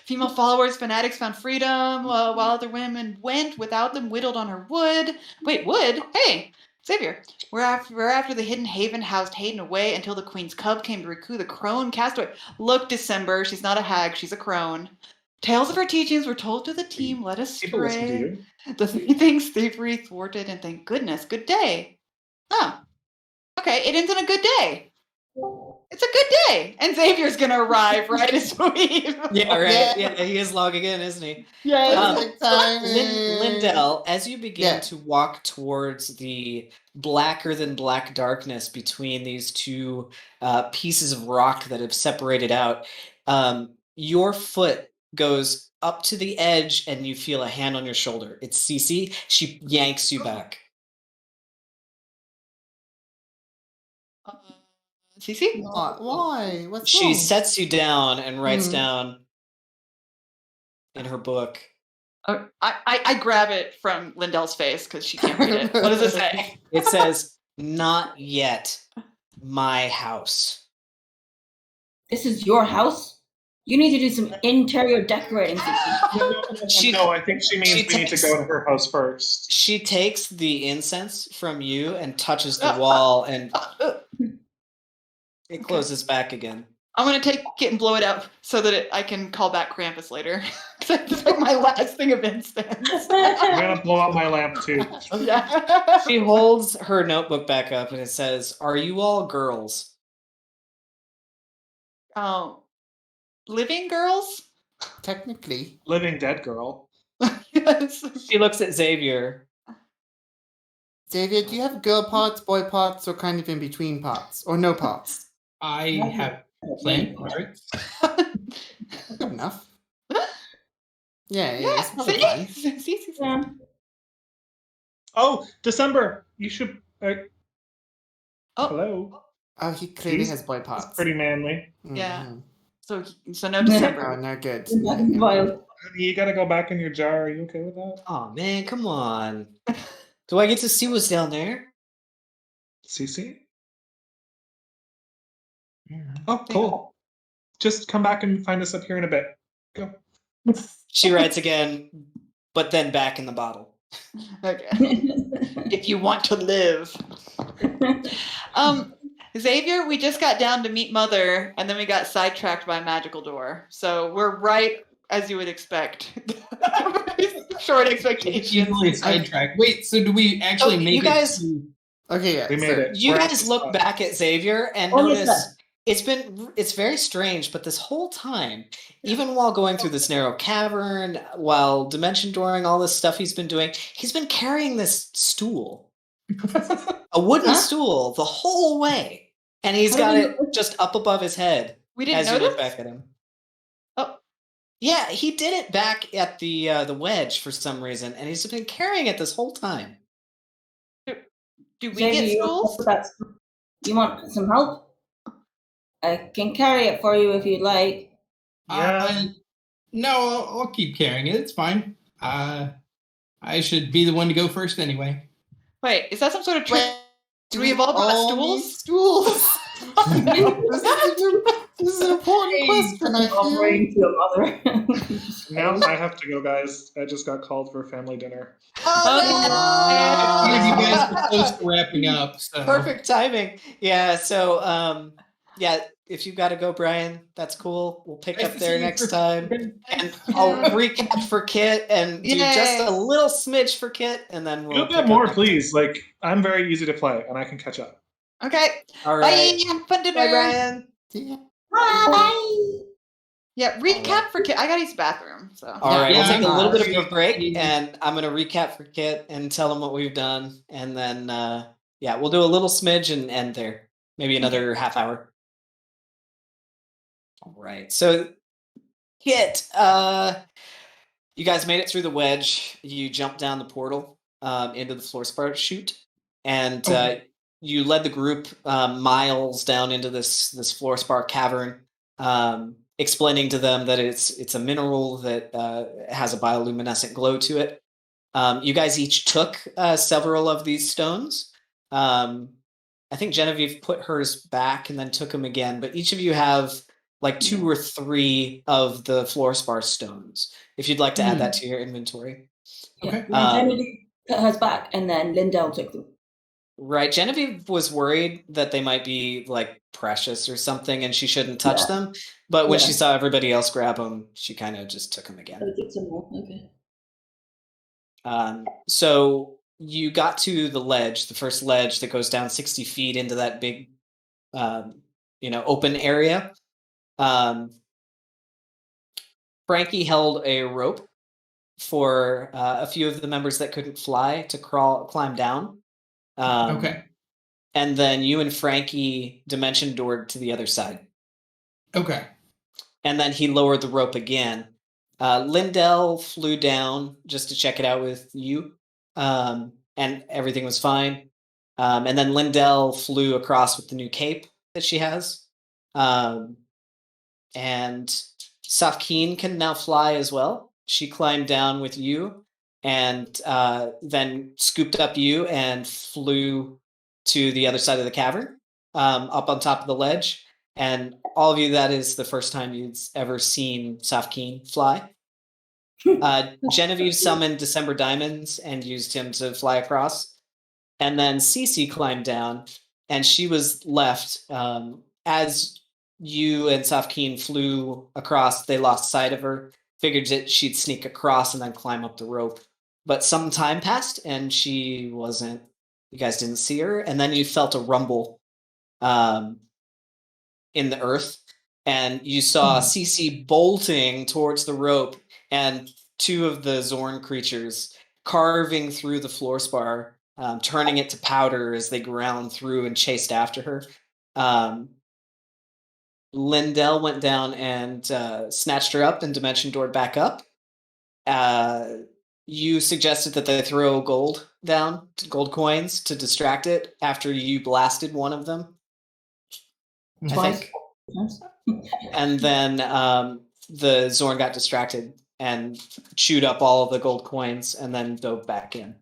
Female followers, fanatics found freedom, while other women went without them, whittled on her wood. Wait, wood? Hey, Xavier. We're after the hidden haven housed Hayden away until the queen's cub came to recruit the crone castaway. Look, December, she's not a hag, she's a crone. Tales of her teachings were told to the team, led us People listen to astray. you. The three things thievery thwarted, and thank goodness, good day. Oh, okay, it ends on a good day. It's a good day, and Xavier's gonna arrive right as we. Yeah, right. Yeah. Yeah, he is logging in, isn't he? Yeah. Perfect timing. Lindell, as you begin Yeah. to walk towards the blacker than black darkness between these two pieces of rock that have separated out, your foot goes up to the edge and you feel a hand on your shoulder. It's Cece. She yanks you back. Cece? Why? What's She wrong? sets you down and writes Mhm. down in her book. Oh, I grab it from Lindell's face because she can't read it. What does it say? It says, "Not yet. My house." This is your house? You need to do some interior decorating, Cece. No, I think she means she we need to takes- go to her house first. She takes the incense from you and touches the wall, and it closes back again. I'm gonna take it and blow it out so that I can call back Krampus later. It's like my last thing of incense. I'm gonna blow out my lamp too. Yeah. She holds her notebook back up and it says, "Are you all girls?" Oh, living girls? Technically. Living dead girl. Yes. She looks at Xavier. Xavier, do you have girl parts, boy parts, or kind of in between parts? Or no parts? I have plant parts. Good enough. Yeah, Yeah, it's probably fine. see. Yeah. Oh, December. You should. Oh, Hello. Oh, he clearly He's- has boy That's parts. pretty manly. Yeah. Mhm. so no December. Oh, no good. Back in the wild. Honey, you gotta go back in your jar. Are you okay with that? Oh man, come on. Do I get to see what's down there? Cece? Oh, cool. Just come back and find us up here in a bit. Go. She writes again, but then back in the bottle. Okay. If you want to live. Xavier, we just got down to meet Mother, and then we got sidetracked by a magical door. So we're right as you would expect. Short expectations. Easily sidetracked. Wait, so do we actually make you guys- it to... Okay, yeah. We made it. You We're at guys the look spot. back at Xavier and Oh, yes, notice sir. it's very strange, but this whole time, even while going through this narrow cavern, while dimension dooring, all this stuff he's been carrying this stool. A wooden Huh? stool the whole way. And he's How got did it you- just up above his head We didn't as you look notice? back at him. Oh. Yeah, he did it back at the wedge for some reason, and he's been carrying it this whole time. Do we Xavier, get stools? you want some help? I can carry it for you if you'd like. Yeah. No, I'll keep carrying it. It's fine. I should be the one to go first anyway. Wait, is that some sort of trick? Wait, Do we have all brought all need stools? stools? This is an important question, I feel. Offering to your mother. Now I have to go, guys. I just got called for family dinner. Oh, You no! guys are close to wrapping up. So. Perfect timing. Yeah, so yeah, if you gotta go, Brian, that's cool. We'll pick Nice up to there see you next for- time. And I'll recap for Kit and do just Yay. a little smidge for Kit, and then A we'll little pick bit up more, next please. Like, I'm very easy to play, and I can catch up. Okay. All right. Bye. Have fun dinner. Bye, Brian. Yeah. Bye. Yeah, recap for Kit. I gotta use the bathroom. So. All right, Yeah, we'll take a I'm little bit sorry. of a break, and I'm going to recap for Kit and tell him what we've done, and then yeah, we'll do a little smidge and end there. Maybe another half hour. All right, so Kit, you guys made it through the wedge. You jumped down the portal into the floor spar chute, and Okay. you led the group miles down into this floor spar cavern. Explaining to them that it's a mineral that has a bioluminescent glow to it. You guys each took several of these stones. I think Genevieve put hers back and then took them again, but each of you have like 2 or 3 of the fluorspar stones. If you'd like to add that to your inventory. Okay. Genevieve put hers back, and then Lindell took them. Right. Genevieve was worried that they might be like precious or something and she shouldn't touch Yeah. them. But when Yeah. she saw everybody else grab them, she kind of just took them again. I took some more. Okay. So you got to the ledge, the first ledge that goes down 60 feet into that big, open area. Frankie held a rope for a few of the members that couldn't fly to climb down. Okay. And then you and Frankie dimension doored to the other side. Okay. And then he lowered the rope again. Lindell flew down just to check it out with you, and everything was fine. And then Lindell flew across with the new cape that she has. And Safkeen can now fly as well. She climbed down with you and then scooped up you and flew to the other side of the cavern, up on top of the ledge. And all of you, that is the first time you've ever seen Safkeen fly. Genevieve summoned December Diamonds and used him to fly across. And then Cece climbed down, and she was left. As you and Safkeen flew across, they lost sight of her, figured that she'd sneak across and then climb up the rope. But some time passed, and she wasn't. You guys didn't see her. And then you felt a rumble in the earth. and you saw Cece bolting towards the rope, and two of the Zorn creatures carving through the floor spar, turning it to powder as they ground through and chased after her. Lindell went down and snatched her up and dimension doored back up. You suggested that they throw gold down, gold coins, to distract it after you blasted one of them. I Twice. think. And then the Zorn got distracted and chewed up all of the gold coins and then dove back in.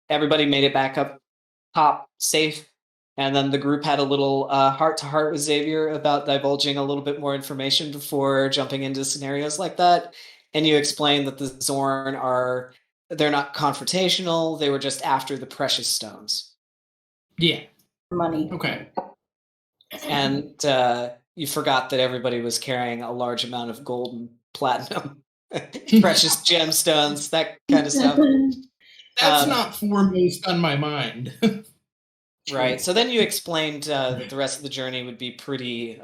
Everybody made it back up top safe. And then the group had a little heart-to-heart with Xavier about divulging a little bit more information before jumping into scenarios like that. And you explained that the Zorn they're not confrontational, they were just after the precious stones. Yeah. Money. Okay. And you forgot that everybody was carrying a large amount of gold and platinum, precious gemstones, that kind of stuff. That's not foremost on my mind. Right. So then you explained that the rest of the journey would be pretty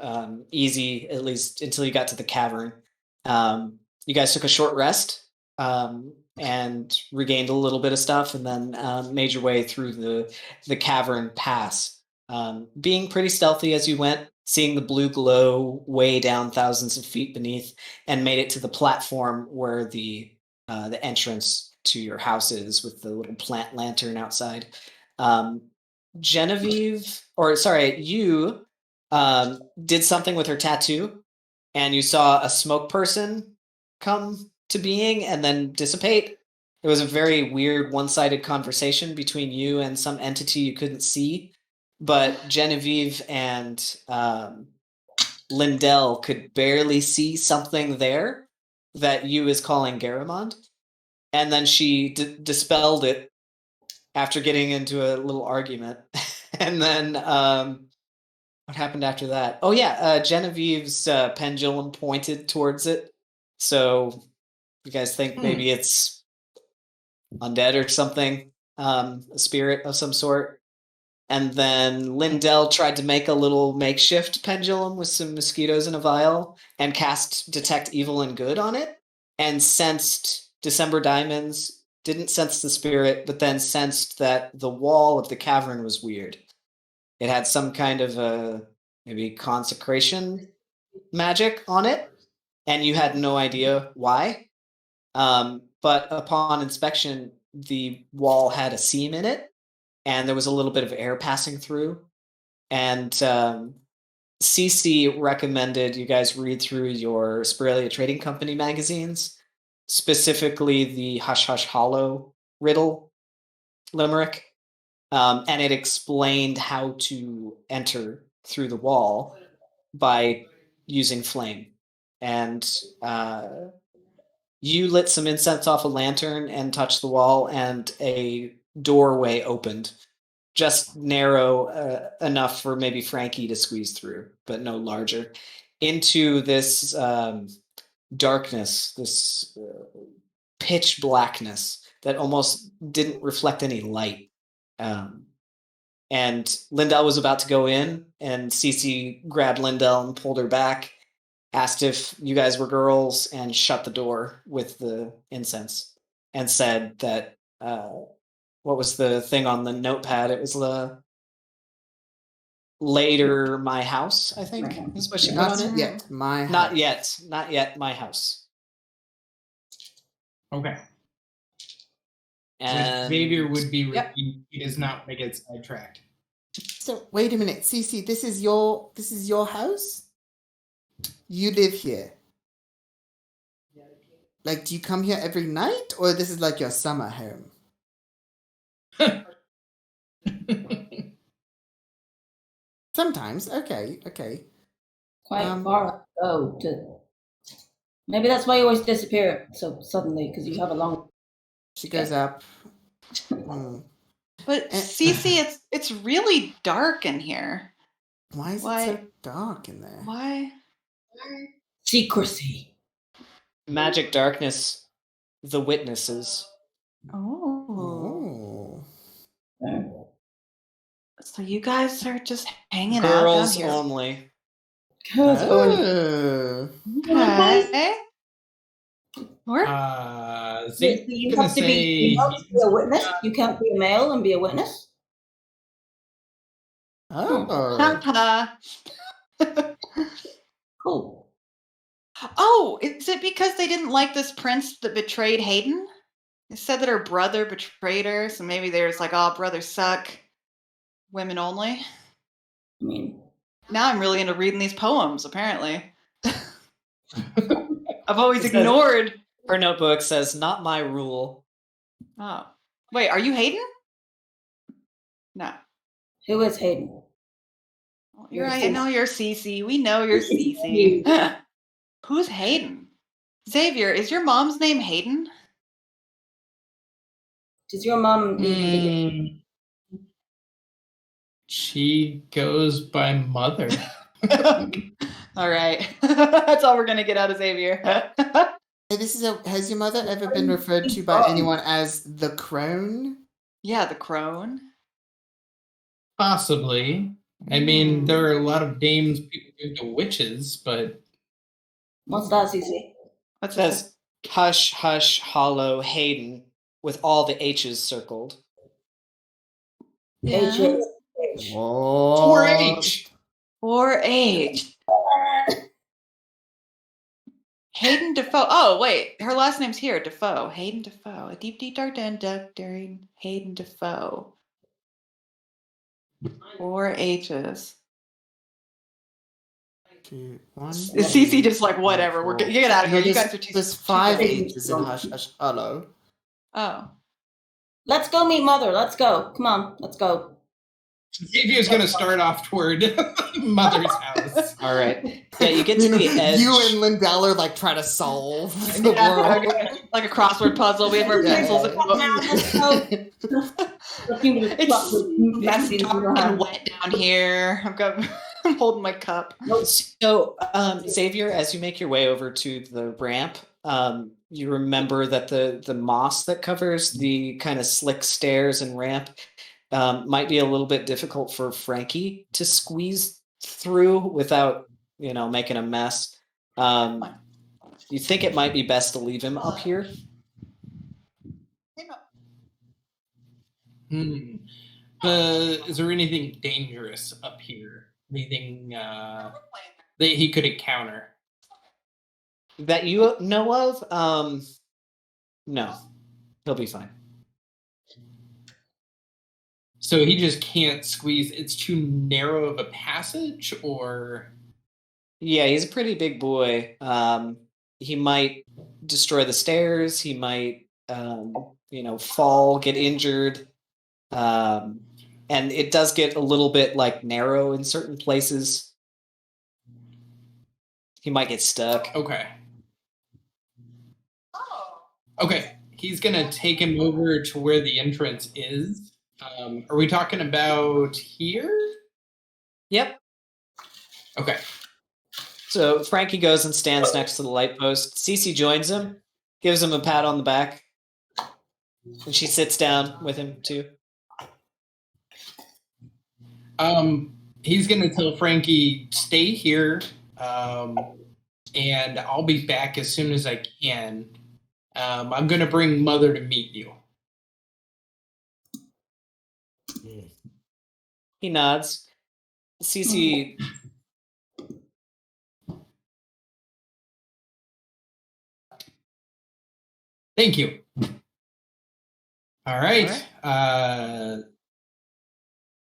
easy, at least until you got to the cavern. You guys took a short rest and regained a little bit of stuff, and then made your way through the cavern pass, being pretty stealthy as you went, seeing the blue glow way down thousands of feet beneath, and made it to the platform where the entrance to your house is, with the little plant lantern outside. Genevieve, or sorry, you did something with her tattoo, and you saw a smoke person come to being and then dissipate. It was a very weird one-sided conversation between you and some entity you couldn't see, but Genevieve and Lindell could barely see something there that you is calling Garamond, and then she dispelled it after getting into a little argument. And then what happened after that? Oh yeah, Genevieve's pendulum pointed towards it. So you guys think maybe it's undead or something, a spirit of some sort. And then Lindell tried to make a little makeshift pendulum with some mosquitoes in a vial and cast Detect Evil and Good on it, and sensed December Diamonds. Didn't sense the spirit, but then sensed that the wall of the cavern was weird. It had some kind of a maybe consecration magic on it, and you had no idea why. But upon inspection, the wall had a seam in it, and there was a little bit of air passing through. And Cece recommended you guys read through your Spiralia Trading Company magazines, specifically the Hush Hush Hollow riddle limerick, and it explained how to enter through the wall by using flame. And you lit some incense off a lantern and touched the wall, and a doorway opened, just narrow enough for maybe Frankie to squeeze through, but no larger, into this darkness, this pitch blackness that almost didn't reflect any light. And Lindell was about to go in, and Cece grabbed Lindell and pulled her back, asked if you guys were girls, and shut the door with the incense, and said that what was the thing on the notepad? It was the later my house, I think, is what she put Not on it. yet, my Not house. not yet my house. Okay. And Xavier would be Yep. he does not want to get sidetracked. So wait a minute, Cece, this is your house? You live here. Like, do you come here every night, or this is like your summer home? Sometimes. Okay. Quite far go to. Maybe that's why you always disappear so suddenly, because you have a long. She goes up. But Cece, it's really dark in here. Why is it so dark in there? Why? Secrecy. magic darkness, the witnesses. Oh. Oh. So you guys are just hanging out Girls down here. only. Who's Owen? Okay. Or So you have to be female to be a witness. You can't be a male and be a witness. Oh. Cool. Oh, is it because they didn't like this prince that betrayed Hayden? They said that her brother betrayed her, so maybe there's like, oh, brothers suck, women only. I mean, Now I'm really into reading these poems, apparently. I've always It says- ignored. Her notebook says, "Not my rule." Oh. Wait, are you Hayden? No. who is Hayden? You're right. I know you're Cece. We know you're Cece. Who's Hayden? Xavier, is your mom's name Hayden? Does your mom need She goes by Mother. All right. That's all we're going to get out of Xavier. Hey, has your mother ever been referred to by anyone as the crone? Yeah, the crone. Possibly. I mean, there are a lot of names people give to witches, but What's that, Cece? What's It says, "Hush, hush, hollow, Hayden," with all the H's circled. H Yeah. H. 4-H. 4-H. Hayden Defoe. Oh, wait. Her last name's here. Defoe. Hayden Defoe. A deep, deep, dark, dark, daring Hayden Defoe. 4 H's. Two, one. Cece just like, whatever. We're get out of here. You guys are too. There's too 5 good. H's in Hush Hush Hollow. Oh. Let's go meet Mother. Let's go. Come on. Let's go. Xavier's going to start off toward Mother's house. All right. Yeah, you get to the edge. You and Lindell are like trying to solve the Yeah, world. okay. Like a crossword puzzle. We have our Yeah. pencils. Let's go. It's dark and wet down here. I'm holding my cup. So, Xavier, as you make your way over to the ramp, you remember that the moss that covers the kind of slick stairs and ramp might be a little bit difficult for Frankie to squeeze through without, making a mess. You think it might be best to leave him up here? Is there anything dangerous up here? Anything that he could encounter? That you know of? No. He'll be fine. So he just can't squeeze. It's too narrow of a passage, or Yeah, he's a pretty big boy. He might destroy the stairs. He might, fall, get injured. And it does get a little bit narrow in certain places. He might get stuck. okay. Okay, he's gonna take him over to where the entrance is. Are we talking about here? Yep. Okay. So Frankie goes and stands next to the light post. Cece joins him, gives him a pat on the back, and she sits down with him too. He's gonna tell Frankie, stay here, and I'll be back as soon as I can. I'm gonna bring Mother to meet you. He nods. Cece Thank you. All right.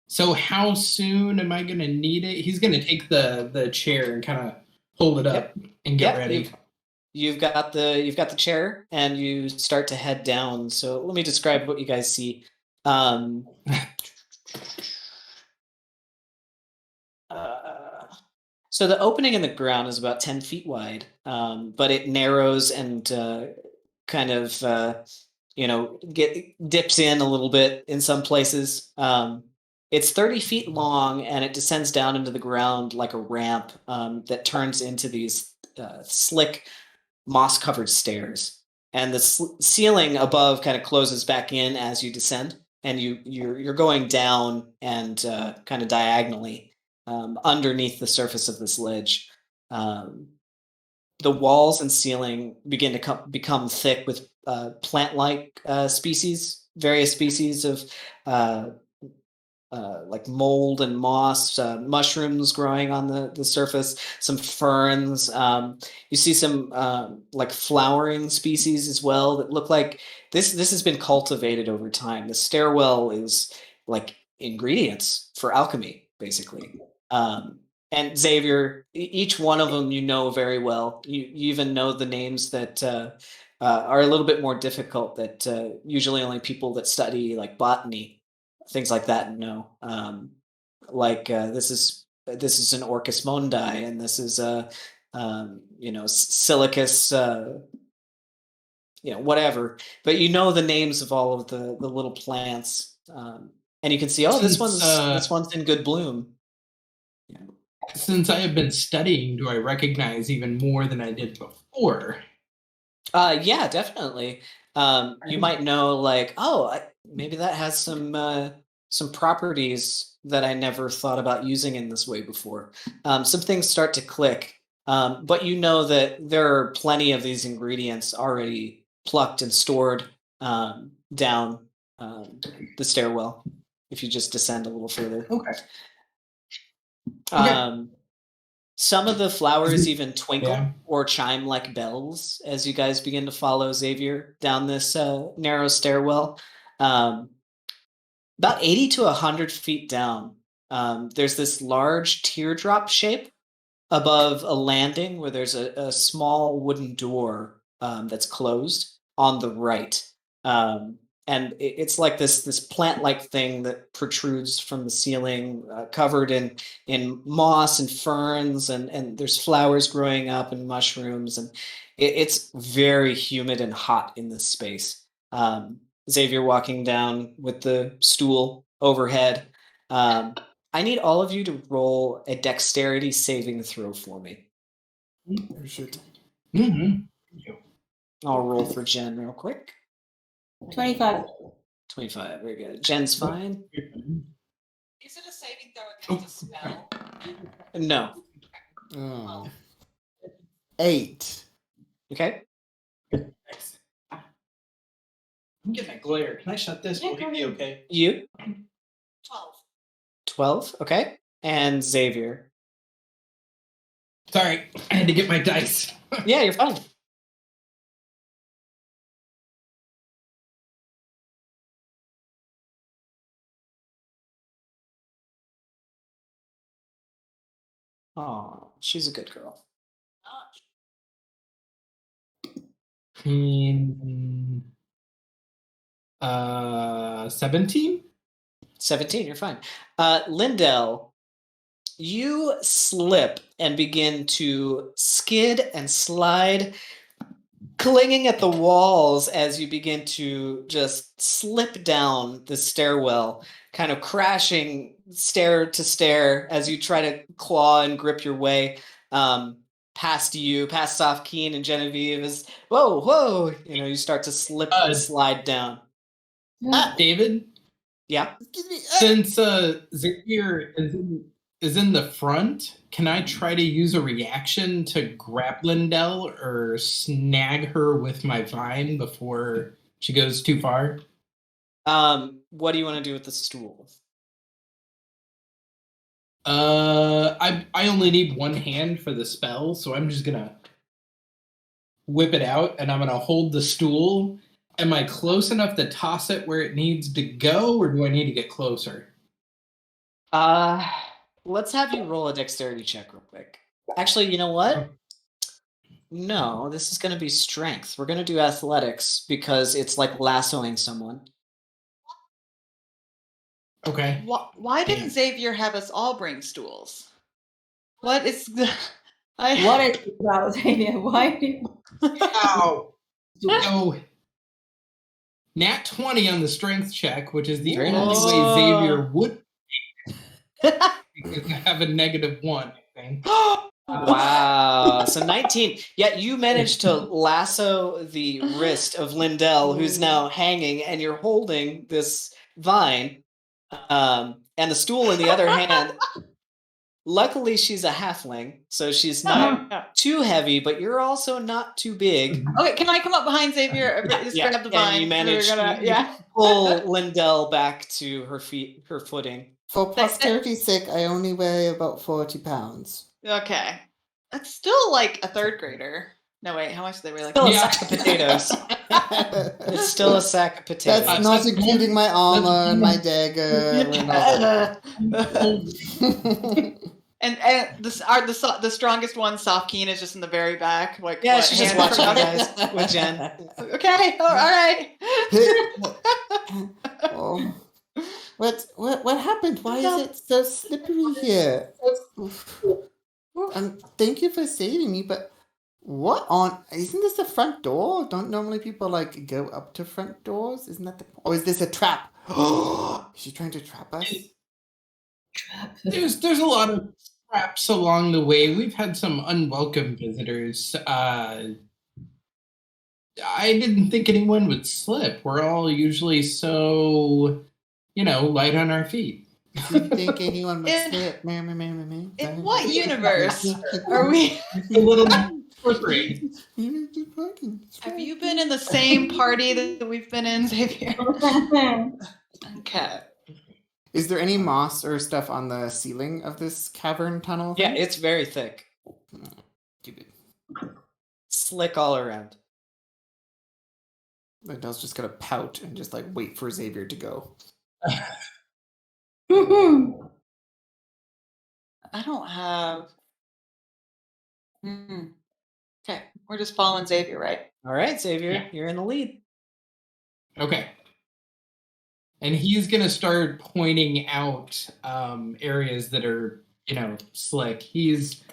So how soon am I going to need it? He's going to take the chair and kind of hold it up and get ready. You've got the chair, and you start to head down. So let me describe what you guys see. So the opening in the ground is about 10 feet wide, but it narrows and kind of dips in a little bit in some places. It's 30 feet long, and it descends down into the ground like a ramp that turns into these slick, moss-covered stairs. And the ceiling above kind of closes back in as you descend, and you're going down and kind of diagonally underneath the surface of this ledge. The walls and ceiling begin to become thick with plant-like species, various species of like mold and moss, mushrooms growing on the surface, some ferns. You see some like flowering species as well that look like this has been cultivated over time. The stairwell is like ingredients for alchemy, basically. And Xavier, each one of them you know very well. You even know the names that are a little bit more difficult that usually only people that study like botany, things like that know. This is an Orcus Mundi, and this is a Silicus, whatever. But you know the names of all of the little plants, and you can see, this one's in good bloom. Yeah. Since I have been studying, do I recognize even more than I did before? Yeah, definitely. You might know, like, maybe that has some properties that I never thought about using in this way before. Some things start to click, but you know that there are plenty of these ingredients already plucked and stored down the stairwell. If you just descend a little further. Okay. Some of the flowers even twinkle Yeah. or chime like bells as you guys begin to follow Xavier down this narrow stairwell. About 80 to 100 feet down, there's this large teardrop shape above a landing where there's a small wooden door that's closed on the right. And it's like this plant-like thing that protrudes from the ceiling, covered in moss and ferns, and there's flowers growing up and mushrooms, and it's very humid and hot in this space. Xavier walking down with the stool overhead. I need all of you to roll a dexterity saving throw for me. Oh, shit. Mm-hmm. I'll roll for Jen real quick. 25. 25, very good. Jen's fine. Is it a saving throw against a spell? No. Oh. 8. Okay. Thanks. I'm getting a glare. Can I shut this? Yeah, Will he go be ahead. okay? You? 12. 12, okay. And Xavier. Sorry, I had to get my dice. Yeah, you're fine. Oh, she's a good girl. 17? 17, you're fine. Lindell, you slip and begin to skid and slide, clinging at the walls as you begin to just slip down the stairwell, kind of crashing stair to stair as you try to claw and grip your way past Soft Keen and Genevieve. As whoa, you start to slip and slide down. David? Yeah. Since Xavier is in the front, can I try to use a reaction to grab Lindell or snag her with my vine before she goes too far? What do you want to do with the stool? I only need one hand for the spell, so I'm just gonna whip it out and I'm gonna hold the stool. Am I close enough to toss it where it needs to go, or do I need to get closer? Let's have you roll a dexterity check real quick. Actually, you know what? No, this is going to be strength. We're going to do athletics because it's like lassoing someone. Okay. Why didn't Xavier have us all bring stools? What is the... What is it about Xavier? Why? Ow! So, nat 20 on the strength check, which is the Very only nice. way Xavier would because I have a -1, I think. Wow. So 19. Yeah, you managed to lasso the wrist of Lindell, who's now hanging, and you're holding this vine, and the stool in the other hand. Luckily, she's a halfling, so she's not Yeah. too heavy, but you're also not too big. Okay, can I come up behind Xavier? Just grab the vine. You manage Yeah. pull Lindell back to her footing. For posterity's sake, I only weigh about 40 pounds. Okay. That's still like a third grader. No, wait, how much do they weigh? Like Still a Yeah. sack of potatoes. It's still a sack of potatoes. That's not including my armor and my dagger and all that. And the strongest one, Sofkeen, is just in the very back. Like, Yeah, what, she's just hands watching you across? guys with Jen. Okay, all right. Oh. What happened? Why is it so slippery here? Thank you for saving me, but isn't this the front door? Don't normally people like go up to front doors? Isn't that or is this a trap? Is she trying to trap us? There's a lot of traps along the way. We've had some unwelcome visitors. I didn't think anyone would slip. We're all usually so, light on our feet. Didn't think anyone would slip. In what universe are we? A little slippery. Have you been in the same party that we've been in, Xavier? Okay. Is there any moss or stuff on the ceiling of this cavern tunnel? Yeah, it's very thick. Stupid. Slick all around. Adele's just gonna pout and just like wait for Xavier to go. I don't have. Okay, we're just following Xavier, right? All right, Xavier, Yeah. you're in the lead. Okay. And he's going to start pointing out areas that are, slick. He's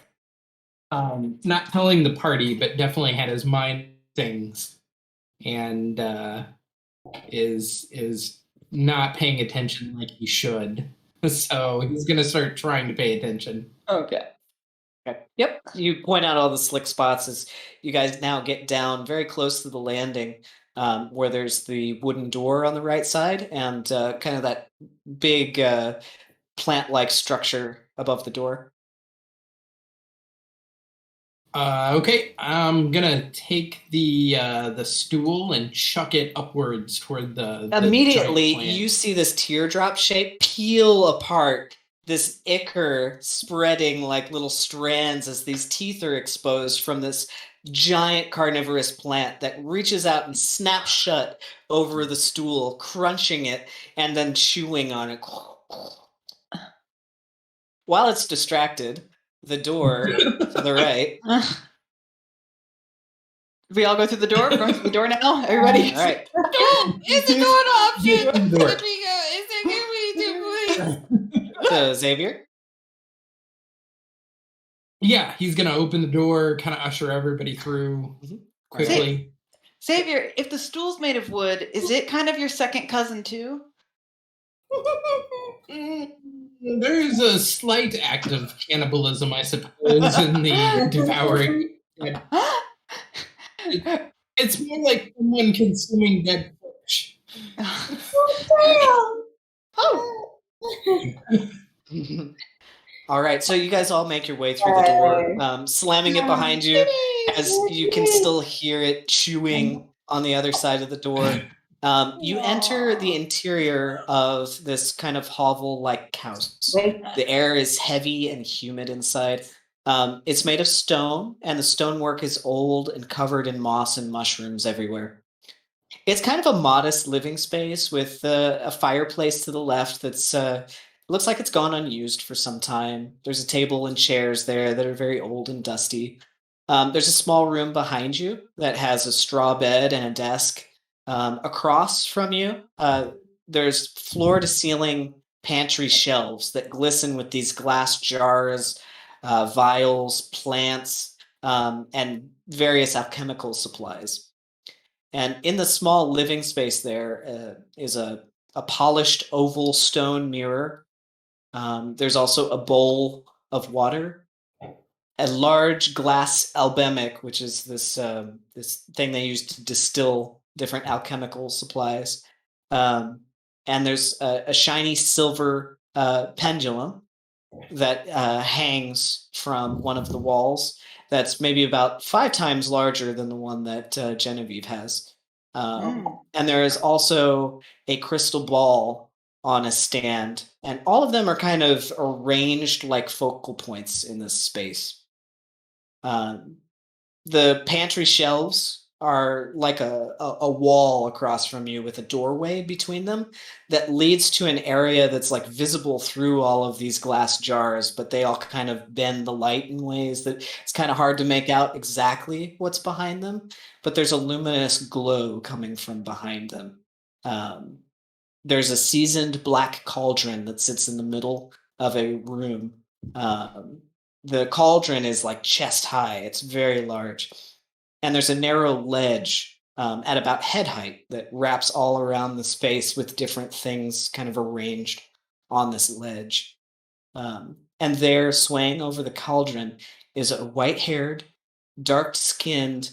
not telling the party, but definitely had his mind things and is not paying attention like he should. So he's going to start trying to pay attention. Okay. Yep. You point out all the slick spots as you guys now get down very close to the landing, where there's the wooden door on the right side and kind of that big plant-like structure above the door. Okay, I'm gonna take the stool and chuck it upwards toward the Immediately, giant plant. you see this teardrop shape peel apart. This ichor spreading like little strands as these teeth are exposed from this giant carnivorous plant that reaches out and snaps shut over the stool, crunching it and then chewing on it. While it's distracted, the door to the right. We all go through the door. We're going through the door now. Are you ready? All right. Is the door an option? Open the door. Let me go. Is there can we do, please? So, Xavier? Yeah, he's gonna open the door, kind of usher everybody through quickly. Xavier, if the stool's made of wood, is it kind of your second cousin too? There's a slight act of cannibalism, I suppose, in the devouring. It's more like someone consuming dead fish. All right, so you guys all make your way through the door, slamming it behind you as you can still hear it chewing on the other side of the door. You enter the interior of this kind of hovel-like house. The air is heavy and humid inside. It's made of stone, and the stonework is old and covered in moss and mushrooms everywhere. It's kind of a modest living space with a fireplace to the left that's looks like it's gone unused for some time. There's a table and chairs there that are very old and dusty. There's a small room behind you that has a straw bed and a desk. Across from you, there's floor-to-ceiling pantry shelves that glisten with these glass jars, vials, plants, and various alchemical supplies. And in the small living space there is a polished oval stone mirror. There's also a bowl of water, a large glass albemic, which is this thing they use to distill different alchemical supplies. And there's a shiny silver pendulum that hangs from one of the walls that's maybe about 5 times larger than the one that Genevieve has. And there is also a crystal ball on a stand, and all of them are kind of arranged like focal points in this space. The pantry shelves are like a wall across from you with a doorway between them that leads to an area that's like visible through all of these glass jars, but they all kind of bend the light in ways that it's kind of hard to make out exactly what's behind them, but there's a luminous glow coming from behind them. There's a seasoned black cauldron that sits in the middle of a room. The cauldron is like chest high. It's very large. And there's a narrow ledge at about head height that wraps all around the space with different things kind of arranged on this ledge. And there, swaying over the cauldron, is a white-haired, dark-skinned,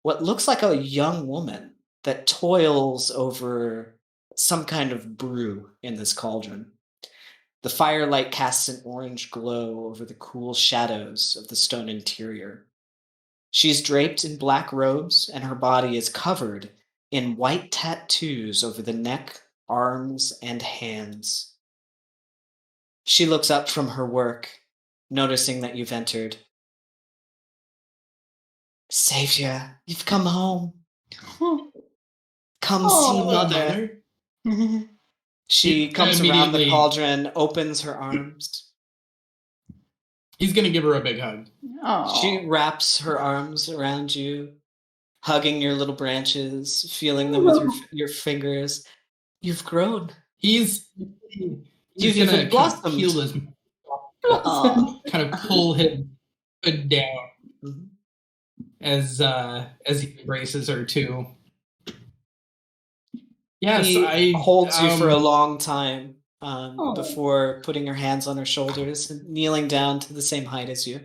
what looks like a young woman that toils over some kind of brew in this cauldron. The firelight casts an orange glow over the cool shadows of the stone interior. She's draped in black robes, and her body is covered in white tattoos over the neck, arms, and hands. She looks up from her work, noticing that you've entered. Savior, you've come home. Come see Mother. She comes around the cauldron, opens her arms. He's going to give her a big hug. Oh. She wraps her arms around you, hugging your little branches, feeling them with your fingers. You've grown. He's You've going to blossomed. heal his, kind of pull his hood down as he embraces her too. Yes, he holds you for a long time before putting her hands on her shoulders and kneeling down to the same height as you.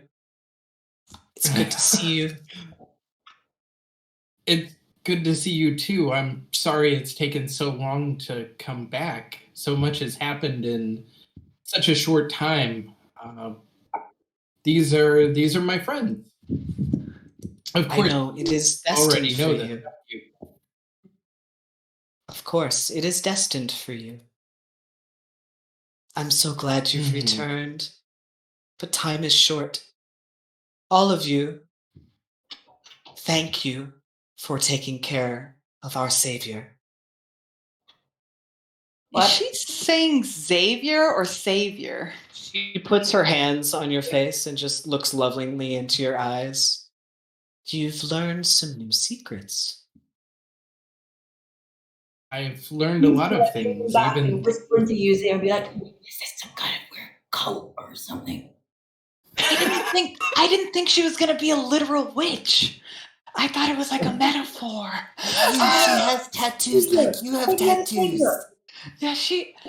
It's good to see you. It's good to see you too. I'm sorry it's taken so long to come back. So much has happened in such a short time. These are my friends. Of course, I know it is destined already for know you. Of course, it is destined for you. I'm so glad you've returned, but time is short. All of you, thank you for taking care of our Savior. Is she saying Xavier or Savior? She puts her hands on your face and just looks lovingly into your eyes. You've learned some new secrets. I've learned a lot of things. Even whisper to you there and be like, "Is this some kind of weird cult or something?" I didn't think she was gonna be a literal witch. I thought it was like a metaphor. She has tattoos like you have tattoos. Yeah,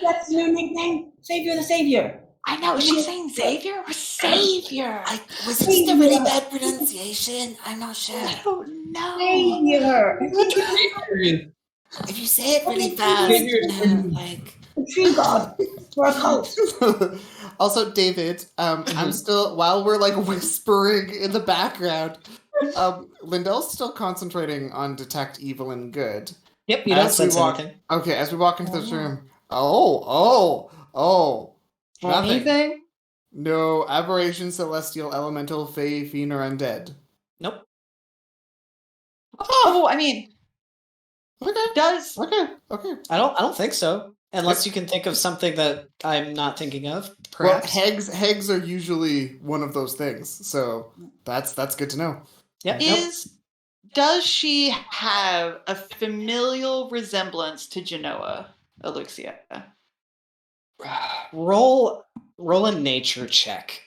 That's your nickname, Savior the Savior. I know. Is she saying Xavier or Savior? Was it just a really bad pronunciation? I'm not sure. I don't know. Savior. If you say it really fast, like The tree god for a cult. Also, David, I'm still while we're like whispering in the background. Lindell's still concentrating on detect evil and good. Yep, you don't sense anything. Okay, as we walk into this room. Nothing. Anything? No aberration, celestial, elemental, fey, fiend, or undead. Nope. Oh, I mean, Okay. Okay. I don't think so. Unless you can think of something that I'm not thinking of, perhaps. Well, hegs are usually one of those things, so that's good to know. Yep. Does she have a familial resemblance to Genoa, Elixia? Roll a nature check.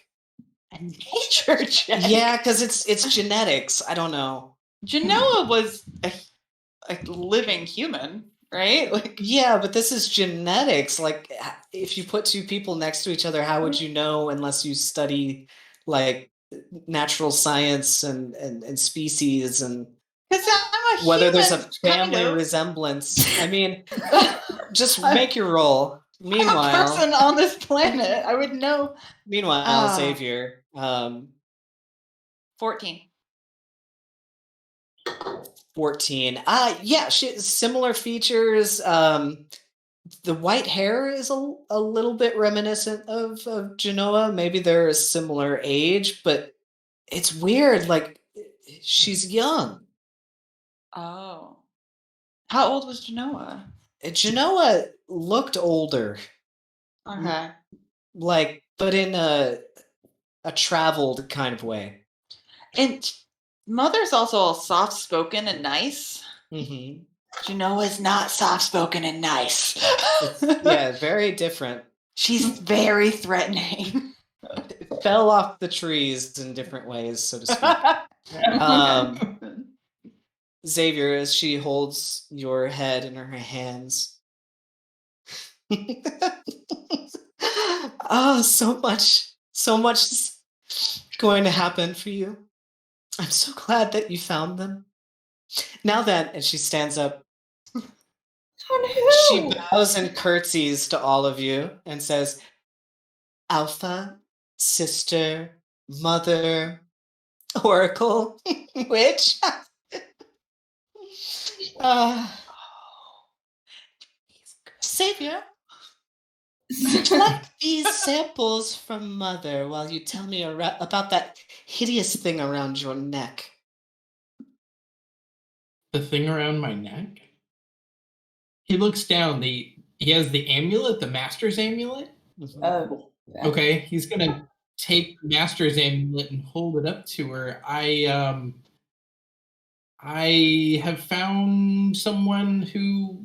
A nature check? Yeah, because it's genetics. I don't know. Genoa was a living human, right? Like, yeah, but this is genetics. Like, if you put two people next to each other, how would you know unless you study like natural science and species and whether there's a family resemblance? I mean, just make your roll. I'm a Meanwhile, person on this planet. I would know. Xavier, 14. 14. Yeah, similar features. The white hair is a little bit reminiscent of Genoa. Maybe they're a similar age, but it's weird. Like, she's young. Oh. How old was Genoa? Genoa looked older, Okay. like, but in a traveled kind of way. And Mother's also all soft spoken and nice. Mm-hmm. Genoa's not soft spoken and nice. Yeah, very different. She's very threatening. Fell off the trees in different ways, so to speak. Xavier, as she holds your head in her hands. Oh, so much is going to happen for you. I'm so glad that you found them. Now then, and she stands up. She bows and curtsies to all of you and says, Alpha, sister, mother, oracle, witch. Savior, collect these samples from Mother while you tell me about that hideous thing around your neck. The thing around my neck? He looks down. He has the amulet, the Master's amulet. Oh. Yeah. Okay, he's gonna take the Master's amulet and hold it up to her. I have found someone who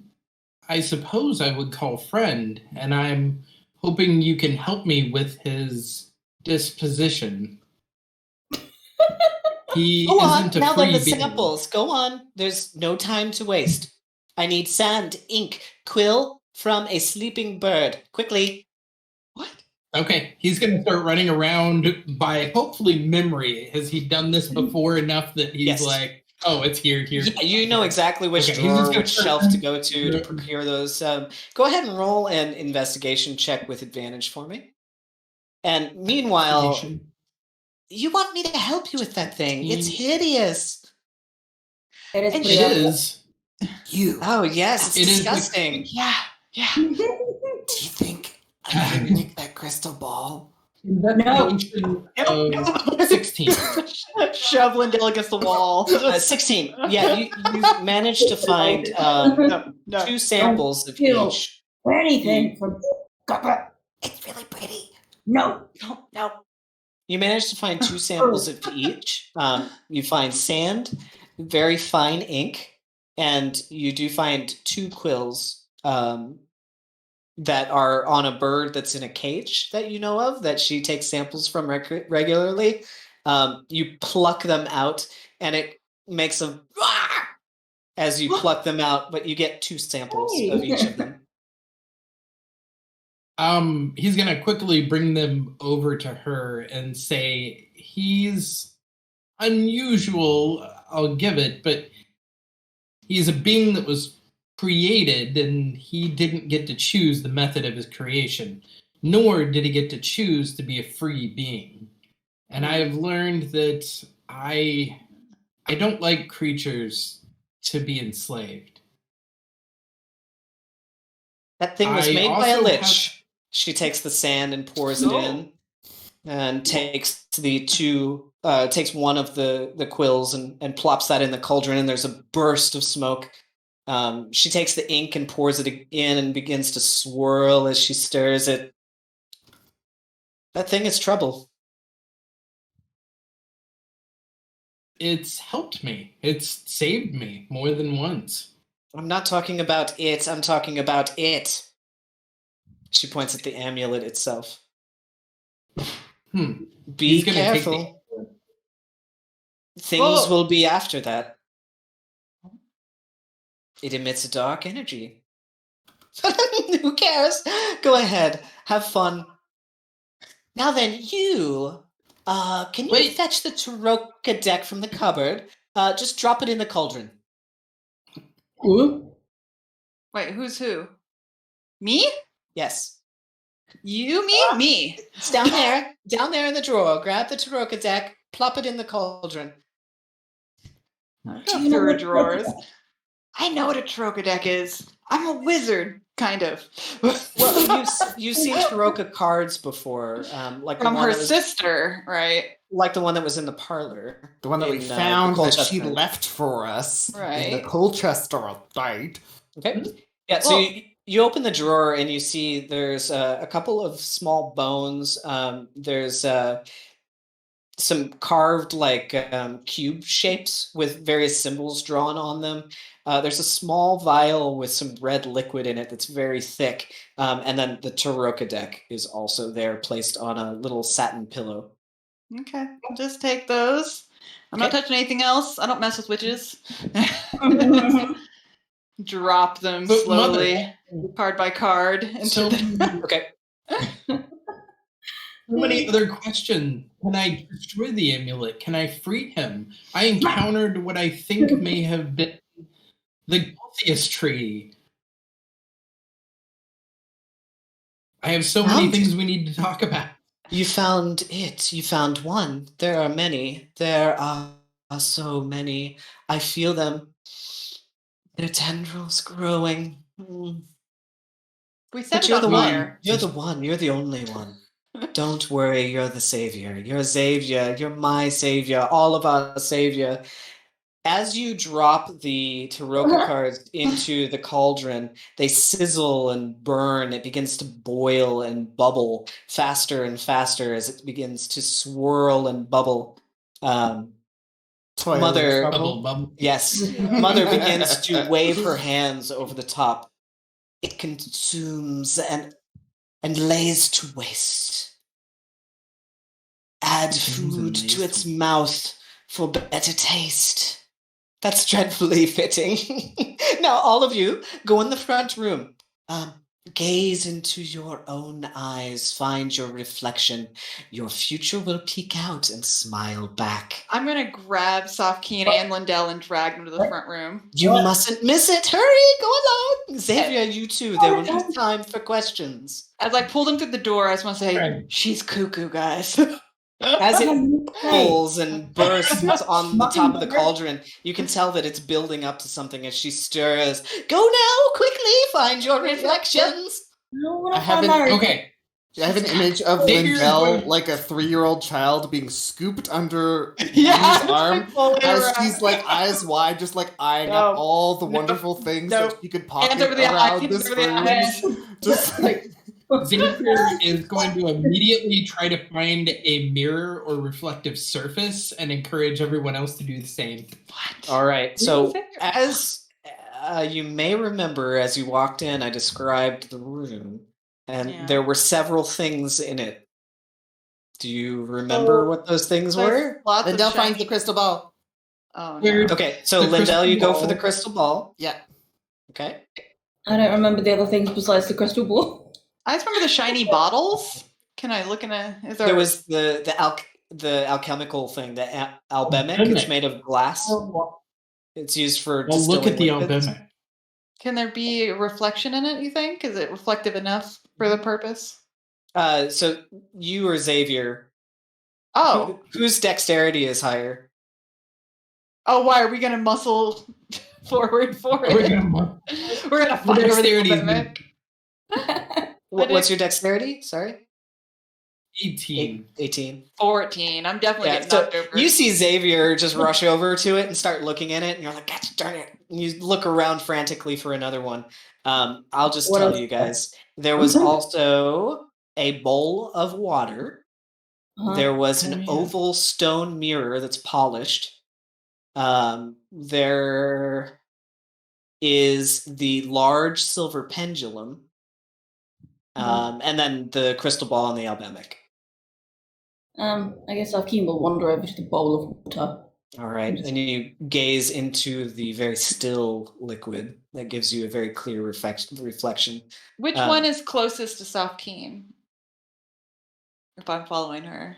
I suppose I would call friend, and I'm hoping you can help me with his disposition. He Go on, isn't a now free then the being. samples. Go on. There's no time to waste. I need sand, ink, quill from a sleeping bird. Quickly. What? Okay, he's going to start running around by hopefully memory. Has he done this before enough that he's Yes. like, oh, it's here. Yeah, you know exactly which Okay, he's drawer, just gonna which shelf to go to procure those. Go ahead and roll an investigation check with advantage for me. And meanwhile, you want me to help you with that thing. It's hideous. It is. And pretty It awful. is. You. Oh, yes, it's It is disgusting. Yeah. Do you think I can pick that crystal ball? Investigation of 16. Shoveling Dylan against the wall. 16. Yeah, you managed to find No. 2 samples of Kill. each. Anything from copper. It's really pretty. No. No. You managed to find 2 samples of each. You find sand, very fine ink, and you do find 2 quills that are on a bird that's in a cage that you know of, that she takes samples from regularly. You pluck them out, and it makes a as you pluck them out, but you get 2 samples of each of them. He's gonna quickly bring them over to her and say he's unusual, I'll give it, but he's a being that was created and he didn't get to choose the method of his creation, nor did he get to choose to be a free being. And I have learned that I don't like creatures to be enslaved. That thing was I made by a also lich. have- She takes the sand and pours it in, and takes takes one of the quills and plops that in the cauldron, and there's a burst of smoke. She takes the ink and pours it in and begins to swirl as she stirs it. That thing is trouble. It's helped me. It's saved me more than once. I'm not talking about it. I'm talking about it. She points at the amulet itself. Be He's gonna take careful. Things will be after that. It emits a dark energy. Who cares? Go ahead. Have fun. Now then, you... can you fetch the Taroka deck from the cupboard? Just drop it in the cauldron. Wait, who's who? Me? Yes. You mean me? It's down there in the drawer. Grab the Taroka deck, plop it in the cauldron. Go through her drawers. I know what a Trokodeck is. I'm a wizard, kind of. Well, you've seen Taroka cards before, like From the one her that was, sister, right? like the one that was in the parlor. The one that we in, the found that she Colchester. left for us in the Right. Colchester estate. Okay. Yeah, so you open the drawer and you see there's a couple of small bones. There's some carved like cube shapes with various symbols drawn on them. There's a small vial with some red liquid in it that's very thick. And then the Taroka deck is also there, placed on a little satin pillow. Okay, just take those. I'm not Okay. touching anything else. I don't mess with witches. Drop them But slowly, card by card. So, Okay. so many other questions. Can I destroy the amulet? Can I free him? I encountered what I think may have been the Gulthius tree. I have so many things we need to talk about. You found it. You found one. There are many. There are so many. I feel them. Their tendrils growing. We set But it you're on the fire. one. You're the one. You're the only one. Don't worry. You're the savior. You're Xavier. You're my savior. All of our savior. As you drop the Taroka cards into the cauldron, they sizzle and burn. It begins to boil and bubble faster and faster as it begins to swirl and bubble. Toilet Mother- trouble. Bubble. Yes, Mother begins to wave her hands over the top. It consumes and lays to waste. Add Consumes and food lays to to its mouth for better taste. That's dreadfully fitting. Now, all of you, go in the front room. Gaze into your own eyes. Find your reflection. Your future will peek out and smile back. I'm gonna grab Sofkeen and Lindell and drag them to the front room. You mustn't miss it. Hurry, go along. Xavier, you too. There will be time for questions. As I pull them through the door, I just want to say, Right. she's cuckoo, guys. As it bubbles and bursts on the top of the cauldron, you can tell that it's building up to something as she stirs. Go now, quickly, find your reflections. I haven't- Okay. I have an image of Xavier's Lindell, going- like a 3-year-old child, being scooped under Yeah, his arm like rolling as around. she's like eyes wide, just like eyeing No. up all the wonderful things No. that she could pocket Hands over the eyes, around hands this over the eyes. room. Just like Xavier is going to immediately try to find a mirror or reflective surface and encourage everyone else to do the same. All right. So, as you may remember, as you walked in, I described the room, and Yeah. there were several things in it. Do you remember what those things were? Lots Lindell of finds shiny- the crystal ball. Oh, Where- no. Okay, so The Lindell, crystal you go for ball. the crystal ball. Yeah. Okay. I don't remember the other things besides the crystal ball. I just remember the shiny bottles. Can I look in a? Is there? There was the alchemical thing, the albemic. It's Albemic. made of glass. It's used for Well, look at the distilling liquids. albemic. Can there be a reflection in it? You think? Is it reflective enough for the purpose? So you or Xavier, Oh, whose dexterity is higher? oh, why are we gonna muscle forward for We're it? gonna- We're gonna fight over the dexterity is albemic. What's your dexterity? Sorry? 18. 18. 14. I'm definitely Yeah, getting so knocked over. you see Xavier just rush over to it and start looking at it, and you're like, "God darn it!" And you look around frantically for another one. I'll just What tell else? you guys. There was also a bowl of water. There was Oh, an yeah. oval stone mirror that's polished. There is the large silver pendulum. And then the crystal ball and the albemic. I guess Sofkeen will wander over to the bowl of water. All right, and you gaze into the very still liquid that gives you a very clear reflection. Which one is closest to Sofkeen? If I'm following her.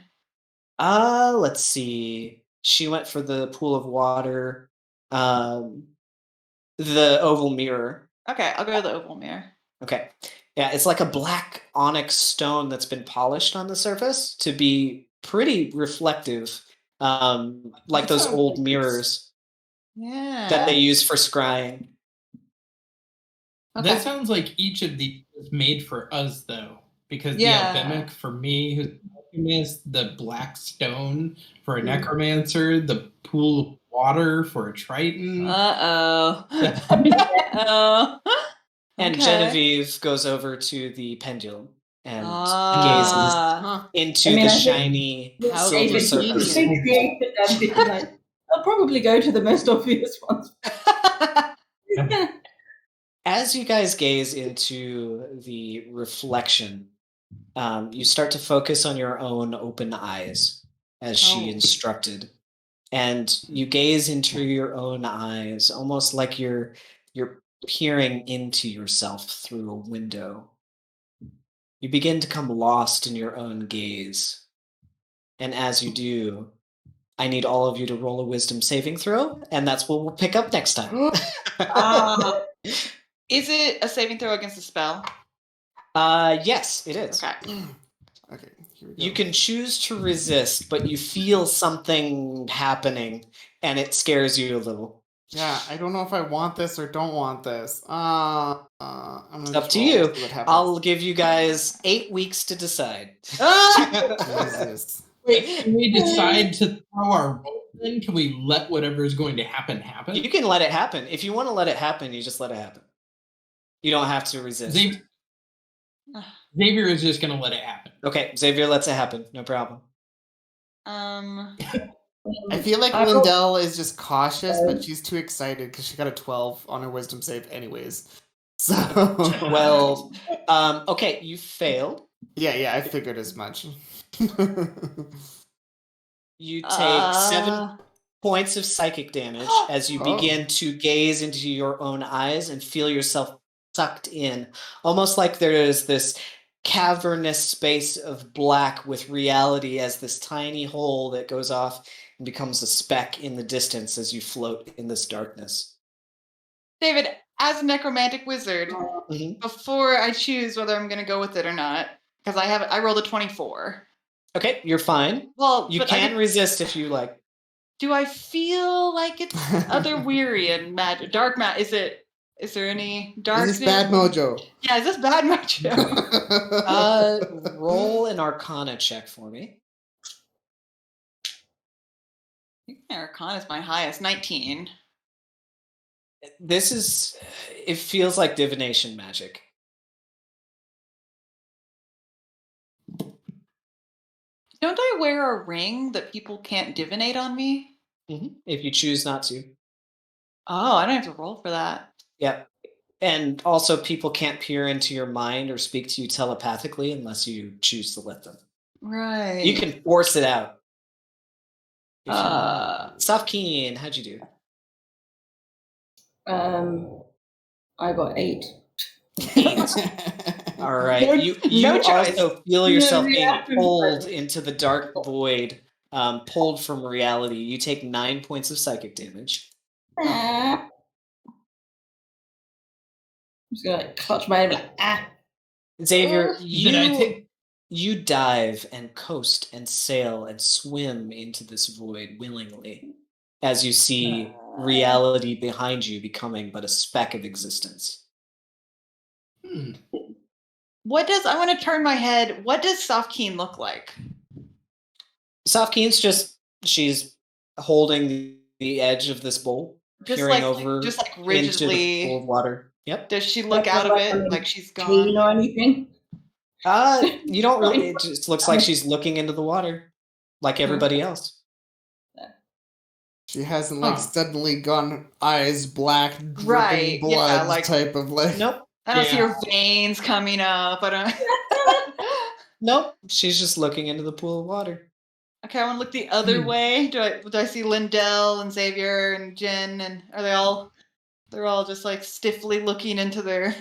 Let's see. She went for the pool of water, the oval mirror. Okay, I'll go to the oval mirror. Okay. Yeah, it's like a black onyx stone that's been polished on the surface to be pretty reflective, like That those sounds old like it's- mirrors Yeah. that they use for scrying. Okay. That sounds like each of these is made for us, though, because Yeah. the alchemic for me, who's an alchemist, the black stone for a Mm. necromancer, the pool of water for a triton. Uh-oh. Uh-oh. And Okay. Genevieve goes over to the pendulum and gazes Ah. Huh. into I mean, the I think- shiny How silver David, surface. he created them because I'll probably go to the most obvious ones. As you guys gaze into the reflection, you start to focus on your own open eyes, as she Oh. instructed, and you gaze into your own eyes, almost like you're peering into yourself through a window. You begin to come lost in your own gaze, and as you do, I need all of you to roll a wisdom saving throw, and that's what we'll pick up next time. Ah. Is it a saving throw against a spell? Yes, it is. Okay. Okay, here we go. You can choose to resist, but you feel something happening, and it scares you a little. Yeah, I don't know if I want this or don't want this. I'm gonna It's up just to roll, you. see what happens. I'll give you guys 8 weeks to decide. Jesus. Wait, can we decide to throw our roll in? Can we let whatever is going to happen happen? You can let it happen. If you want to let it happen, you just let it happen. You don't have to resist. Xavier is just going to let it happen. Okay, Xavier lets it happen. No problem. I feel like I roll- Lindell is just cautious, but she's too excited because she got a 12 on her wisdom save anyways. So 12. Okay, you failed. yeah, I figured as much. You take 7 points of psychic damage as you Oh. begin to gaze into your own eyes and feel yourself sucked in, almost like there is this cavernous space of black with reality as this tiny hole that goes off and becomes a speck in the distance as you float in this darkness. David, as a necromantic wizard, Mhm. before I choose whether I'm going to go with it or not, because I rolled a 24. Okay, you're fine. Well, You but can resist if you like. do I feel like it's other weary and magic? Dark magic? Is there any Is darkness? this bad mojo? Yeah, is this bad magic? Roll an Arcana check for me. Arcana is my highest, 19. It feels like divination magic. Don't I wear a ring that people can't divinate on me? If you choose not to. Oh, I don't have to roll for that. Yep. And also, people can't peer into your mind or speak to you telepathically unless you choose to let them. Right. You can force it out. If you Uh, want. Safkeen, how'd you do? I got 8. 8. All right. No- you no choice. also feel yourself No being reaction. pulled into the dark void, pulled from reality. You take 9 points of psychic damage. I'm just gonna like, clutch my head like, ah. Xavier, Did I take? you dive and coast and sail and swim into this void willingly as you see reality behind you becoming but a speck of existence. Hmm. I want to turn my head. What does Safkeen look like? Safkeen's she's holding the edge of this bowl, Just peering like over just like into the rigidly. pool of water. Yep. Does she look Like, out of like, it like she's Clean gone? or anything? You don't really, it just looks like she's looking into the water like everybody else. She hasn't Huh. suddenly gone eyes black, dripping Right, yeah, blood like- type of like. Nope. I don't see Yeah. her veins coming up. I don't. Nope. She's just looking into the pool of water. Okay, I want to look the other way. Do I see Lindell and Xavier and Jen, and are they all? They're all just like stiffly looking into their.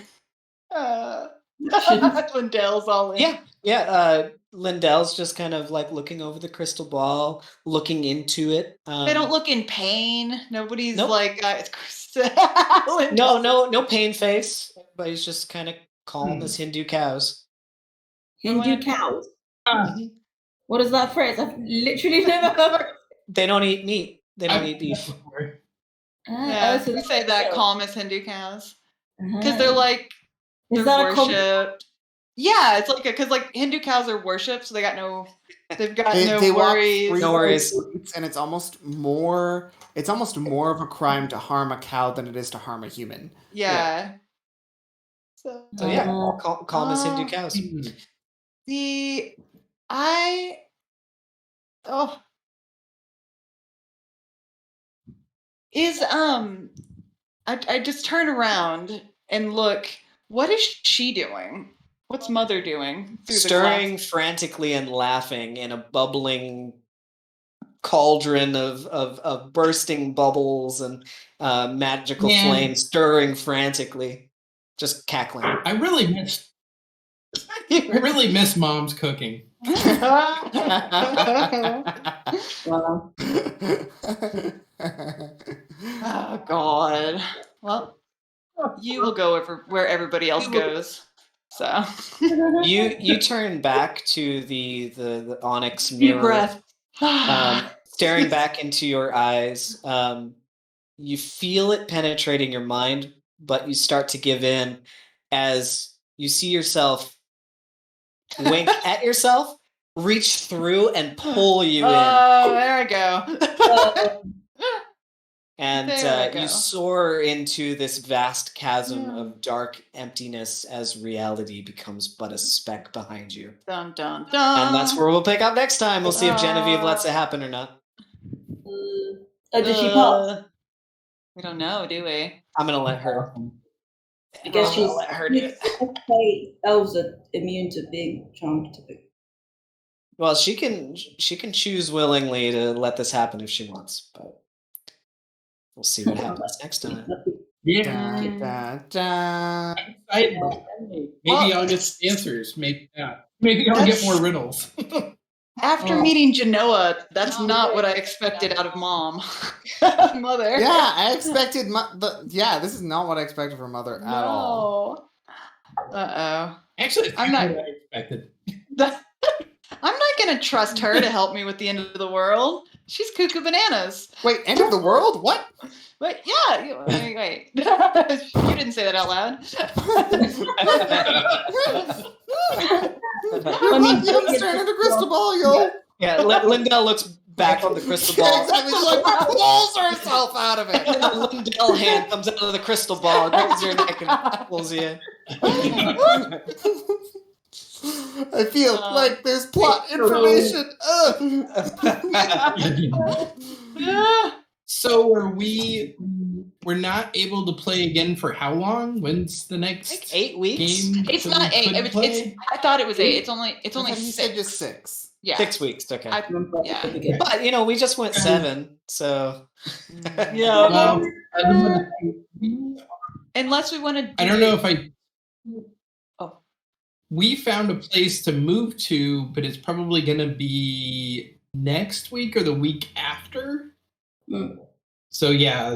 Lindell's all in. Yeah. Lindell's just kind of like looking over the crystal ball, looking into it. They don't look in pain. Nobody's Nope. like it's No pain face. Everybody's just kind of calm as Hindu cows. Hindu cows. Mhm. What is that phrase? I've literally never heard. They don't eat meat. They don't eat beef. Yeah, So we that's say that so- calm as Hindu cows Uh-huh. because they're like Is they're that a compliment? worshipped. Yeah, it's like because like Hindu cows are worshipped, so they've got no They walk worries. free No worries. through the streets, and it's almost more of a crime to harm a cow than it is to harm a human. Yeah. So yeah, calm as Hindu Uh, cows. I just turn around and look. What is she doing? What's Mother doing? Through Stirring the glass? frantically and laughing in a bubbling cauldron of bursting bubbles and magical Man. flames, stirring frantically, just cackling. I really miss Mom's cooking. Wow. Oh God. Well, you will go where everybody else goes. So You turn back to the onyx deep mirror, breath. staring back into your eyes. You feel it penetrating your mind, but you start to give in as you see yourself wink at yourself, reach through and pull you in. Oh, there I go. And There I go. you soar into this vast chasm Yeah. of dark emptiness as reality becomes but a speck behind you. Dun dun dun. And that's where we'll pick up next time. We'll see if Genevieve lets it happen or not. Does she pop? We don't know, do we? I'm gonna let her. I guess I'm she's. gonna let her do it. Okay, elves are immune to being charmed. Typically. Well, she can choose willingly to let this happen if she wants, but we'll see what happens next time. Yeah. Da, da. Maybe I'll get some answers. Maybe not. Maybe I'll get more riddles. After meeting Genoa, that's not what I expected out of Mom. Mother. Yeah, I expected. This is not what I expected from Mother at all. Uh-oh. Actually, it's I'm not not- what I expected. I'm not going to trust her to help me with the end of the world. She's cuckoo bananas. Wait, end of the world? What? But yeah, wait. You didn't say that out loud. You're lucky I'm staring at a crystal ball, yo. Yeah, Lindell looks back from the crystal ball. Exactly. She like pulls herself out of it. And the Lindell hand comes out of the crystal ball, grabs your neck, and pulls you in. I feel like there's plot information. So we're not able to play again for how long? When's the next Like 8 weeks? game? It's that not we 8. could play? I thought it was 8. It's only I thought he 6. said just 6. Yeah. 6 weeks, okay. Yeah. But, we just went 7, so... Yeah. Well, Unless we want to. I don't know if I. Oh. We found a place to move to, but it's probably going to be next week or the week after. Mm. So yeah,